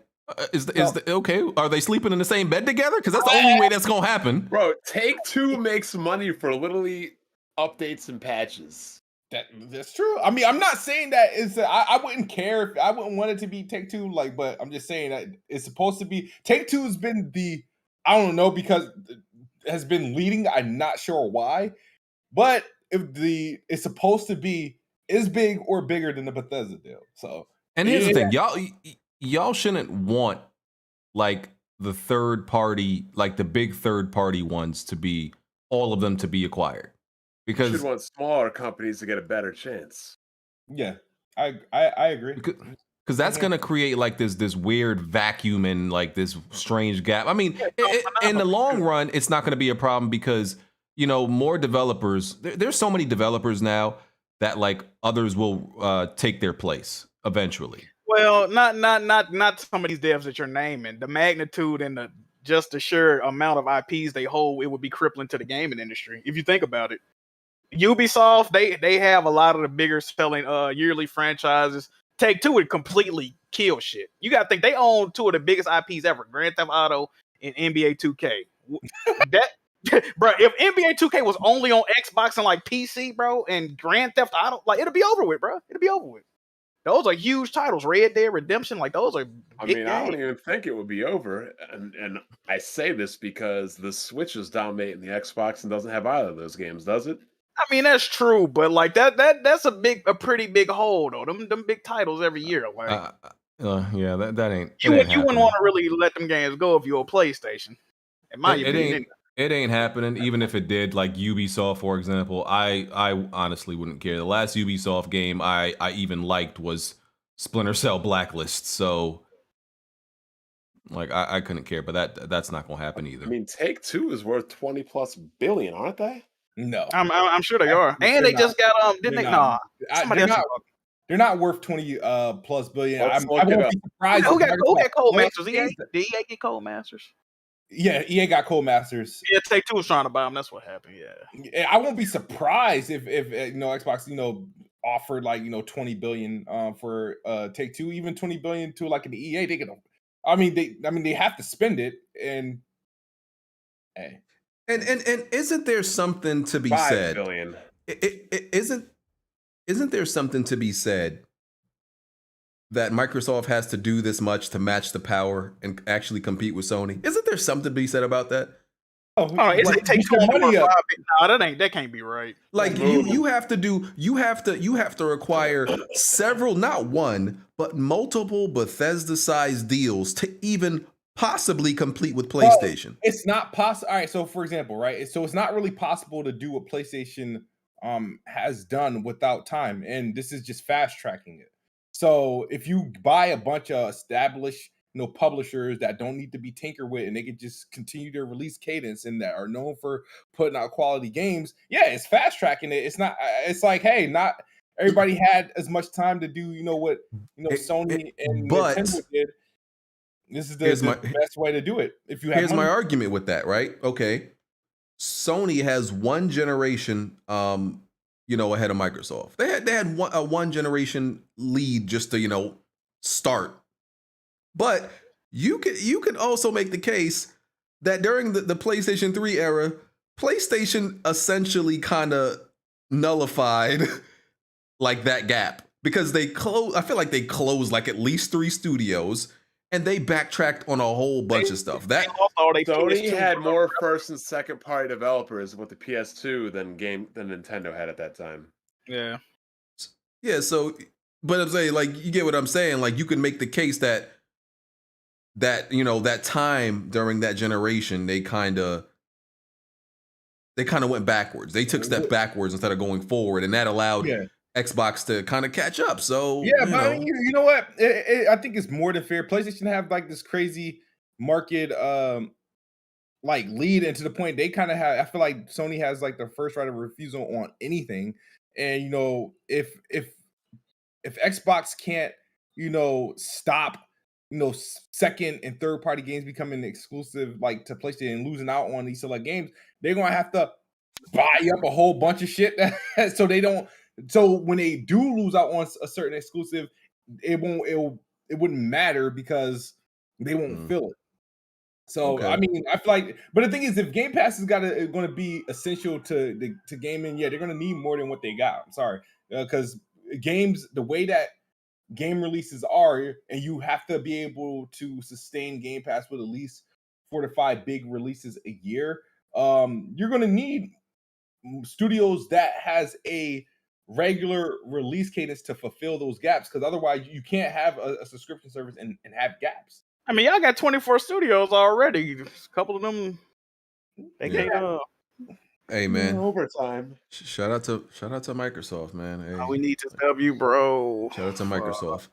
Okay? Are they sleeping in the same bed together? Because that's the only way that's gonna happen. Bro, Take Two makes money for literally updates and patches. That's true. I mean, I'm not saying that it's. I wouldn't care if I wouldn't want it to be Take Two. Like, but I'm just saying that it's supposed to be. Take Two has been I don't know, because has been leading. I'm not sure why, but if it's supposed to be is big or bigger than the Bethesda deal. So, and here's the thing, y'all shouldn't want like the third party, like the big third party ones to be all of them to be acquired, because you should want smaller companies to get a better chance. Yeah, I agree. Because that's gonna create like this weird vacuum and like this strange gap. I mean, in the long run, it's not gonna be a problem because more developers. There's so many developers now that like others will take their place eventually. Well, not some of these devs that you're naming. The magnitude and the sheer amount of IPs they hold, it would be crippling to the gaming industry if you think about it. Ubisoft, they have a lot of the bigger selling yearly franchises. Take Two would completely kill shit. You gotta think they own two of the biggest IPs ever: Grand Theft Auto and NBA 2K. Bro, if NBA 2K was only on Xbox and like PC, bro, and Grand Theft Auto, like it'll be over with, bro. It'll be over with. Those are huge titles. Red Dead Redemption, like those are. I mean, I don't even think it would be over, and I say this because the Switch is dominating the Xbox and doesn't have either of those games, does it? I mean, that's true, but like that's a pretty big hole though. Them big titles every year, like yeah, that ain't. You wouldn't want to really let them games go if you're a PlayStation. In my opinion, it ain't happening. Even if it did, like Ubisoft, for example, I honestly wouldn't care. The last Ubisoft game I even liked was Splinter Cell Blacklist. So, like, I couldn't care. But that's not gonna happen either. I mean, Take Two is worth $20+ billion, aren't they? No, I'm sure they are. And they just got didn't they? Nah, they're not worth $20+ billion. I won't be surprised. Who got Codemasters? EA get Codemasters. Yeah, EA got Codemasters. Yeah, Take Two was trying to buy them. That's what happened. Yeah, I won't be surprised if Xbox offered like $20 billion for Take Two, even $20 billion to like an EA. They have to spend it, and hey. And isn't there something to be said? $5 billion. Isn't there something to be said that Microsoft has to do this much to match the power and actually compete with Sony? Isn't there something to be said about that? It takes money up. No, that can't be right. Like you have to require several, not one, but multiple Bethesda-sized deals to even possibly complete with PlayStation. It's not possible. All right, so for example, right? So it's not really possible to do what PlayStation has done without time, and this is just fast tracking it. So if you buy a bunch of established publishers that don't need to be tinkered with, and they can just continue their release cadence and that are known for putting out quality games, it's fast tracking it. It's not. It's like, hey, not everybody had as much time to do what Sony and Nintendo did. This is the best way to do it. If you have here's my argument with that, right? Okay, Sony has one generation, ahead of Microsoft. They had one generation lead just to start. But you can also make the case that during the PlayStation 3 era, PlayStation essentially kind of nullified like that gap because I feel like they closed like at least 3 studios. And they backtracked on a whole bunch of stuff. Sony had more first and second party developers with the PS2 than Nintendo had at that time. Yeah. So, but I'm saying, like, you get what I'm saying. Like, you can make the case that that time during that generation, they kind of went backwards. They took steps backwards instead of going forward, and that allowed Xbox to kind of catch up. So but I mean, you know what? I think it's more than fair. PlayStation have like this crazy market like lead, and to the point they kind of have. I feel like Sony has like the first right of refusal on anything, and if Xbox can't stop second and third party games becoming exclusive like to PlayStation and losing out on these select games, they're gonna have to buy up a whole bunch of shit so they don't. So when they do lose out on a certain exclusive, it wouldn't matter because they won't fill it. So Okay. I mean, I feel like, but the thing is, if Game Pass is going to be essential to gaming, yeah, they're going to need more than what they got. I'm sorry, because games, the way that game releases are, and you have to be able to sustain Game Pass with at least 4 to 5 big releases a year. You're going to need studios that has a regular release cadence to fulfill those gaps, because otherwise you can't have a subscription service and have gaps. I mean, y'all got 24 studios already. A couple of them, they can't. Hey man, overtime. Shout out to Microsoft, man. Hey. We need to sub you, bro. Shout out to Microsoft.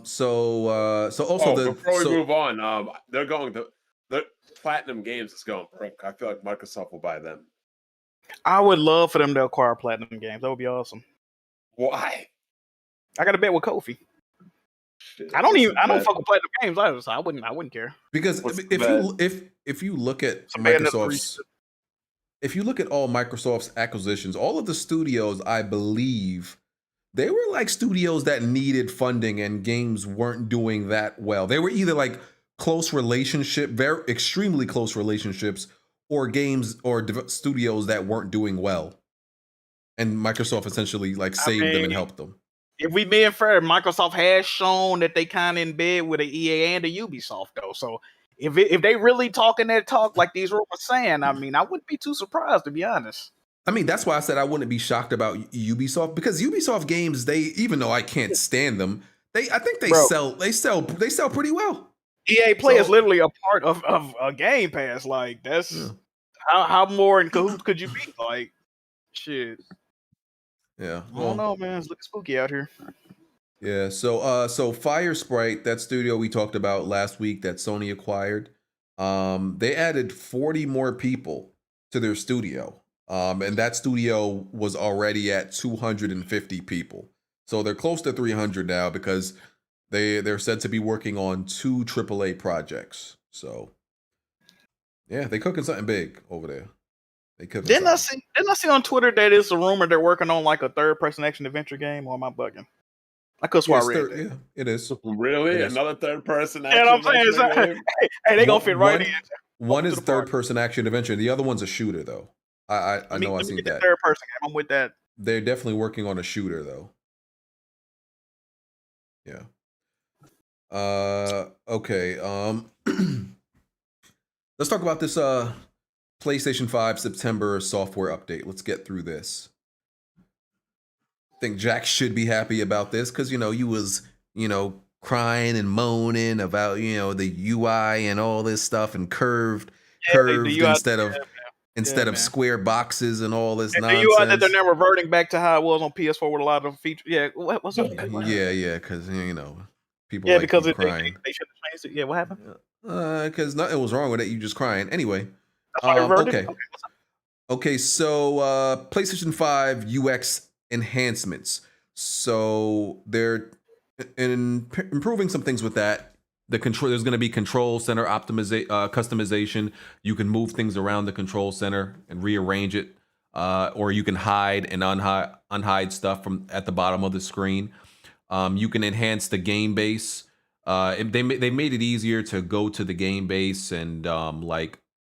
So also before we move on, they're going to the Platinum Games is going broke. I feel like Microsoft will buy them. I would love for them to acquire Platinum Games. That would be awesome. Why? I got a bet with Kofi. I don't fuck with Platinum Games either, so I wouldn't care. Because if you look at Microsoft's, if you look at all Microsoft's acquisitions, all of the studios, I believe, they were like studios that needed funding and games weren't doing that well. They were either like very extremely close relationships, or games or studios that weren't doing well, and Microsoft essentially like saved them and helped them. If we being fair, Microsoft has shown that they kind of in bed with the EA and the Ubisoft though. So if they really talking that talk like these rumors saying, I mean, I wouldn't be too surprised, to be honest. I mean, that's why I said I wouldn't be shocked about Ubisoft, because Ubisoft games, even though I can't stand them, I think they sell pretty well. EA Play is literally a part of a Game Pass. Like that's how more in cahoots could you be? Like shit. Yeah, I don't know, man. It's looking spooky out here. Yeah, so Firesprite, that studio we talked about last week that Sony acquired, they added 40 more people to their studio. And that studio was already at 250 people. So they're close to 300 now because they're said to be working on 2 AAA projects. So yeah, they cooking something big over there. Didn't I see on Twitter that it's a rumor they're working on like a third-person action-adventure game, or am I bugging? I could swear I read that. Yeah, it is. Really? It is. Another third-person action? Yeah, I'm saying, hey, they gonna fit right in. One is third-person action-adventure. The other one's a shooter, though. I know I've seen that. Third-person game. I'm with that. They're definitely working on a shooter, though. Yeah. Okay. Let's talk about this PlayStation 5 September software update. Let's get through this. I think Jack should be happy about this because, you was, crying and moaning about, the UI and all this stuff and curved instead of square boxes and all this nonsense. The UI that they're now reverting back to how it was on PS4 with a lot of features. Yeah, what's up? Yeah, because, people because keep crying. They should have changed it. Yeah, what happened? Because nothing was wrong with it. You just crying. Anyway. Okay, so PlayStation 5 UX enhancements. So they're improving some things with that. There's going to be control center customization. You can move things around the control center and rearrange it, or you can hide and unhide stuff from at the bottom of the screen. You can enhance the game base. They made it easier to go to the game base and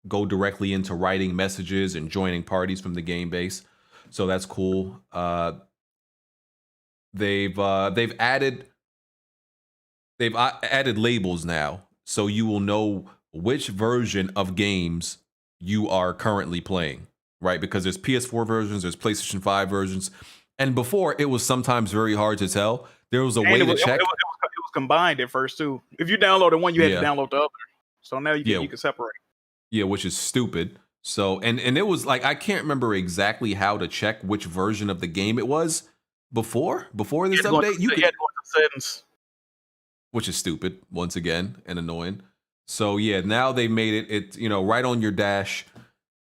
go directly into writing messages and joining parties from the game base. So that's cool. They've added labels now, so you will know which version of games you are currently playing, right? Because there's PS4 versions, there's PlayStation 5 versions, and before it was sometimes very hard to tell. There was a way to check. It was combined at first too. If you downloaded one, you had to download the other. So now you can separate. Yeah, which is stupid. So and it was like I can't remember exactly how to check which version of the game it was before this update. You had to go to settings, which is stupid once again and annoying. So yeah, now they made it right on your dash.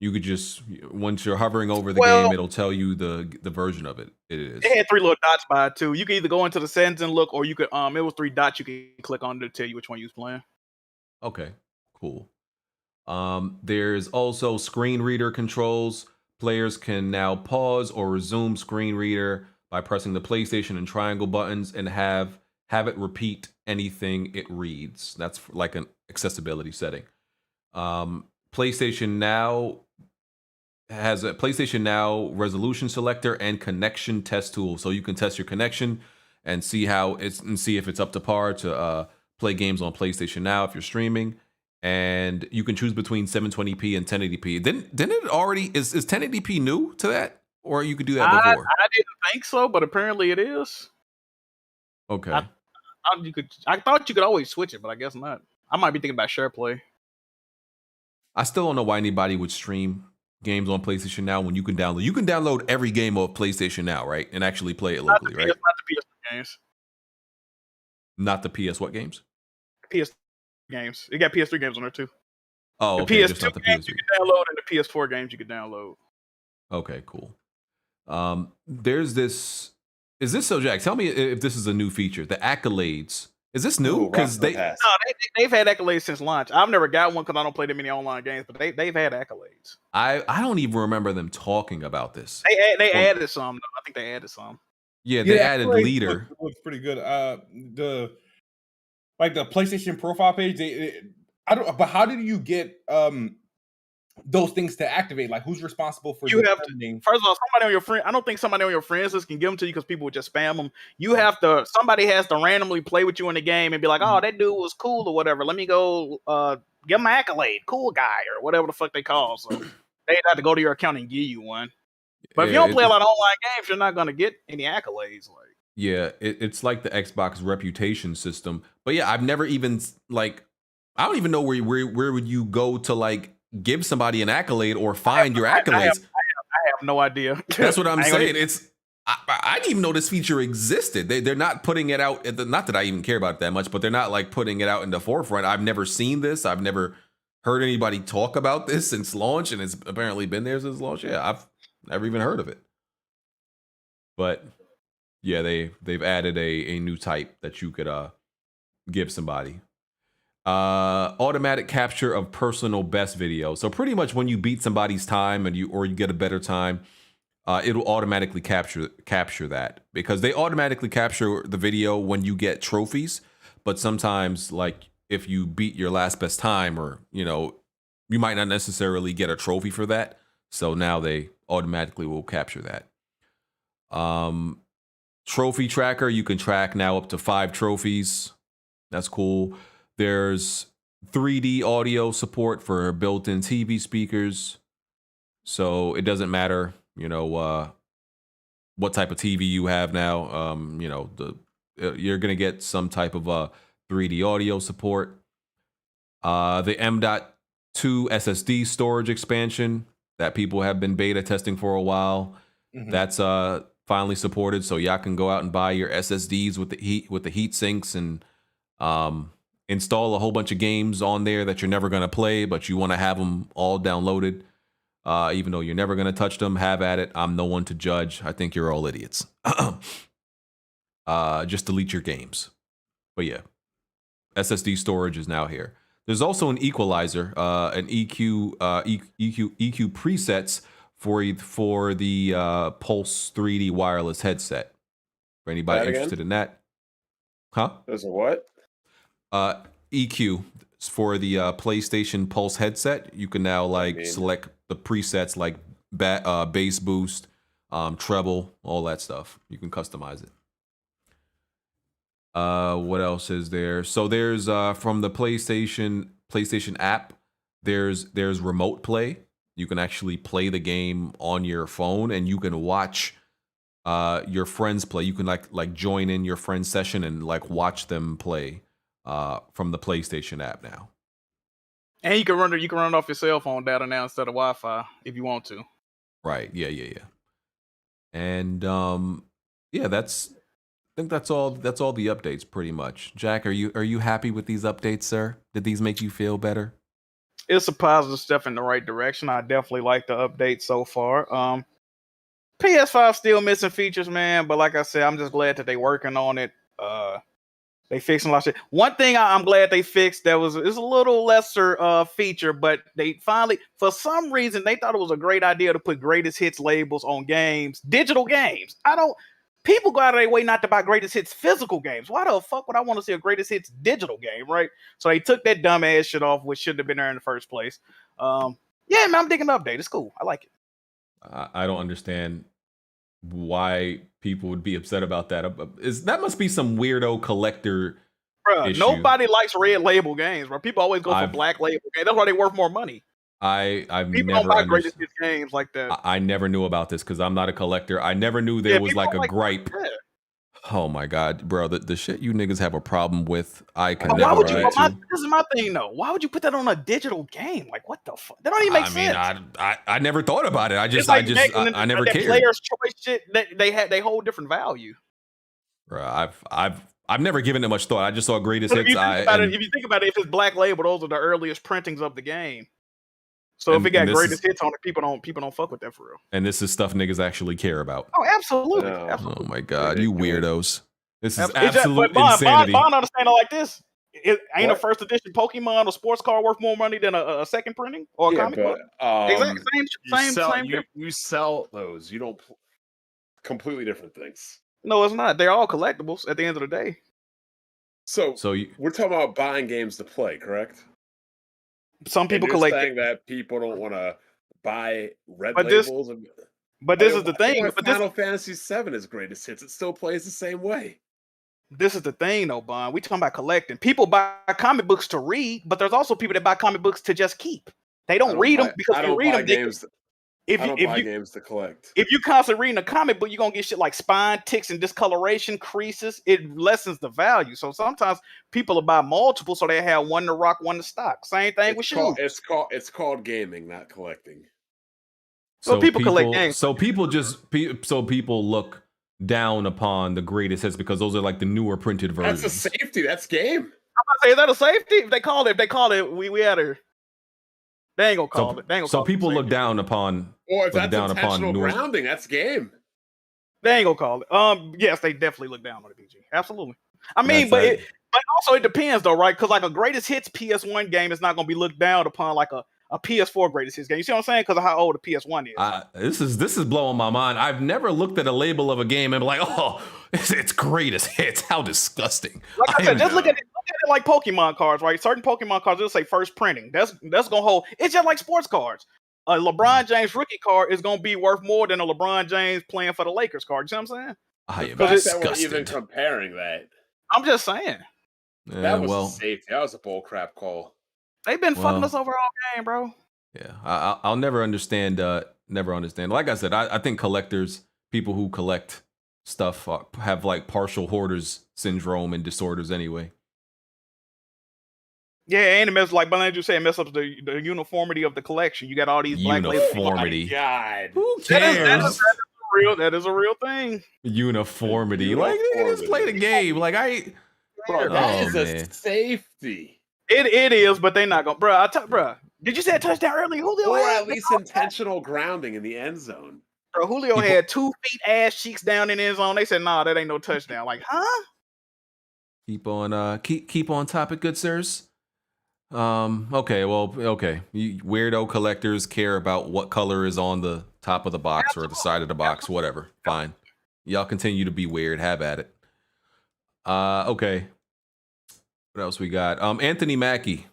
You could just, once you're hovering over the game, it'll tell you the version of it. It is. It had 3 little dots by it too. You can either go into the settings and look, or you could it was 3 dots you could click on to tell you which one you was playing. Okay, cool. There's also screen reader controls. Players can now pause or resume screen reader by pressing the PlayStation and triangle buttons and have it repeat anything it reads. That's like an accessibility setting. PlayStation Now has a PlayStation Now resolution selector and connection test tool, so you can test your connection and see if it's up to par to play games on PlayStation Now if you're streaming. And you can choose between 720p and 1080p. Didn't it already is 1080p new to that, or you could do that before? I didn't think so, but apparently it is. Okay. I thought you could always switch it, but I guess not. I might be thinking about SharePlay. I still don't know why anybody would stream games on PlayStation Now when you can download every game of PlayStation Now, right? And actually play it locally, right? Not the PS games. Not the PS what games? PS games. It got PS3 games on there too. Oh, the okay, PS2 just not the games PS3. you can download, and the PS4 games you can download. Okay, cool. There's this. Is this so, Jack? Tell me if this is a new feature. The accolades. Is this new? Because they've had accolades since launch. I've never got one because I don't play that many online games, but they've had accolades. I don't even remember them talking about this. They added some. Though. I think they added some. Yeah, they added leader. Looks pretty good. The PlayStation profile page. I don't. But how did you get those things to activate? Like, who's responsible for? You have to. First of all, somebody on your friend. I don't think somebody on your friends list can give them to you because people would just spam them. You have to. Somebody has to randomly play with you in the game and be like, "Oh, that dude was cool or whatever. Let me go give him an accolade, cool guy or whatever the fuck they call." So they have to go to your account and give you one. But if you don't play a lot of online games, you're not gonna get any accolades. Like, yeah, it's like the Xbox reputation system. But yeah, I've never even I don't even know where would you go to give somebody an accolade or find your accolades. I have no idea. That's what I'm saying. I didn't even know this feature existed. They're not putting it out. Not that I even care about it that much, but they're not putting it out in the forefront. I've never seen this. I've never heard anybody talk about this since launch, and it's apparently been there since launch. Yeah, I've never even heard of it. But yeah, they've added a new type that you could give somebody. Automatic capture of personal best video. So pretty much when you beat somebody's time and you get a better time, it'll automatically capture that, because they automatically capture the video when you get trophies. But sometimes, if you beat your last best time, or you might not necessarily get a trophy for that. So now they automatically will capture that. Trophy tracker, you can track now up to 5 trophies. That's cool. There's 3D audio support for built-in TV speakers. So it doesn't matter, what type of TV you have now. You're going to get some type of 3D audio support. The M.2 SSD storage expansion that people have been beta testing for a while. Mm-hmm. That's finally supported, so y'all can go out and buy your SSDs with the heat sinks and install a whole bunch of games on there that you're never going to play, but you want to have them all downloaded, even though you're never going to touch them. Have at it. I'm no one to judge. I think you're all idiots. Just delete your games. But yeah, SSD storage is now here. There's also an equalizer, an EQ presets for the Pulse 3D wireless headset. For anybody interested in that, huh? There's a what? EQ for the PlayStation Pulse headset. You can now select the presets like bass boost, treble, all that stuff. You can customize it. What else is there? So there's from the PlayStation app, there's remote play. You can actually play the game on your phone, and you can watch your friends play. You can like join in your friend's session and watch them play from the PlayStation app now. And you can run it off your cell phone data now instead of Wi-Fi if you want to. Right. Yeah. And yeah, that's think that's all. That's all the updates, pretty much. Jack, are you happy with these updates, sir? Did these make you feel better? It's a positive step in the right direction. I definitely like the update so far. PS5 still missing features, man, but like I said, I'm just glad that they working on it. They fixing a lot of shit. One thing I'm glad they fixed that is a little lesser feature, but they finally, for some reason, they thought it was a great idea to put greatest hits labels on games, digital games. People go out of their way not to buy greatest hits physical games. Why the fuck would I want to see a greatest hits digital game, right? So they took that dumbass shit off, which shouldn't have been there in the first place. Yeah, man, I'm digging the update. It's cool. I like it. I don't understand why people would be upset about that. That must be some weirdo collector issue. Nobody likes red label games, bro. People always go for black label games. That's why they worth more money. I've People never don't buy greatest hits games like that. I never knew about this because I'm not a collector. I never knew there was like a gripe. Yeah. Oh my god, bro, the shit you niggas have a problem with, I can Why never would you? relate to. This is my thing, though. Why would you put that on a digital game? Like, what the fuck? That don't even make sense. I never thought about it. I never cared. Player's choice shit. They hold different value. Bro, I've never given it much thought. I just saw greatest hits. If you think about it, if it's black label, those are the earliest printings of the game. So if it got greatest hits on it, people don't fuck with that for real. And this is stuff niggas actually care about. Oh, absolutely. Absolutely. Oh my god, you weirdos! This is Absolute absolute insanity. Bond understand it like this. Ain't a first edition Pokemon or sports card worth more money than a second printing or a comic book? Exactly. Same. You sell those. You don't. Completely different things. No, it's not. They're all collectibles at the end of the day. So we're talking about buying games to play, correct? Some people and you're collect saying that people don't want to buy red But labels. this is the thing. But Final Fantasy VII is greatest hits. It still plays the same way. This is the thing, though, Bond. We talking about collecting. People buy comic books to read, but there's also people that buy comic books to just keep. They don't read them because they read them. I don't buy games to collect. If you constantly reading a comic book, you're gonna get shit like spine ticks and discoloration, creases. It lessens the value. So sometimes people will buy multiple so they have one to rock, one to stock. Same thing with shoes. It's called gaming, not collecting. So people collect games. So people look down upon the greatest hits because those are like the newer printed versions. That's a safety. That's game. I'm about to say, is that a safety? If they call it, we had her. They ain't gonna call it. They ain't gonna so people look down upon. Or if that's intentional grounding, that's game. They ain't gonna call it. Yes, they definitely look down on the PG. Absolutely. I mean, but also it depends though, right? Because like a greatest hits PS1 game is not gonna be looked down upon like a PS4 greatest hits game. You see what I'm saying? Because of how old the PS1 is. This is blowing my mind. I've never looked at a label of a game and be like, oh, it's greatest hits. How disgusting. Like I said, just look at it like Pokemon cards, right? Certain Pokemon cards will say first printing. That's gonna hold. It's just like sports cards. A LeBron James rookie card is gonna be worth more than a LeBron James playing for the Lakers card. You know what I'm saying? I am disgusted. We're even comparing that. I'm just saying. That was safety. That was a bull crap call. They've been fucking us over all game, bro. Yeah, I'll never understand. Never understand. Like I said, I think collectors, people who collect stuff, have like partial hoarders syndrome and disorders anyway. Yeah, and it messes, like Belandrew said, mess up the uniformity of the collection. You got all these black uniformity. Oh God, who cares? That is a real thing. Uniformity. Like, just play the game. Like that is a safety. It is, but they not gonna, bro. Did you say a touchdown early? Julio or had at least intentional grounding in the end zone. Bro, Julio had 2 feet ass cheeks down in the end zone. They said, nah, that ain't no touchdown. Like, huh? Keep on topic, good sirs. Okay. You weirdo collectors care about what color is on the top of the box or the side of the box, whatever. Fine. Y'all continue to be weird. Have at it. Okay. What else we got? Anthony Mackie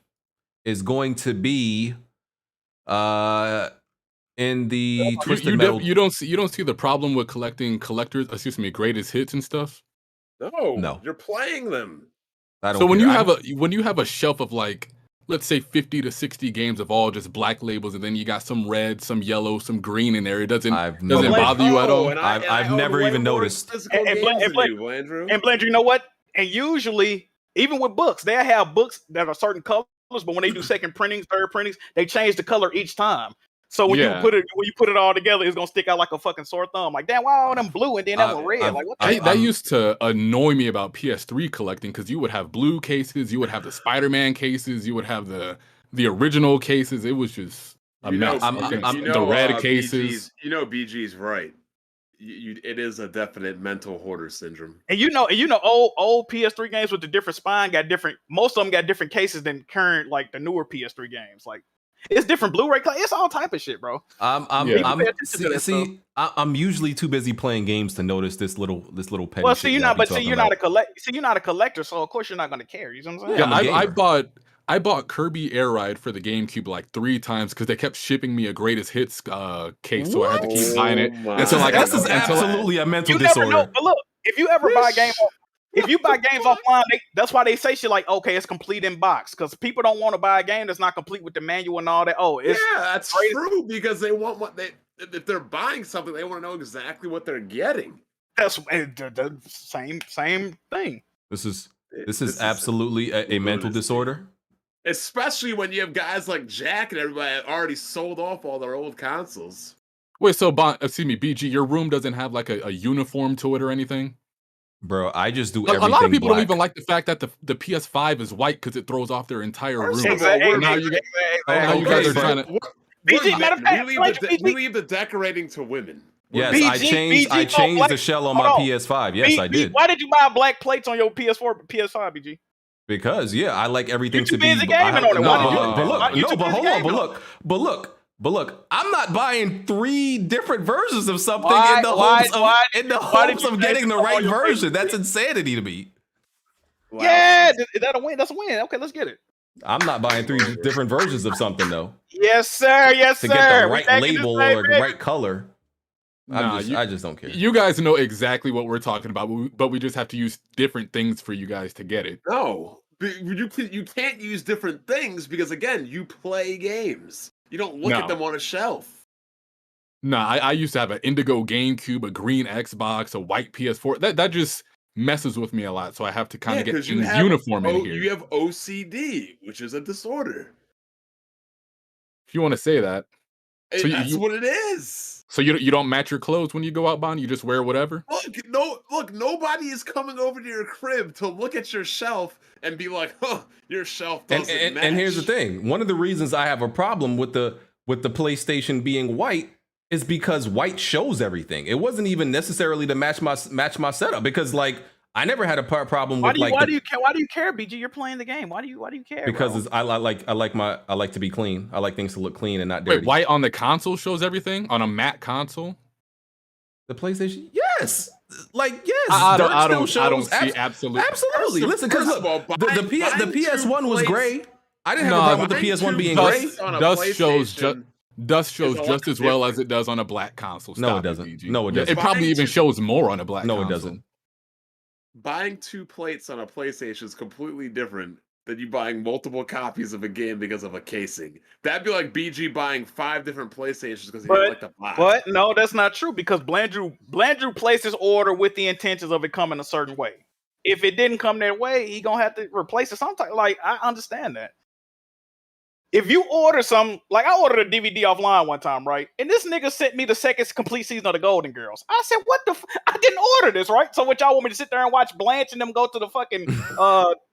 is going to be in the Twisted Metal. You don't see the problem with collecting greatest hits and stuff? No. You're playing them. So when you have a shelf of like, let's say 50 to 60 games of all just black labels, and then you got some red, some yellow, some green in there, it doesn't bother you at all? I've never even noticed. And Blender, you know what? And usually, even with books, they have books that are certain colors, but when they do second printings, third printings, they change the color each time. So when Yeah. you put it all together, it's gonna stick out like a fucking sore thumb. Like, damn, why all them blue and then that one red? Like, what the that used to annoy me about PS3 collecting because you would have blue cases, you would have the Spider-Man cases, you would have the original cases. It was just a mess. The red cases. BG's right. It is a definite mental hoarder syndrome. And you know, old PS3 games with the different spine got different. Most of them got different cases than current, like the newer PS3 games. Like, it's different Blu-ray. It's all type of shit, bro. I'm usually too busy playing games to notice this little petty. Well, shit you're y'all not. be You're talking not a about. collect. See, you're not a collector, so of course you're not gonna care. You know what I'm saying? Yeah, I bought Kirby Air Ride for the GameCube like 3 times because they kept shipping me a greatest hits case, so I had to keep buying it. This is absolutely a mental disorder. Never know. But look, if you ever buy a game, if you buy games offline, that's why they say shit like, okay, it's complete in box, because people don't want to buy a game that's not complete with the manual and all that. Oh, it's that's true, because they want what they. If they're buying something, they want to know exactly what they're getting. That's the same thing. This is absolutely a mental disorder. Especially when you have guys like Jack and everybody that already sold off all their old consoles. Wait, so BG, your room doesn't have like a uniform to it or anything? Bro, I just do a everything lot of people black. don't even like the fact that the PS5 is white because it throws off their entire room. Exactly. Now you guys are trying to. We leave the decorating to women. Yes, I changed the shell on my PS5. Yes, I did. Why did you buy black plates on your PS4, PS5, BG? Because I like everything to be. Busy gaming on it. But look, I'm not buying 3 different versions of something in the hopes of getting the right version. That's insanity to me. Wow. Yeah, is that a win? That's a win. Okay, let's get it. I'm not buying 3 different versions of something though. Yes, sir. Yes, sir. To get the right label or the right color. I just don't care. You guys know exactly what we're talking about, but we just have to use different things for you guys to get it. No, you can't use different things because, again, you play games. You don't look at them on a shelf. Nah, I used to have an indigo GameCube, a green Xbox, a white PS4. That just messes with me a lot, so I have to kind of get in uniform in here. You have OCD, which is a disorder. If you want to say that. So that's what it is. So you don't match your clothes when you go out, Bonnie? You just wear whatever? Look, nobody is coming over to your crib to look at your shelf and be like, "Huh, your shelf doesn't match." And here's the thing: one of the reasons I have a problem with the PlayStation being white is because white shows everything. It wasn't even necessarily to match my setup, because like I never had a problem with why do you care, BG? You're playing the game. Why do you care? Because I like to be clean. I like things to look clean and not dirty. Wait, white on the console shows everything? On a matte console? The PlayStation? Yes. Like, yes. I don't see absolutely. Listen, because look, the PS1 was gray. I didn't have a problem with the PS1 being gray. Dust shows just as well as it does on a black console. No, it doesn't. No, it doesn't. It probably even shows more on a black console. No, it doesn't. Buying 2 plates on a PlayStation is completely different than you buying multiple copies of a game because of a casing. That'd be like BG buying 5 different PlayStations because he didn't like the box. But no, that's not true, because Blandrew placed his order with the intentions of it coming a certain way. If it didn't come that way, he gonna have to replace it sometime. Like, I understand that. If you order some, like I ordered a DVD offline one time, right? And this nigga sent me the second complete season of the Golden Girls. I said, what the I didn't order this, right? So what y'all want me to sit there and watch Blanche and them go to the fucking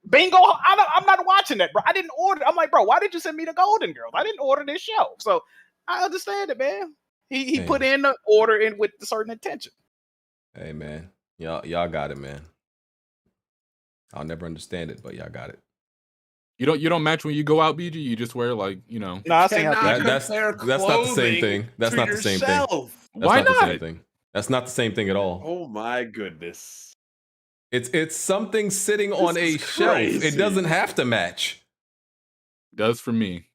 bingo? I'm not watching that, bro. I didn't order. I'm like, bro, why did you send me the Golden Girls? I didn't order this show. So I understand it, man. He put in the order in with a certain intention. Hey, man. Y'all got it, man. I'll never understand it, but y'all got it. You don't match when you go out, BG. You just wear like, you know. No, I think that's not the same thing. That's not the same thing. Why not? The same thing. That's not the same thing at all. Oh my goodness! It's something sitting on a shelf. It doesn't have to match. Does for me.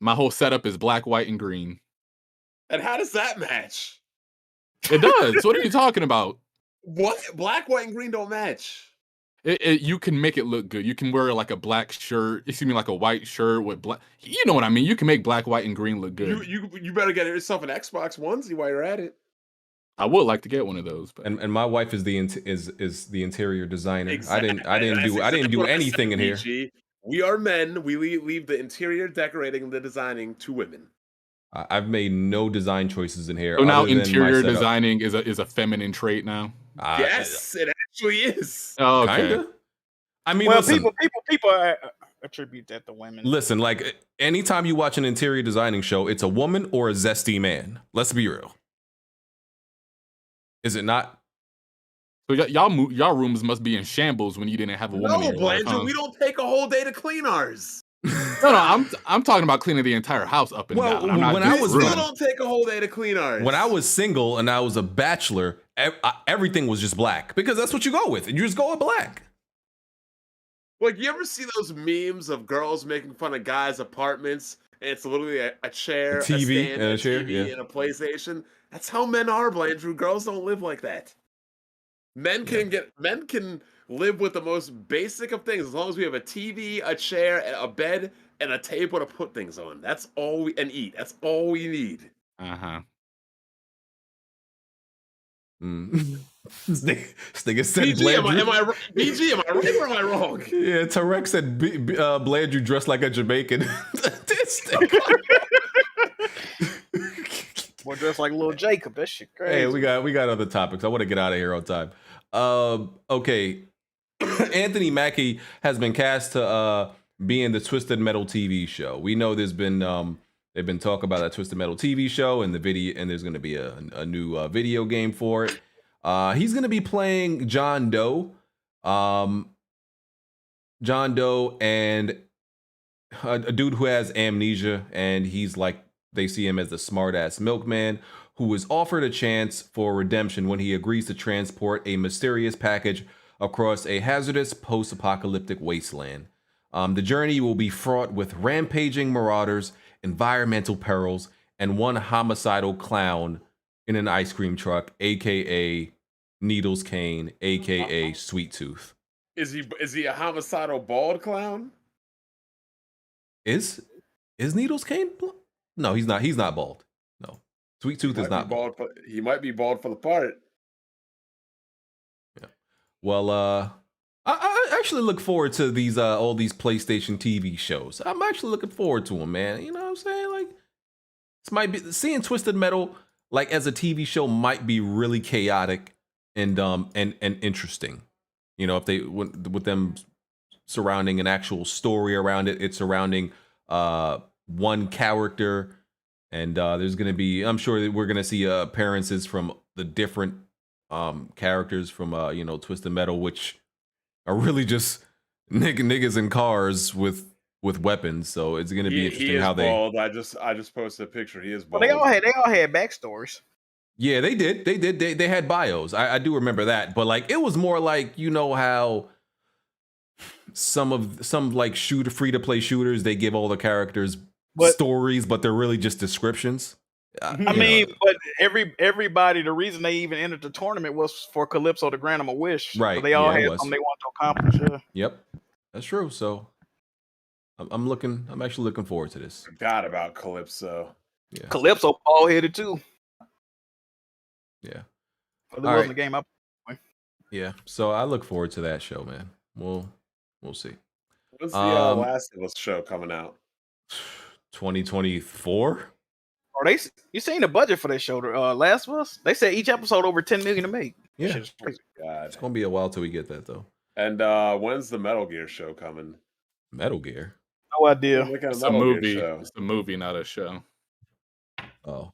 My whole setup is black, white, and green. And how does that match? It does. What are you talking about? What? Black, white, and green don't match. You can make it look good. You can wear like a black shirt, like a white shirt with black. You know what I mean? You can make black, white, and green look good. You better get yourself an Xbox onesie while you're at it. I would like to get one of those. But. And my wife is the interior designer. Exactly. I didn't do anything in here. We are men. We leave the interior decorating and the designing to women. I've made no design choices in here. So now other than my interior setup. designing is a feminine trait now. Yes, it actually is. Oh, okay. Kinda. I mean, Well, listen, people attribute that to women. listen. Like anytime you watch an interior designing show, it's a woman or a zesty man. Let's be real. Is it not? So y'all rooms must be in shambles when you didn't have a woman No, in your life, Blandrew, huh? we don't take a whole day to clean ours. No, I'm talking about cleaning the entire house up and Well, down. I'm not when just I was We room. still don't take a whole day to clean ours. When I was single and I was a bachelor, everything was just black because that's what you go with. You just go with black. Like, you ever see those memes of girls making fun of guys' apartments? And it's literally a chair, A TV, stand, and a a chair, TV, yeah. and a PlayStation. That's how men are, Blandrew. Girls don't live like that. Men can live with the most basic of things as long as we have a TV, a chair, a bed, and a table to put things on. That's all and eat. That's all we need. Uh-huh. This nigga said BG, am Blandrew. I right? BG, am I right or am I wrong? Yeah, Tarek said Blandrew dressed like a Jamaican. This nigga. Boy, dressed like little Jacob. That shit crazy. Hey, we got other topics. I want to get out of here on time. Okay. Anthony Mackie has been cast to be in the Twisted Metal TV show. We know there's been they've been talking about that Twisted Metal TV show and the video, and there's going to be a new video game for it. He's going to be playing John Doe. John Doe and a dude who has amnesia, and he's like, they see him as the smart-ass milkman who is offered a chance for redemption when he agrees to transport a mysterious package across a hazardous post-apocalyptic wasteland. The journey will be fraught with rampaging marauders, environmental perils, and one homicidal clown in an ice cream truck, aka Needles Kane, aka Sweet Tooth. Is he a homicidal bald clown? Is Needles Kane? No, he's not. He's not bald. No, Sweet Tooth is not bald. He might be bald for the part. Yeah. Well, I actually look forward to these all these PlayStation TV shows. I'm actually looking forward to them, man. You know what I'm saying? Like, this might be seeing Twisted Metal like as a TV show might be really chaotic and interesting. You know, if they with them surrounding an actual story around it, it's surrounding one character, and there's gonna be, I'm sure that we're gonna see appearances from the different characters from you know, Twisted Metal, which are really just niggas in cars with weapons. So it's gonna be interesting how they. Bald. I just posted a picture. He is bald. Well, they all had backstories. Yeah, they did. They had bios. I do remember that, but like it was more like, you know how some like free to play shooters, they give all the characters stories, but they're really just descriptions. I mean, but everybody, the reason they even entered the tournament was for Calypso to grant them a wish. Right. So they all Yeah, had something they wanted to accomplish. Yeah. Yep, that's true. So I'm actually looking forward to this. Forgot about Calypso. Yeah. Calypso bald headed too. Yeah. But there wasn't a game up. Yeah. So I look forward to that show, man. We'll see. When's the Last of Us show coming out? 2024. Or you seen the budget for that show? Last of Us. They said each episode over $10 million to make. Yeah. Shit's crazy. God. It's gonna be a while till we get that though. And when's the Metal Gear show coming? Metal Gear. No idea. It's a movie. It's a movie, not a show. Oh,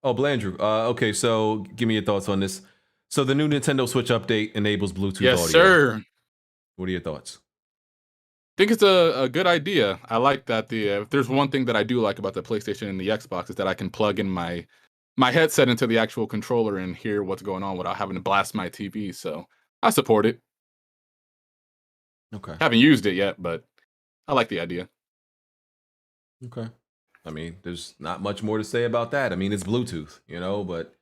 Blandrew. Okay, so give me your thoughts on this. So the new Nintendo Switch update enables Bluetooth audio. Yes, sir. What are your thoughts? I think it's a good idea. I like that. If there's one thing that I do like about the PlayStation and the Xbox is that I can plug in my headset into the actual controller and hear what's going on without having to blast my TV. So I support it. Okay. Haven't used it yet, but I like the idea. Okay. I mean, there's not much more to say about that. I mean, it's Bluetooth, you know, but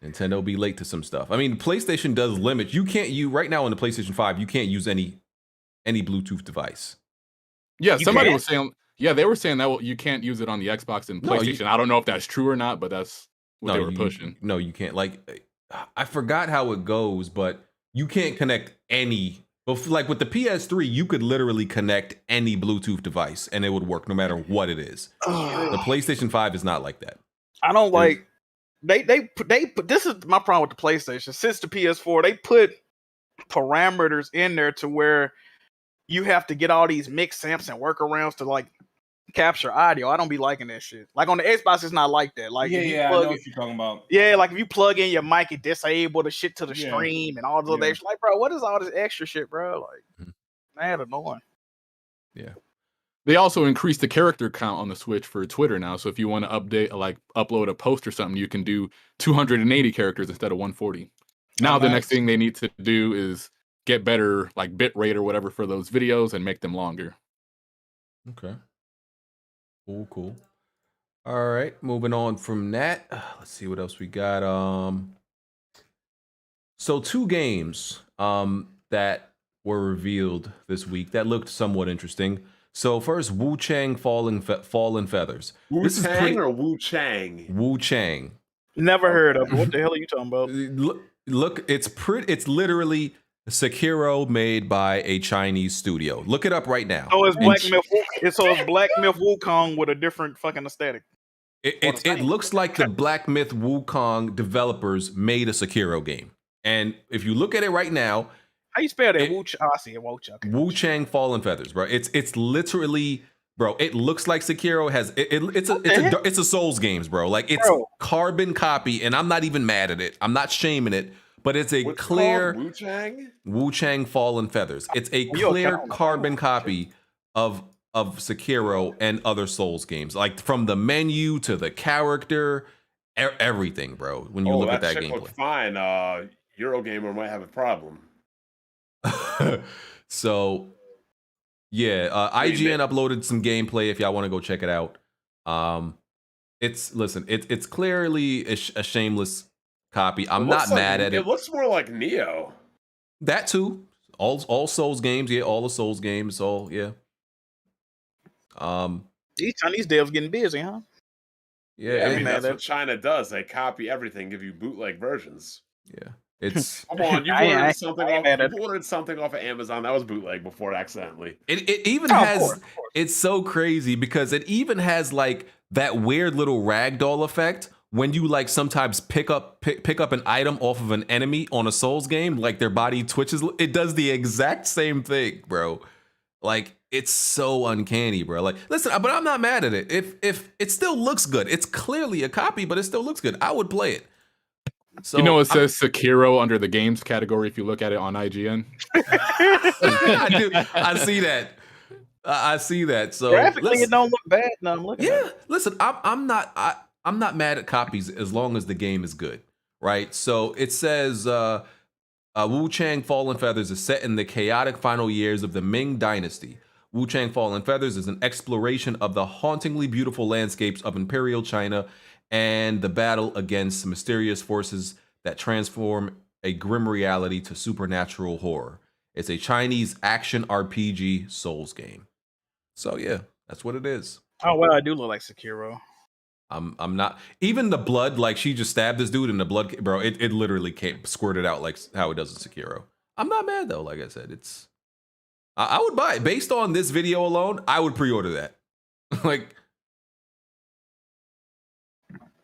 Nintendo be late to some stuff. I mean, PlayStation does limit. Right now on the PlayStation 5, you can't use any Bluetooth device. Yeah, somebody was saying. Yeah, they were saying that you can't use it on the Xbox and PlayStation. I don't know if that's true or not, but that's what they were pushing. No, you can't. Like, I forgot how it goes, but you can't connect any But like with the PS3, you could literally connect any Bluetooth device and it would work no matter what it is. The PlayStation 5 is not like that. I don't like they put this is my problem with the PlayStation. Since the PS4, they put parameters in there to where you have to get all these mix amps and workarounds to like capture audio. I don't be liking that shit. Like on the Xbox, it's not like that. Like I know what you're talking about. Yeah, like if you plug in your mic, it disable the shit to the stream and all this other extra. Like, bro, what is all this extra shit, bro? Like, mad annoying. Yeah. They also increased the character count on the Switch for Twitter now. So if you want to upload a post or something, you can do 280 characters instead of 140. Now the next thing they need to do is get better like bit rate or whatever for those videos and make them longer. Okay. Cool. All right, moving on from that. Let's see what else we got. So 2 games that were revealed this week that looked somewhat interesting. So first, Wuchang Fallen Feathers. Wuchang or Wuchang? Wuchang. Never heard of it. What the hell are you talking about? Look, it's literally Sekiro made by a Chinese studio. Look it up right now. So it's Black Myth Wukong with a different fucking aesthetic. It looks like the Black Myth Wukong developers made a Sekiro game. And if you look at it right now, how you spell that? I see it. Wuchang. Wuchang Fallen Feathers, bro. It's literally, bro. It looks like Sekiro has. It's a Souls games, bro. Like it's carbon copy, and I'm not even mad at it. I'm not shaming it, but it's a clear Wuchang Fallen Feathers. It's a clear carbon copy of Sekiro and other Souls games, like from the menu to the character, everything, bro. When you look at that gameplay, fine. Eurogamer might have a problem. So yeah, IGN uploaded some gameplay if y'all want to go check it out. It's clearly a shameless copy. I'm not mad at it. It looks more like Neo. That too. All Souls games, yeah, all the Souls games, all yeah. These Chinese devs getting busy, huh? Yeah, I mean that's what China does. They copy everything, give you bootleg versions. Yeah. It's come on, you ordered something off of Amazon that was bootleg before accidentally. It even has it's so crazy because it even has like that weird little ragdoll effect when you like sometimes pick up an item off of an enemy on a Souls game, like their body twitches. It does the exact same thing, bro. Like it's so uncanny, bro. Like listen, but I'm not mad at it. If it still looks good, it's clearly a copy, but it still looks good. I would play it. So, you know, it says Sekiro under the games category if you look at it on IGN. I do. I see that. I see that. So graphically, it don't look bad. No, I'm looking. Yeah, listen, I'm not mad at copies as long as the game is good, right? So it says Wuchang Fallen Feathers is set in the chaotic final years of the Ming Dynasty. Wuchang Fallen Feathers is an exploration of the hauntingly beautiful landscapes of Imperial China and the battle against mysterious forces that transform a grim reality to supernatural horror. It's a Chinese action RPG Souls game. So yeah, that's what it is. Oh well, I do look like Sekiro. I'm not even the blood, like she just stabbed this dude and the blood, bro, it literally came squirted out like how it does in Sekiro. I'm not mad though, like I said, I would buy it. Based on this video alone, I would pre-order that. Like,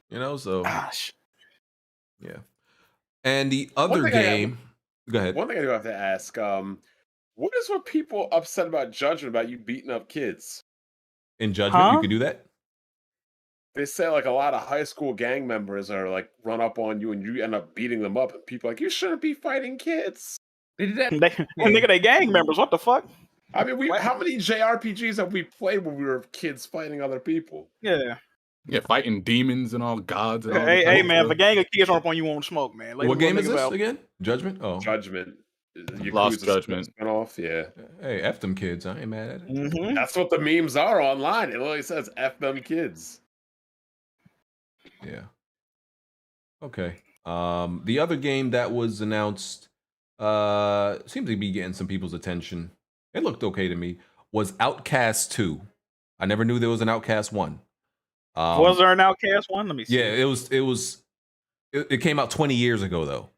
you know, so gosh. Yeah. And the other game, go ahead. One thing I do have to ask, what is with people upset about Judgment about you beating up kids? In Judgment, you can do that? They say like a lot of high school gang members are like run up on you and you end up beating them up and people are like, you shouldn't be fighting kids. They did that. Nigga, they gang members. What the fuck? I mean, how many JRPGs have we played when we were kids fighting other people? Yeah. Yeah, fighting demons and all gods. And all hey, man, if a gang of kids run up on you, won't smoke, man. Like, what game is this again? Judgment? Oh. Judgment. Lost Judgment. Off, yeah. Hey, F them kids. I ain't mad at it. Mm-hmm. That's what the memes are online. It literally says F them kids. Yeah. Okay. The other game that was announced seems to be getting some people's attention. It looked okay to me. Was Outcast 2. I never knew there was an Outcast 1. Was there an Outcast 1? Let me see. Yeah, it came out 20 years ago though.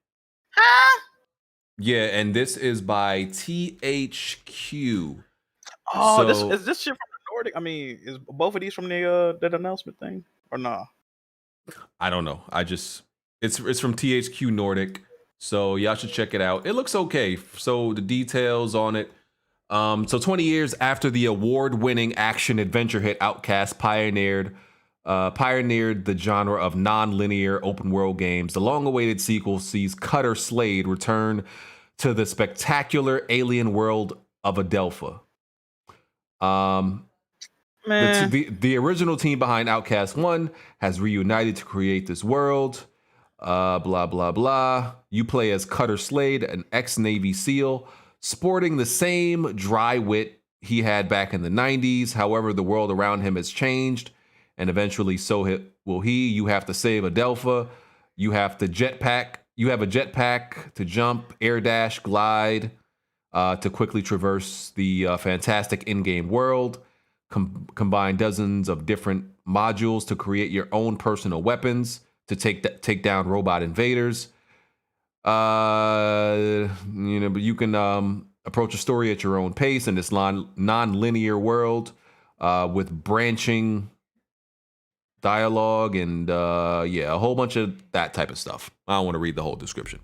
Huh? Yeah, and this is by THQ. Oh, this So is this shit from the Nordic? I mean, is both of these from the that announcement thing or nah? I don't know. It's from THQ Nordic, so y'all should check it out. It looks okay. So the details on it. So 20 years after the award-winning action-adventure hit Outcast pioneered the genre of non-linear open-world games, the long-awaited sequel sees Cutter Slade return to the spectacular alien world of Adelpha. The original team behind Outcast 1 has reunited to create this world. Blah, blah, blah. You play as Cutter Slade, an ex-Navy SEAL, sporting the same dry wit he had back in the 90s. However, the world around him has changed, and eventually so will he. You have to save Adelpha. You have a jetpack to jump, air dash, glide, to quickly traverse the fantastic in-game world. Combine dozens of different modules to create your own personal weapons to take down robot invaders. But you can approach a story at your own pace in this non-linear world with branching dialogue and a whole bunch of that type of stuff. I don't want to read the whole description,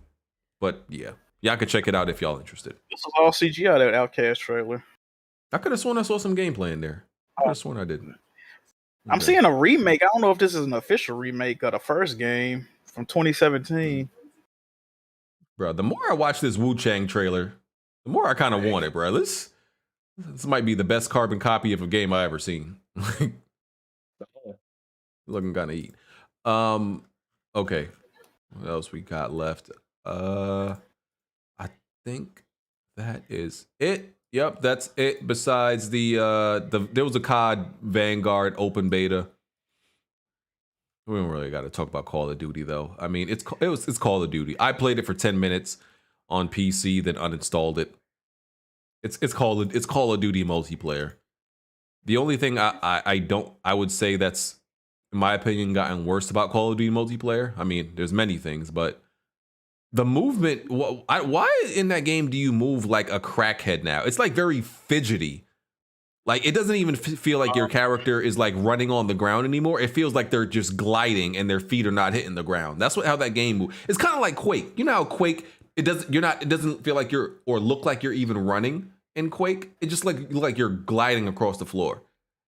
but yeah, y'all can check it out if y'all interested. This was all CGI, that Outcast trailer. I could have sworn I saw some gameplay in there. I could have sworn I didn't. I'm seeing a remake. I don't know if this is an official remake of the first game from 2017. Bro, the more I watch this Wuchang trailer, the more I kind of want it, bro. This might be the best carbon copy of a game I ever seen. Looking kind of neat. Okay. What else we got left? I think that is it. Yep, that's it. Besides there was a COD Vanguard open beta. We don't really got to talk about Call of Duty though. I mean, it's Call of Duty. I played it for 10 minutes on PC, then uninstalled it. It's Call of Duty multiplayer. The only thing I would say that's, in my opinion, gotten worse about Call of Duty multiplayer. I mean, there's many things, but the movement. Why in that game do you move like a crackhead now? It's like very fidgety. Like, it doesn't even feel like your character is like running on the ground anymore. It feels like they're just gliding and their feet are not hitting the ground. That's how that game moves. It's kind of like Quake. You know how Quake, it doesn't feel like you're, or look like you're even running in Quake. It just look like you're gliding across the floor.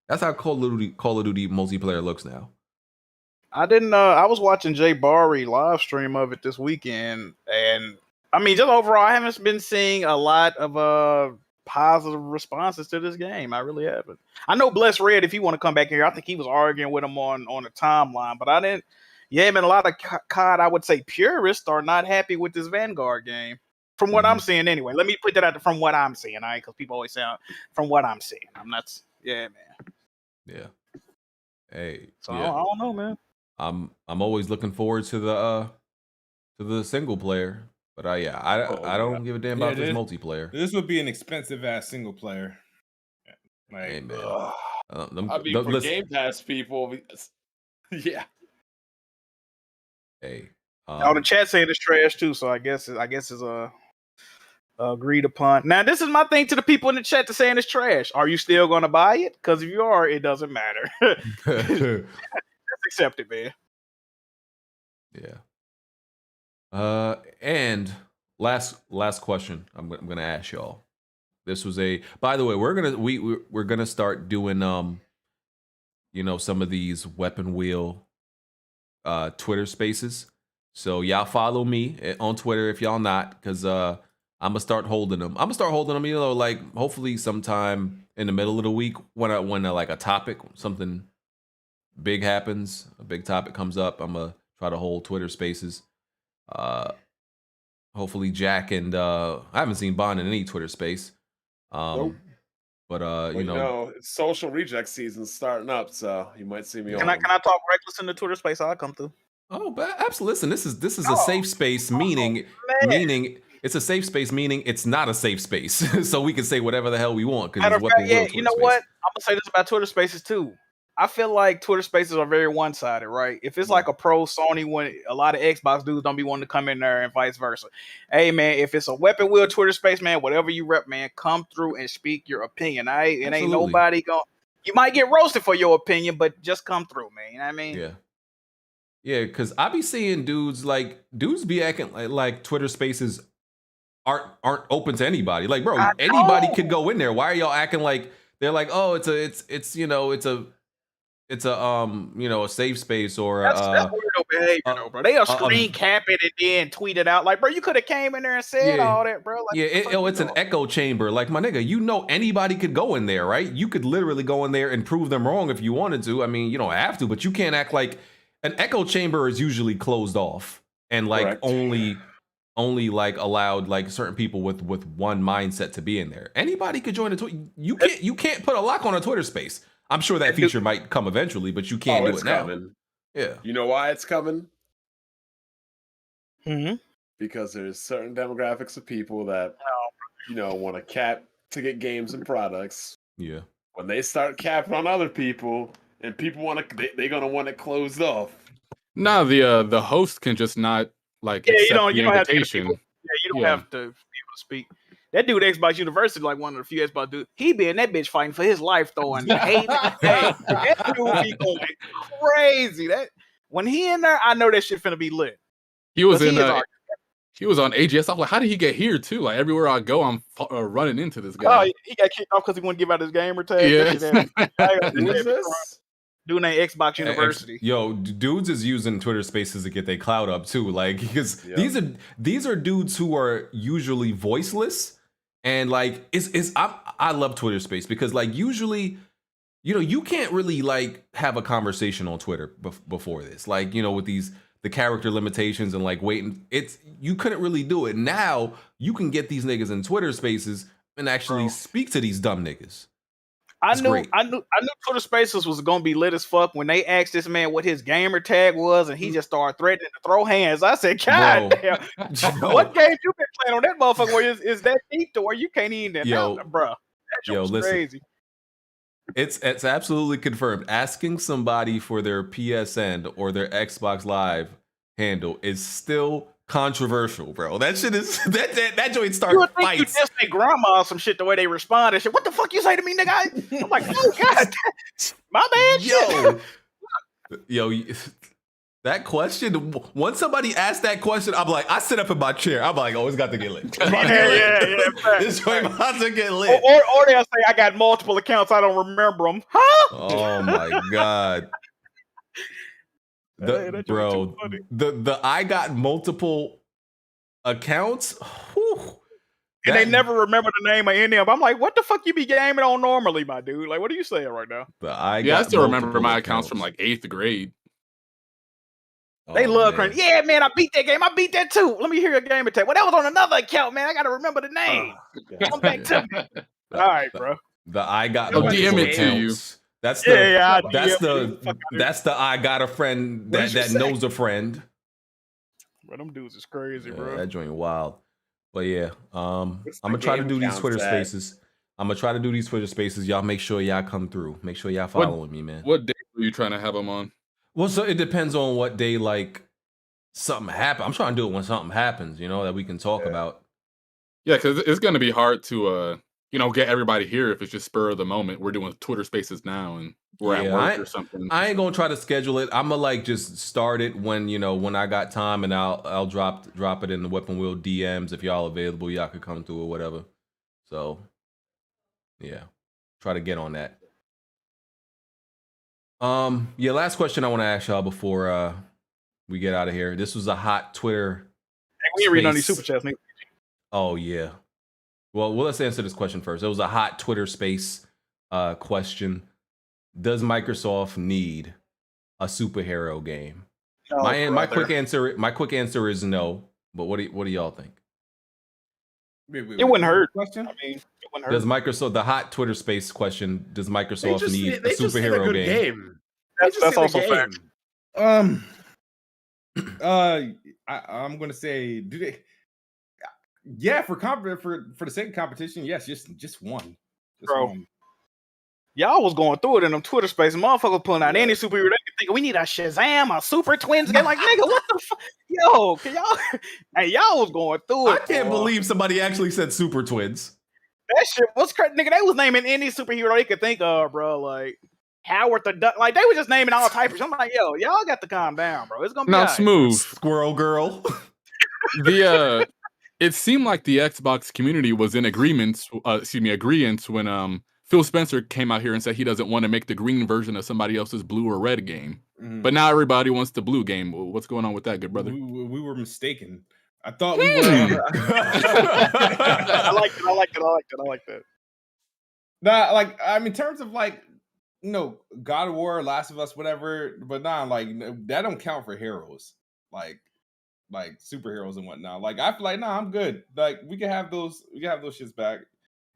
That's how Call of Duty multiplayer looks now. I was watching Jay Barry live stream of it this weekend, and I mean, just overall, I haven't been seeing a lot of positive responses to this game. I really haven't. I know Bless Red, if you want to come back here, I think he was arguing with him on the timeline, but I didn't. Yeah, man, a lot of COD, I would say, purists are not happy with this Vanguard game. From what I'm seeing, anyway. Let me put that out there, from what I'm seeing, all right? Because people always say, from what I'm seeing. I'm not. Yeah, man. Yeah. Hey. So yeah. I don't know, man. I'm always looking forward to the single player, but I don't give a damn about this multiplayer. This would be an expensive ass single player. Like, hey, man. I mean, for Game Pass people, yeah. Hey, the chat saying it's trash too, so I guess it's agreed upon. Now, this is my thing to the people in the chat to saying it's trash. Are you still going to buy it? Because if you are, it doesn't matter. That's accepted, man. Yeah. And last question I'm gonna ask y'all. This was by the way, we're gonna start doing some of these Weapon Wheel Twitter spaces. So y'all follow me on Twitter if y'all not, because I'm gonna start holding them. Like hopefully sometime in the middle of the week when like a topic, something big happens, a big topic comes up, I'm gonna try to hold Twitter spaces. Hopefully Jack and I haven't seen Bond in any Twitter space. Nope. But it's social reject season starting up, so you might see me Can I talk reckless in the Twitter space? I'll come through. Oh, but absolutely. Listen, this is a safe space, meaning it's a safe space, meaning it's not a safe space. So we can say whatever the hell we want. Matter of fact, yeah, you know what? I'm gonna say this about Twitter spaces too. I feel like Twitter Spaces are very one-sided, right? If it's like a pro Sony one, a lot of Xbox dudes don't be wanting to come in there and vice versa. Hey man, if it's a weapon wheel Twitter Space, man, whatever you rep, man, come through and speak your opinion. It ain't nobody going. You might get roasted for your opinion, but just come through, man. You know what I mean? Yeah. Yeah, because I be seeing dudes be acting like Twitter Spaces aren't open to anybody. Like, bro, anybody could go in there. Why are y'all acting like they're like, oh, it's a safe space or that's weirdo behavior, though, bro. They'll screen cap it and then tweet it out. Like, bro, you could have came in there and said all that, bro. Like, it's an echo chamber. Like, my nigga, anybody could go in there, right? You could literally go in there and prove them wrong if you wanted to. I mean, you don't have to, but you can't act like an echo chamber is usually closed off and like only like allowed like certain people with one mindset to be in there. Anybody could join a Twitter. You can't put a lock on a Twitter space. I'm sure that feature might come eventually, but you can't do it now. Coming. Yeah. You know why it's coming? Mm-hmm. Because there's certain demographics of people that want to cap to get games and products. Yeah. When they start capping on other people and people they're gonna want it closed off. No, the host can just not like accept the invitation. You don't have to be able to speak. That dude Xbox University, like one of the few Xbox dudes, he be in that bitch fighting for his life throwing hate. That dude be going crazy. That when he in there, I know that shit finna be lit. He was he was on AGS. I was like, how did he get here too? Like everywhere I go, I'm running into this guy. Oh, he got kicked off because he wouldn't give out his gamer tag. Yeah. Who is this? Dude named Xbox University. Yo, dudes is using Twitter Spaces to get their clout up too. Like, because these are dudes who are usually voiceless, and like I love Twitter Space because like usually, you can't really like have a conversation on Twitter before this. Like, with the character limitations and like waiting, you couldn't really do it. Now you can get these niggas in Twitter Spaces and actually speak to these dumb niggas. I knew Twitter Spaces was gonna be lit as fuck when they asked this man what his gamer tag was, and he just started threatening to throw hands. I said, God damn, what game you been playing on that motherfucker where is that deep to where you can't even bro? That was crazy. It's absolutely confirmed. Asking somebody for their PSN or their Xbox Live handle is still controversial, bro. That shit is that joint starts you would think fights. You just say grandma some shit the way they respond and shit. What the fuck you say to me, nigga? I'm like, oh god, my bad. Yo, that question. Once somebody asks that question, I'm like, I sit up in my chair. I'm like, oh, it's got to get lit. Yeah. This joint about to get lit. Or they'll say I got multiple accounts. I don't remember them. Huh? Oh my god. The I got multiple accounts. Whew, and they never remember the name of any of them. I'm like, what the fuck you be gaming on normally, my dude? Like, what are you saying right now? I still remember my accounts from like 8th grade. They love crying. Yeah, man, I beat that game. I beat that too. Let me hear your game attack. Well, that was on another account, man. I gotta remember the name. Come back to me. All right, bro. I got DM it to you. That's the I got a friend that knows a friend. Bro, them dudes is crazy, bro. That joint wild. But yeah, I'm gonna try to do these Twitter Spaces. Y'all make sure y'all come through. Make sure y'all following me, man. What day are you trying to have them on? Well, so it depends on what day like something happens. I'm trying to do it when something happens, that we can talk about. Yeah, because it's gonna be hard to get everybody here if it's just spur of the moment. We're doing Twitter Spaces now and we're at work or something. I ain't gonna try to schedule it. I'm gonna like just start it when I got time, and I'll drop it in the Weapon Wheel DMs if y'all available. Y'all could come through or whatever. So yeah, try to get on that. Last question I want to ask y'all before we get out of here. This was a hot Twitter. Hey, we ain't reading on these super chats, nigga. Oh yeah. Well, let's answer this question first. It was a hot Twitter space question. Does Microsoft need a superhero game? No, my quick answer is no. But what do y'all think? It wouldn't hurt. Question? I mean, it wouldn't hurt. Does Microsoft, the hot Twitter space question, does Microsoft need a superhero game? That's also fact. I'm gonna say, do they? Yeah, for the sake of competition, yes, just one. Bro. Y'all was going through it in them Twitter spaces. Motherfuckers pulling out any superhero they can think of. We need a Shazam, a Super Twins game. Like, nigga, what the fuck? Yo, can y'all? Hey, y'all was going through it. I can't believe somebody actually said Super Twins. That shit was crazy. Nigga, they was naming any superhero they could think of, bro. Like Howard the Duck. Like, they were just naming all types. I'm like, yo, y'all got to calm down, bro. It's gonna be Not all right. smooth. Squirrel Girl. It seemed like the Xbox community was in agreements when Phil Spencer came out here and said he doesn't want to make the green version of somebody else's blue or red game. But now everybody wants the blue game. What's going on with that, good brother? We were mistaken. I thought we were. I like that. Nah, like in terms of like, God of War, Last of Us, whatever. But like that don't count for heroes, like superheroes and whatnot. Like I feel like I'm good. Like we can have those shits back.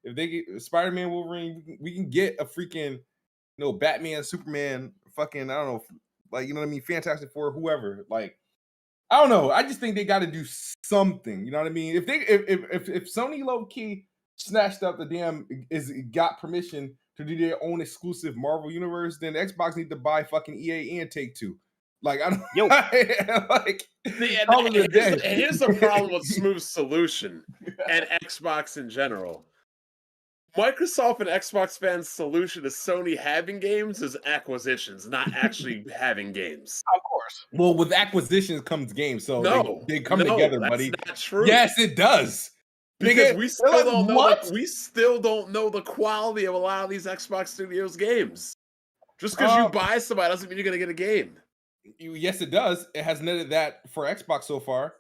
If they get Spider-Man, Wolverine, we can get a freaking Batman, Superman, fucking I don't know, like you know what I mean, Fantastic Four, whoever. Like I don't know. I just think they got to do something. You know what I mean? If Sony low key snatched up the got permission to do their own exclusive Marvel universe, then Xbox need to buy fucking EA and Take-Two. Like I don't like. Here's the problem with Smooth Solution and Xbox in general. Microsoft and Xbox fans' solution to Sony having games is acquisitions, not actually having games. Of course. Well, with acquisitions comes games, so they come together, that's buddy. Not true. Yes, it does. Because Nigga, we still don't know the quality of a lot of these Xbox Studios games. Just because you buy somebody doesn't mean you're gonna get a game. Yes, it does. It has netted that for Xbox so far.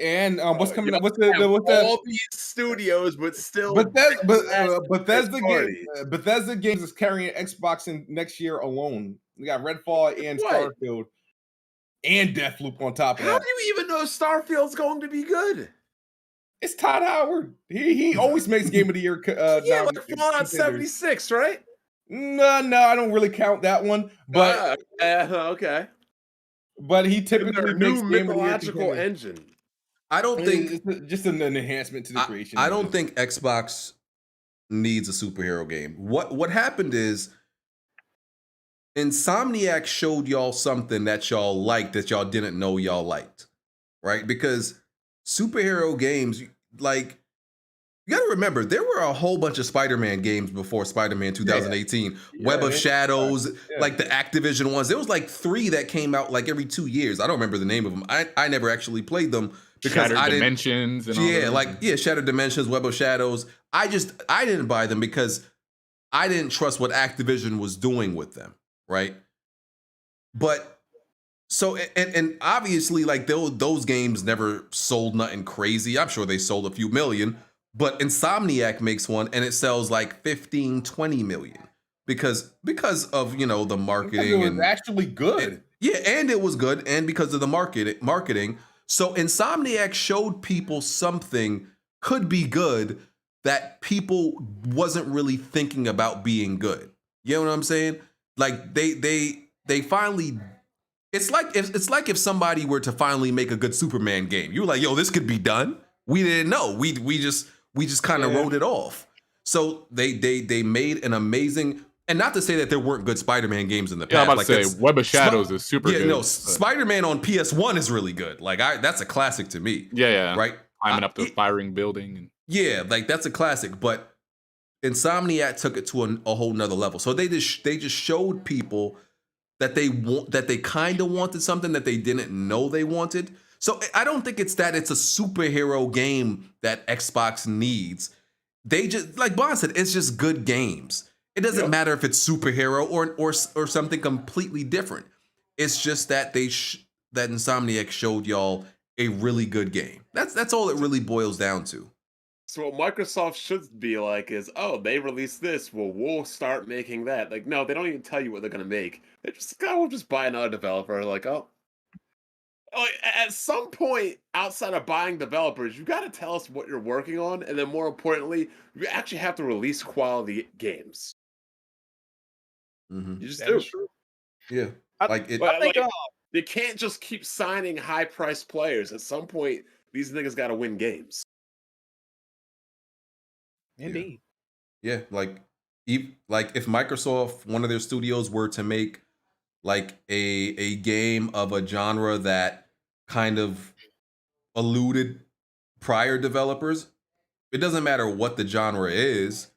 And what's coming up? What's all these studios, but still. Bethesda Games is carrying Xbox in next year alone. We got Redfall and Starfield and Deathloop on top of that. How do you even know Starfield's going to be good? It's Todd Howard. He always makes Game of the Year. Like Fallout 76, right? No, I don't really count that one. But okay. But he typically makes Game of the Year mythological engine. I don't think it's just an enhancement to the creation. I don't think Xbox needs a superhero game. What happened is Insomniac showed y'all something that y'all liked that y'all didn't know y'all liked, right? Because superhero games, like, you gotta remember, there were a whole bunch of Spider-Man games before Spider-Man 2018. Web of Shadows, like the Activision ones. There was like 3 that came out like every 2 years. I don't remember the name of them. I never actually played them because Shattered Dimensions and all Shattered Dimensions, Web of Shadows. I didn't buy them because I didn't trust what Activision was doing with them, right? But so and obviously like those games never sold nothing crazy. I'm sure they sold a few million. But Insomniac makes one and it sells like 15, 20 million because of, the marketing. It was actually good. And it was good. And because of the marketing. So Insomniac showed people something could be good that people wasn't really thinking about being good. You know what I'm saying? Like they finally, it's like if somebody were to finally make a good Superman game. You were like, yo, this could be done. We didn't know. We just kind of wrote it off. So they made an amazing, and not to say that there weren't good Spider-Man games in the past. I'm about to say Web of Shadows is super good. Spider-Man on PS1 is really good. Like that's a classic to me. Yeah. Right? Climbing up the firing building. Like that's a classic. But Insomniac took it to a whole nother level. So they just showed people that they kind of wanted something that they didn't know they wanted. So I don't think it's that it's a superhero game that Xbox needs. They just, like Bond said, it's just good games. It doesn't matter if it's superhero or something completely different. It's just that that Insomniac showed y'all a really good game. That's all it really boils down to. So what Microsoft should be like is, they released this, well, we'll start making that. Like, no, they don't even tell you what they're gonna make. They we'll just buy another developer. Like, at some point, outside of buying developers, you got to tell us what you're working on, and then more importantly, you actually have to release quality games. Mm-hmm. You just do. True. Yeah, they can't just keep signing high-priced players. At some point, these niggas got to win games. Indeed. Yeah, like like if Microsoft, one of their studios, were to make like a game of a genre that kind of eluded prior developers, it doesn't matter what the genre is,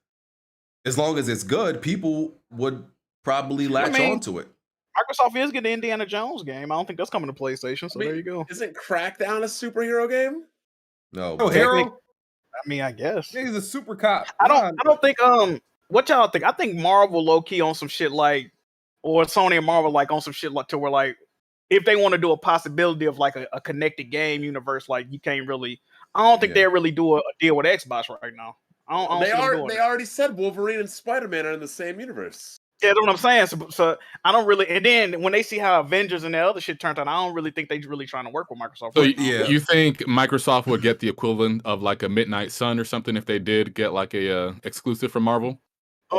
as long as it's good, people would probably latch onto it. Microsoft is getting the Indiana Jones game. I don't think that's coming to PlayStation. So there you go. Isn't Crackdown a superhero game? No, Oh, hero. I mean, I guess He's a super cop. I don't think. What y'all think? I think Marvel low key on some shit like, or Sony and Marvel like on some shit like to where like, if they want to do a possibility of like a connected game universe, like you can't really. I don't think they really do a deal with Xbox right now. I don't They see them are. doing They it. already said Wolverine and Spider-Man are in the same universe. Yeah, that's what I'm saying. So I don't really. And then when they see how Avengers and that other shit turned out, I don't really think they really trying to work with Microsoft. So right now. you think Microsoft would get the equivalent of like a Midnight Sun or something if they did get like a exclusive from Marvel? You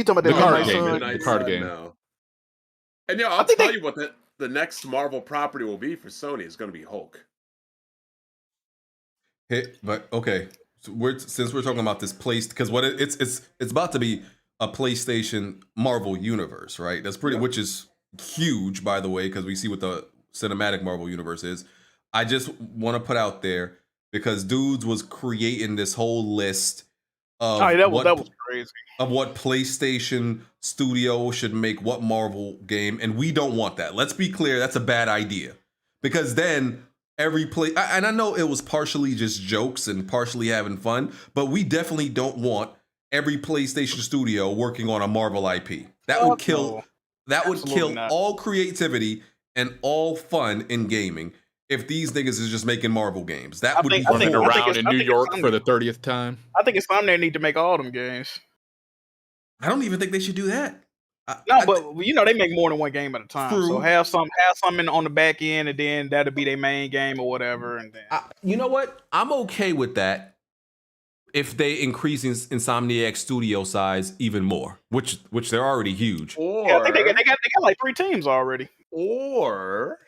talking about The that card Midnight game? Sun? The card game. No. And I'll tell you what the next Marvel property will be for Sony is going to be Hulk. But okay, so since we're talking about this place, because what it's about to be a PlayStation Marvel universe, right? That's which is huge, by the way, because we see what the cinematic Marvel universe is. I just want to put out there, because dudes was creating this whole list of that was crazy. Of what PlayStation studio should make what Marvel game, and we don't want that. Let's be clear, that's a bad idea, because then and I know it was partially just jokes and partially having fun, but we definitely don't want every PlayStation studio working on a Marvel IP. That would kill. That would kill all creativity and all fun in gaming if these niggas is just making Marvel games. That would be running around in New York for the 30th time. I think it's time they need to make all them games. I don't even think they should do that. But they make more than one game at a time. True. So have some on the back end, and then that'll be their main game or whatever. And then you know what? I'm okay with that if they increase Insomniac studio size even more, which they're already huge. I think they got like 3 teams already. Or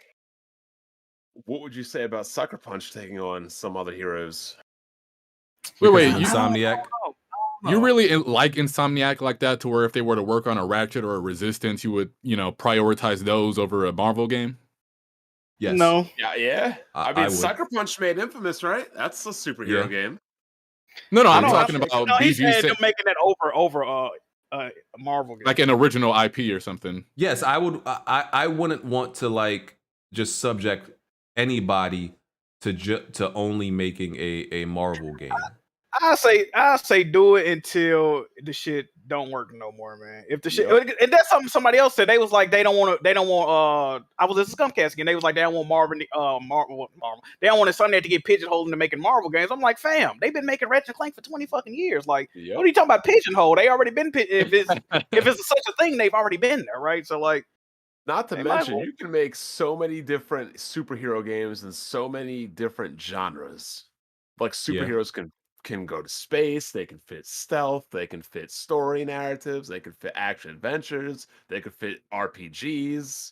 what would you say about Sucker Punch taking on some other heroes? Wait, Insomniac. You really like Insomniac like that, to where if they were to work on a Ratchet or a Resistance, you would, prioritize those over a Marvel game? Yes. No. Yeah. I mean, would. Sucker Punch made Infamous, right? That's a superhero game. No, I'm talking about he's saying them making that over a Marvel game. like an original IP or something. Yes, I would. I wouldn't want to like just subject anybody to only making a Marvel game. I say do it until the shit don't work no more, man. If the shit, and that's something somebody else said. They was like they don't want. I was at Scumcast again. They was like they don't want Marvel. They don't want Insomniac to get pigeonholed into making Marvel games. I'm like, fam, they've been making Ratchet and Clank for 20 fucking years. Like, what are you talking about pigeonhole? They already been if it's such a thing, they've already been there, right? So like, not to mention, you can make so many different superhero games and so many different genres. Like superheroes can go to space, they can fit stealth, they can fit story narratives, they can fit action adventures, they could fit RPGs.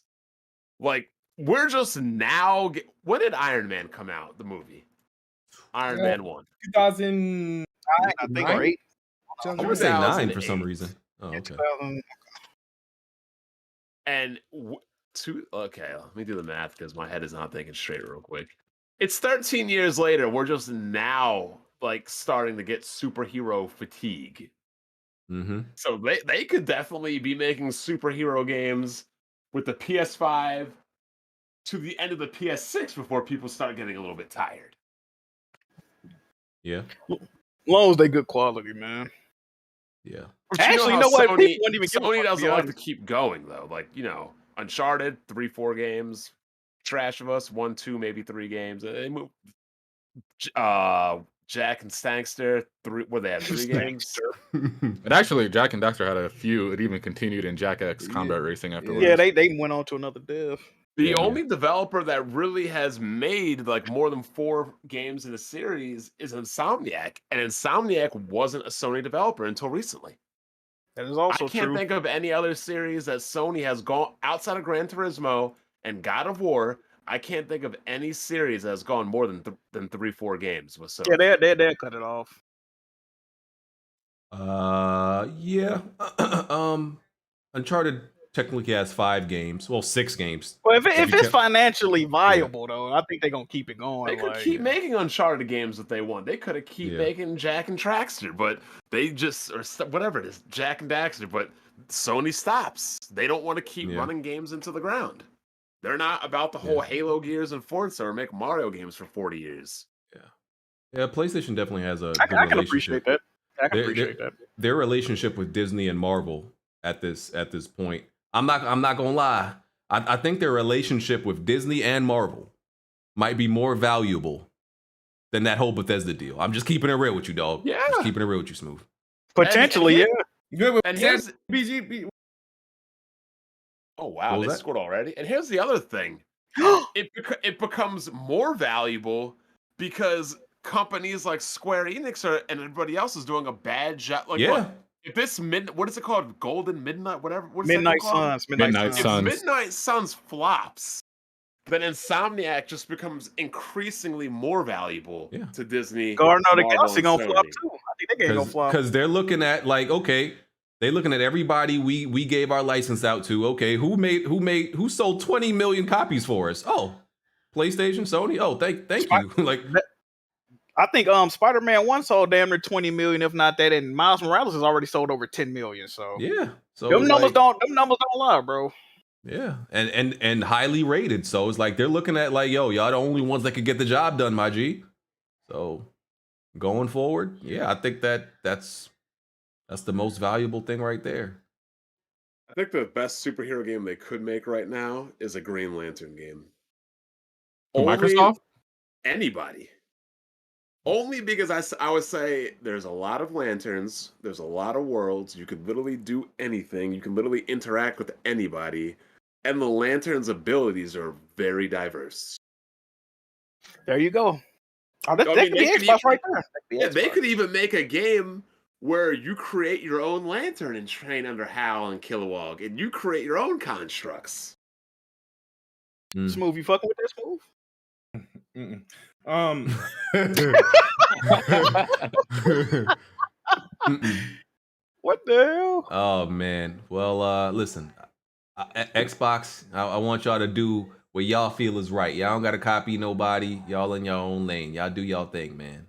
Like, we're just now when did Iron Man come out, the movie? Iron Man 1. 2009, I think, right? I'm gonna say 9 for some reason. Oh, okay. And okay, let me do the math because my head is not thinking straight real quick. It's 13 years later, we're just now like starting to get superhero fatigue. Mm-hmm. So they could definitely be making superhero games with the PS5 to the end of the PS6 before people start getting a little bit tired. Yeah. As long as they good quality, man. Yeah. Actually, you know what? Sony doesn't like to keep going though. Like, Uncharted, 3-4 games. Trash of Us, 1, 2, maybe 3 games. They move. Jack and Stankster, 3. Where they have 3 games. But actually, Jack and Daxter had a few. It even continued in Jack X Combat Racing afterwards. Yeah, they went on to another dev. The only developer that really has made like more than 4 games in a series is Insomniac, and Insomniac wasn't a Sony developer until recently. That is also true. I can't think of any other series that Sony has gone outside of Gran Turismo and God of War. I can't think of any series that has gone more than 3-4 games with Sony. Yeah, they cut it off. Yeah. Uncharted technically has 5 games. Well, 6 games. Well, if you it's count- financially viable, though, I think they're gonna keep it going. They could like, keep making Uncharted games if they want. They could have keep Yeah. making Jack and Traxter, but they just or whatever it is, Jack and Daxter. But Sony stops. They don't want to keep running games into the ground. They're not about the whole Halo Gears and Forza or make Mario games for 40 years. Yeah, PlayStation definitely has a I good can relationship. appreciate that. I can Their- appreciate their- that. Their relationship with Disney and Marvel at this point. I'm not gonna lie. I think their relationship with Disney and Marvel might be more valuable than that whole Bethesda deal. I'm just keeping it real with you, dog. Yeah. Just keeping it real with you, Smooth. Potentially, yeah. And here's BGB. Oh wow, What was they that? scored already. And here's the other thing: it becomes more valuable because companies like Square Enix and everybody else is doing a bad job. Like, Yeah. look, if this what is it called? Golden Midnight, whatever. What is Midnight that called? Suns. Midnight If Suns. Midnight Suns flops, then Insomniac just becomes increasingly more valuable to Disney. Guardian of the Marvel, Galaxy and gonna flop Sony. too. I think they ain't gonna flop. Because they're looking at like, okay, they're looking at everybody we gave our license out to. Okay, who sold 20 million copies for us? Oh, PlayStation, Sony. Oh, thank you. Like, I think Spider-Man 1 sold damn near 20 million, if not that, and Miles Morales has already sold over 10 million. So yeah. So them it's numbers like- don't lie, bro. Yeah, and highly rated. So it's like they're looking at like, yo, y'all the only ones that could get the job done, my G. So going forward, yeah, I think that's the most valuable thing right there. I think the best superhero game they could make right now is a Green Lantern game. Microsoft? Anybody. Only because I would say there's a lot of lanterns, there's a lot of worlds, you could literally do anything, you can literally interact with anybody, and the lantern's abilities are very diverse. There you go. Oh, that I could mean, be they could Xbox even- right there. That could be Yeah, they Xbox. could even make a game where you create your own lantern and train under Hal and Kilowog, and you create your own constructs. Smooth, you fucking with that, Smooth? Mm-mm. What the hell? Oh man. Well, listen, Xbox. I want y'all to do what y'all feel is right. Y'all don't gotta copy nobody. Y'all in your own lane. Y'all do y'all thing, man.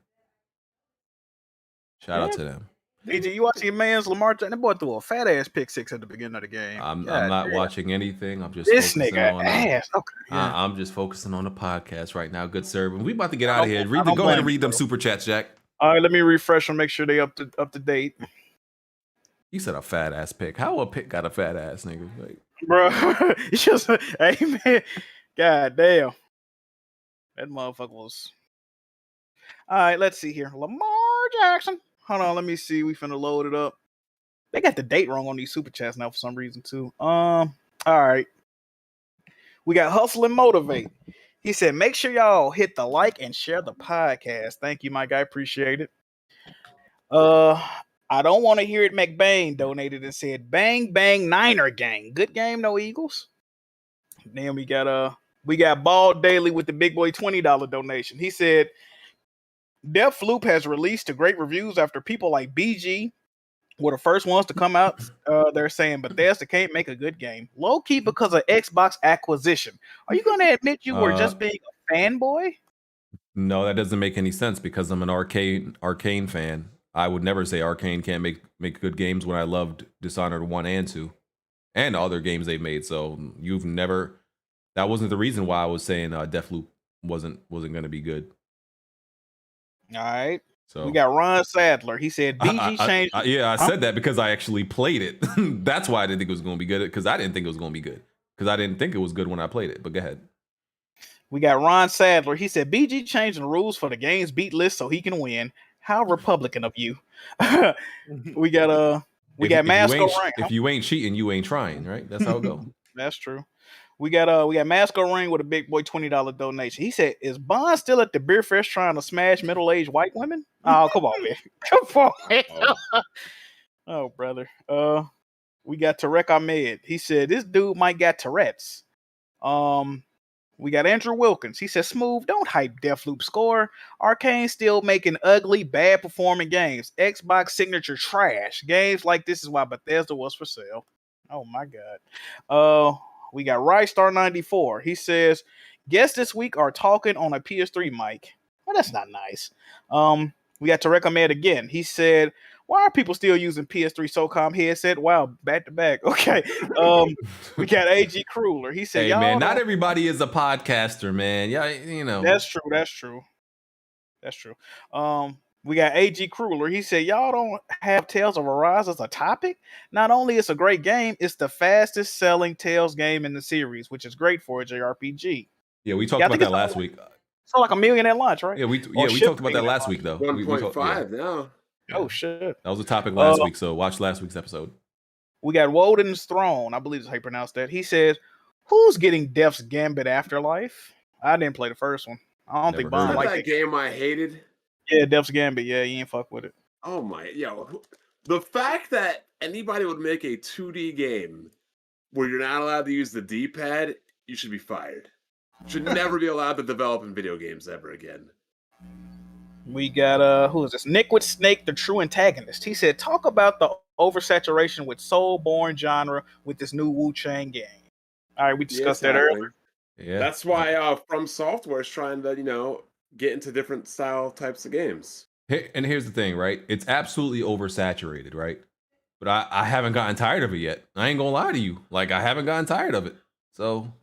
Shout out to them. DJ, you watching your man's Lamar Jackson? That boy threw a fat ass pick six at the beginning of the game. I'm God not damn. watching anything. I'm just This focusing nigga on ass. Okay. Yeah. I'm just focusing on the podcast right now. Good sir. We about to get out of here. I Go don't ahead blame and read you, them bro. super chats, Jack. All right, let me refresh and make sure they up to date, You said a fat ass pick. How a pick got a fat ass, nigga? Like, bro. It's just, hey man, god damn, that motherfucker was. All right, let's see here. Lamar Jackson. Hold on, let me see. We finna load it up. They got the date wrong on these super chats now for some reason too. All right. We got Hustle and Motivate. He said, make sure y'all hit the like and share the podcast. Thank you, my guy. Appreciate it. I don't want to hear it. McBain donated and said, bang, bang, Niner gang. Good game, no Eagles. Then we got Ball Daily with the big boy $20 donation. He said, Deathloop has released to great reviews after people like BG were the first ones to come out. They're saying Bethesda can't make a good game. Low key because of Xbox acquisition. Are you going to admit you were just being a fanboy? no, that doesn't make any sense because I'm an Arcane fan. I would never say Arcane can't make good games when I loved Dishonored 1 and 2 and other games they've made. So that wasn't the reason why I was saying Deathloop wasn't going to be good. All right. So We got Ron Sadler. He said BG changed. I said that because I actually played it. That's why I didn't think it was going to be good, because I didn't think it was going to be good, because I didn't think it was good when I played it. But go ahead. We got Ron Sadler. He said BG changing the rules for the game's beat list so he can win. How Republican of you. we got Masco Ring. If you ain't cheating, you ain't trying, right? That's how it goes. That's true. We got Masco Ring with a big boy $20 donation. He said, is Bond still at the beer fest trying to smash middle-aged white women? Oh, come on, man. Come on, man. Oh, brother. We got Tarek Ahmed. He said, this dude might got Tourette's. We got Andrew Wilkins. He says, Smooth, don't hype Deathloop score. Arcane still making ugly, bad performing games. Xbox signature trash. Games like this is why Bethesda was for sale. Oh my God. We got Rystar94. He says, guests this week are talking on a PS3 mic. Well, that's not nice. We got Tarek Ahmed again. He said, why are people still using PS3 SOCOM headset? Wow, back to back. Okay. We got AG Crueler. He said, Hey, man, not everybody is a podcaster, man. Yeah, you know. That's true. We got AG Crueler. He said, y'all don't have Tales of Arise as a topic? Not only it's a great game, it's the fastest selling Tales game in the series, which is great for a JRPG. Yeah, we talked about that last week. It's like 1 million at launch, right? Yeah, we talked about that last week, though. 1.5 now. Oh, shit. That was a topic last week, so watch last week's episode. We got Woden's Throne. I believe is how you pronounce that. He says, who's getting Death's Gambit Afterlife? I didn't play the first one. I don't think Bond liked that game I hated. Yeah, Death's Gambit. Yeah, you ain't fuck with it. Oh my, the fact that anybody would make a 2D game where you're not allowed to use the D-pad, you should be fired. Should never be allowed to develop in video games ever again. We got who is this? Nick with Snake, the true antagonist. He said, talk about the oversaturation with soul-born genre with this new Wuchang game. All right, we discussed that earlier. Yeah, that's why From Software is trying to, get into different style types of games. And here's the thing, right? It's absolutely oversaturated, right? But I haven't gotten tired of it yet. I ain't gonna lie to you. Like, I haven't gotten tired of it. So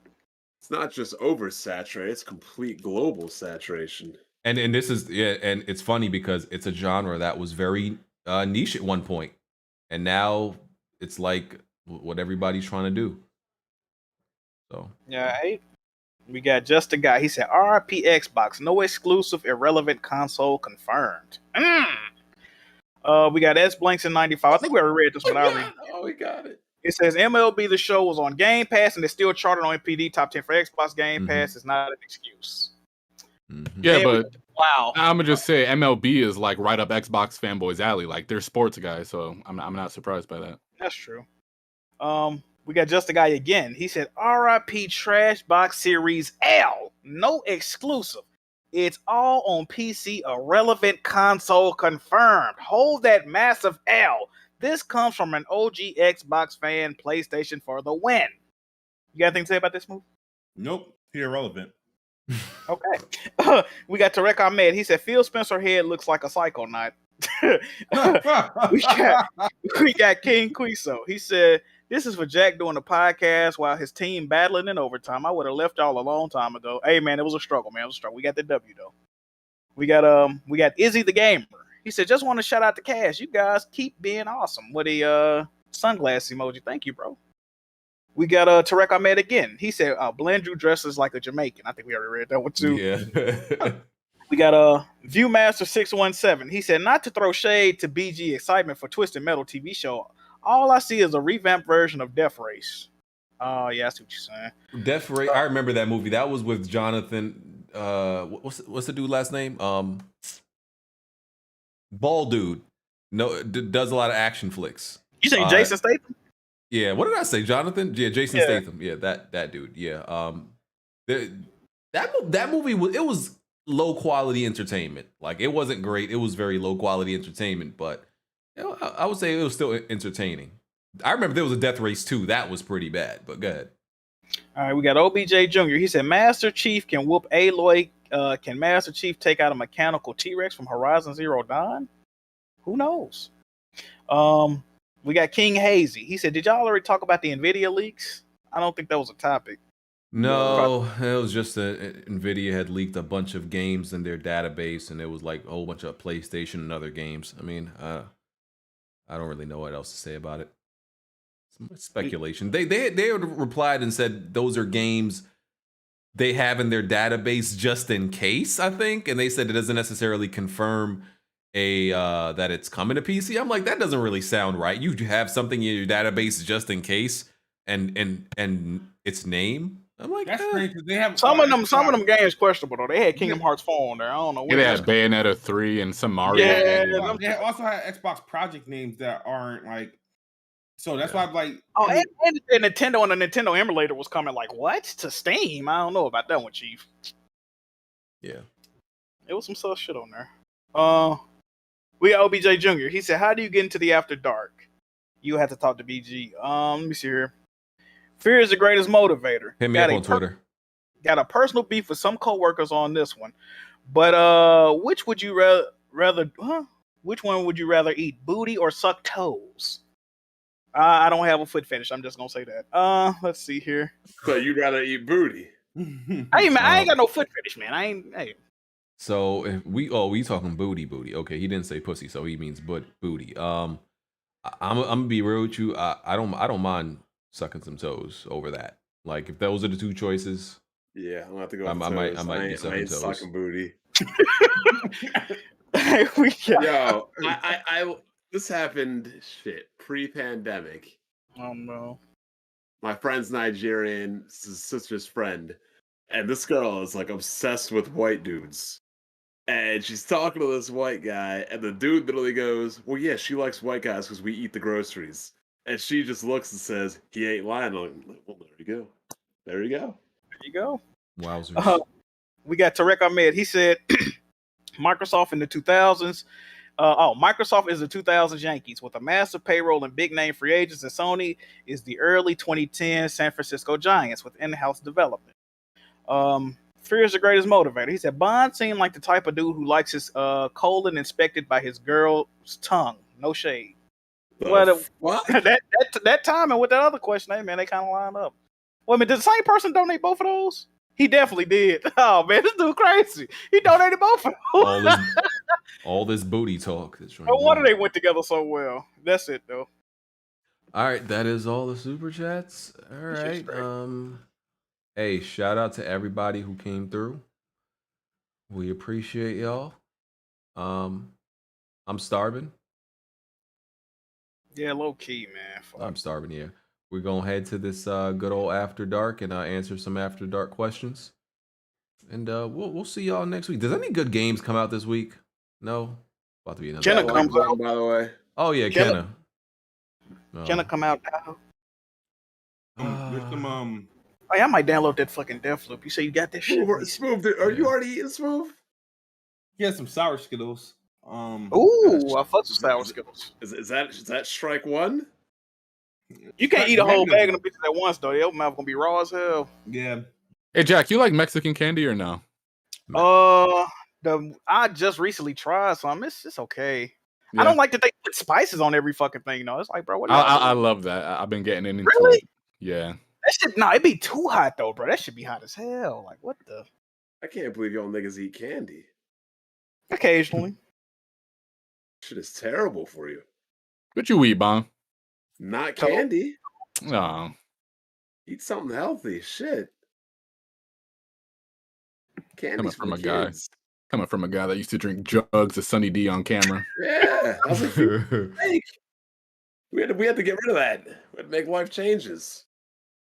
it's not just oversaturated, it's complete global saturation. And this is and it's funny because it's a genre that was very niche at one point, and now it's like what everybody's trying to do. So yeah, hey, we got Just a Guy. He said, RIP Xbox, no exclusive, irrelevant console confirmed. We got S Blanks in 95. I think we already read this one. We got it. It says MLB The Show was on Game Pass and it's still charted on MPD top 10 for Xbox Game Pass. It's not an excuse. Yeah, but wow, I'm gonna just say MLB is like right up Xbox fanboys' alley. Like they're sports guys, so I'm not surprised by that. That's true. We got Just a Guy again. He said, RIP Trash Box Series L, no exclusive. It's all on PC, irrelevant console confirmed. Hold that massive L. This comes from an OG Xbox fan, PlayStation for the win. You got anything to say about this move? Nope, irrelevant. Okay. We got Tarek Ahmed. He said, Phil Spencer head looks like a Psychonaut. we got King Quiso. He said, this is for Jack doing a podcast while his team battling in overtime. I would have left y'all a long time ago. Hey, man, it was a struggle, man. It was a struggle. We got the W, though. We got Izzy the Gamer. He said, just want to shout out to Cash. You guys keep being awesome. With a sunglass emoji. Thank you, bro. We got Tarek Ahmed again. He said, Blandrew dresses like a Jamaican. I think we already read that one, too. Yeah. We got Viewmaster617. He said, not to throw shade to BG excitement for Twisted Metal TV show. All I see is a revamped version of Death Race. Oh, yeah, that's what you're saying. Death Race. I remember that movie. That was with Jonathan. What's the dude last name? Bald dude. No, does a lot of action flicks. You say Jason Statham? Yeah. What did I say? Jonathan? Yeah, Jason Statham. Yeah, that dude. Yeah. That movie was low quality entertainment. Like, it wasn't great. It was very low quality entertainment, but I would say it was still entertaining. I remember there was a Death Race 2. That was pretty bad, but go ahead. All right, we got OBJ Jr. He said, Master Chief can whoop Aloy. Can Master Chief take out a mechanical T-Rex from Horizon Zero Dawn? Who knows? We got King Hazy. He said, did y'all already talk about the NVIDIA leaks? I don't think that was a topic. No, it was just NVIDIA had leaked a bunch of games in their database, and it was like a whole bunch of PlayStation and other games. I mean, I don't really know what else to say about it. Some speculation. They replied and said those are games they have in their database just in case, I think. And they said it doesn't necessarily confirm that it's coming to PC. I'm like, that doesn't really sound right. You have something in your database just in case and its name. I'm like, that's strange. They have some of them games questionable though. They had Kingdom Hearts 4 on there. I don't know. Yeah, they had Bayonetta 3 and some Mario. Yeah, they also had Xbox project names that aren't like So that's why I'm like, oh, and the Nintendo and the Nintendo emulator was coming. Like what to Steam? I don't know about that one, Chief. Yeah, it was some sus shit on there. We got OBJ Jr. He said, "How do you get into the After Dark?" You have to talk to BG. Let me see here. Fear is the greatest motivator. Hit me up on Twitter. Got a personal beef with some coworkers on this one, but which would you rather? Which one would you rather eat, booty or suck toes? I don't have a foot fetish. I'm just gonna say that. Let's see here. So you'd rather eat booty? Hey man, I ain't got no foot fetish, man. I ain't. Hey. So if we talking booty. Okay, he didn't say pussy, so he means booty. I'm gonna be real with you. I don't mind sucking some toes over that. Like if those are the two choices. Yeah, I'm gonna have to go. I might be sucking toes. Sucking booty. Yo, I this happened pre-pandemic. Oh no. My friend's Nigerian, his sister's friend, and this girl is like obsessed with white dudes. And she's talking to this white guy, and the dude literally goes, "Well, yeah, she likes white guys because we eat the groceries." And she just looks and says, "He ain't lying." I'm like, well, there you go. There you go. There you go. Wowzers. We got Tarek Ahmed. He said, Microsoft in the 2000s. Microsoft is the 2000s Yankees with a massive payroll and big name free agents, and Sony is the early 2010 San Francisco Giants with in-house development. Fear is the greatest motivator. He said Bond seemed like the type of dude who likes his colon inspected by his girl's tongue. No shade. What? That time and with that other question, hey man, they kind of line up. Well, I mean, did the same person donate both of those? He definitely did. Oh man, this dude crazy. He donated both of those. All this booty talk. No wonder they went together so well. That's it though. All right, that is all the super chats. All right. Hey, shout out to everybody who came through. We appreciate y'all. I'm starving. Yeah, low key, man. Fuck. I'm starving, yeah. We're gonna head to this good old After Dark and answer some After Dark questions. And we'll see y'all next week. Does any good games come out this week? No? About to be another Kenna comes out, by the way. Oh yeah, Kenna. Kenna come out now. There's some Hey, I might download that fucking Deathloop. You say you got that shit? Smooth, are you already eating Smooth? He has some sour Skittles. Ooh, I fuck with sour Skittles. Is that strike one? You can't eat a whole bag of them bitches at once though. Your mouth gonna be raw as hell. Yeah. Hey Jack, you like Mexican candy or no? I just recently tried some. It's okay. Yeah. I don't like that they put spices on every fucking thing. No, it's like, bro, what? I love that. I've been getting into really? it. Yeah. That shit, it'd be too hot though, bro. That should be hot as hell. Like, what the? I can't believe y'all niggas eat candy. Occasionally. Shit is terrible for you. What you eat, Bon? Not candy. No. Eat something healthy. Shit. Coming from a guy that used to drink jugs of Sunny D on camera. Yeah. We had to get rid of that. We had to make life changes.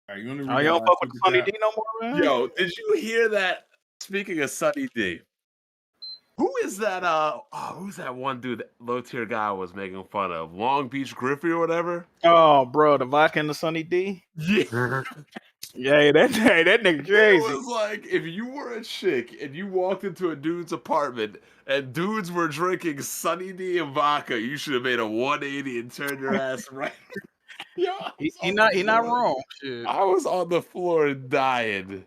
Are you gonna you don't fuck with Sunny D no more, man? Yo, did you hear that? Speaking of Sunny D, who is that? Who's that one dude, that low tier guy was making fun of? Long Beach Griffey or whatever? Oh, bro, the vodka and the Sunny D. Yeah. Yeah, that nigga crazy. It was like if you were a chick and you walked into a dude's apartment and dudes were drinking Sunny D and vodka, you should have made a 180 and turned your ass right. Yeah, he not wrong. Shit. I was on the floor dying.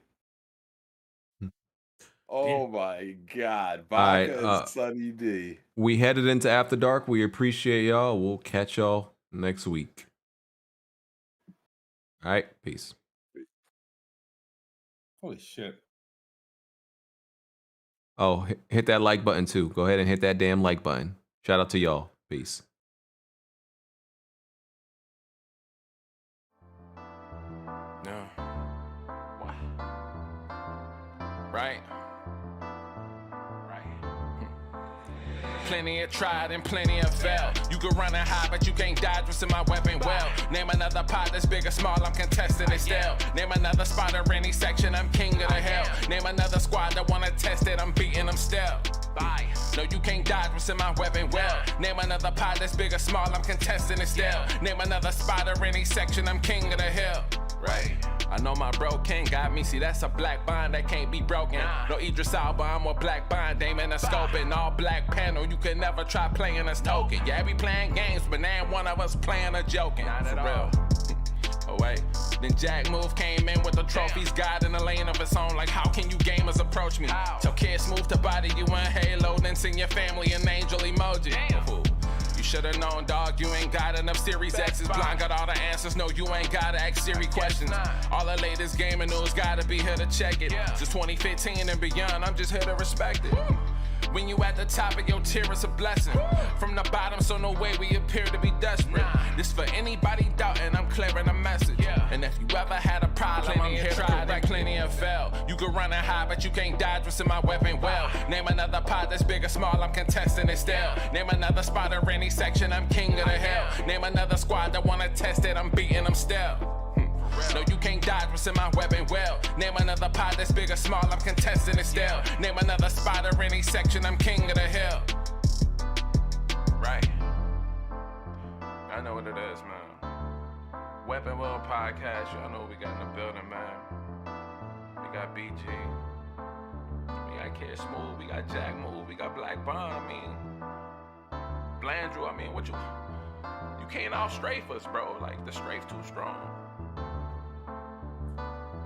Oh my god, vodka and Sunny D. We headed into After Dark. We appreciate y'all. We'll catch y'all next week. All right, peace. Holy shit. Oh, hit that like button too. Go ahead and hit that damn like button. Shout out to y'all. Peace. No. Right. Plenty of tried and plenty of failed. You can run and hide, but you can't dodge what's in my weapon well. Name another pot that's big or small, I'm contesting it still. Name another spot or any section, I'm king of the hell. Name another squad that wanna test it, I'm beating them still. Bye. No, you can't dodge what's in my weapon well. Name another pot that's big or small, I'm contesting it still. Name another spot or any section, I'm king of the hill. Right. I know my bro King got me. See, that's a black bond that can't be broken. No Idris Elba, I'm a black bond, aim in a scope and all black panel. You can never try playing us token. Yeah, we playing games, but now one of us playing or joking. Not at all. Oh wait, then Jack Move came in with the trophies, God in the lane of its own. Like, how can you gamers approach me? Tell kids move to body you in Halo, then send your family an angel emoji. You should've known, dog, you ain't got enough Series X's. Blind got all the answers, no, you ain't gotta ask Siri questions. All the latest gaming news gotta be here to check it. Since 2015 and beyond, I'm just here to respect it. When you at the top of your tier, it's a blessing. From the bottom, so no way we appear to be desperate. This for anybody doubting, I'm clearing a message. And if you ever had a problem, I'm here to correct plenty and fail. You can run and hide, but you can't dodge what's in my weapon well. Name another pot that's big or small, I'm contesting it still. Name another spot or any section, I'm king of the hill. Name another squad that wanna test it, I'm beating them still. No, you can't dodge what's in my weapon well. Name another pot that's big or small, I'm contesting it still. Name another spot or any section, I'm king of the hill. Right. I know what it is, man. Weapon Wheel Podcast, y'all know what we got in the building, man. We got BG. We got Kid Smooth, we got Jack Move, we got Black Bond, I mean. Blandrew, I mean, what you can't out strafe us, bro. Like, the strafe too strong.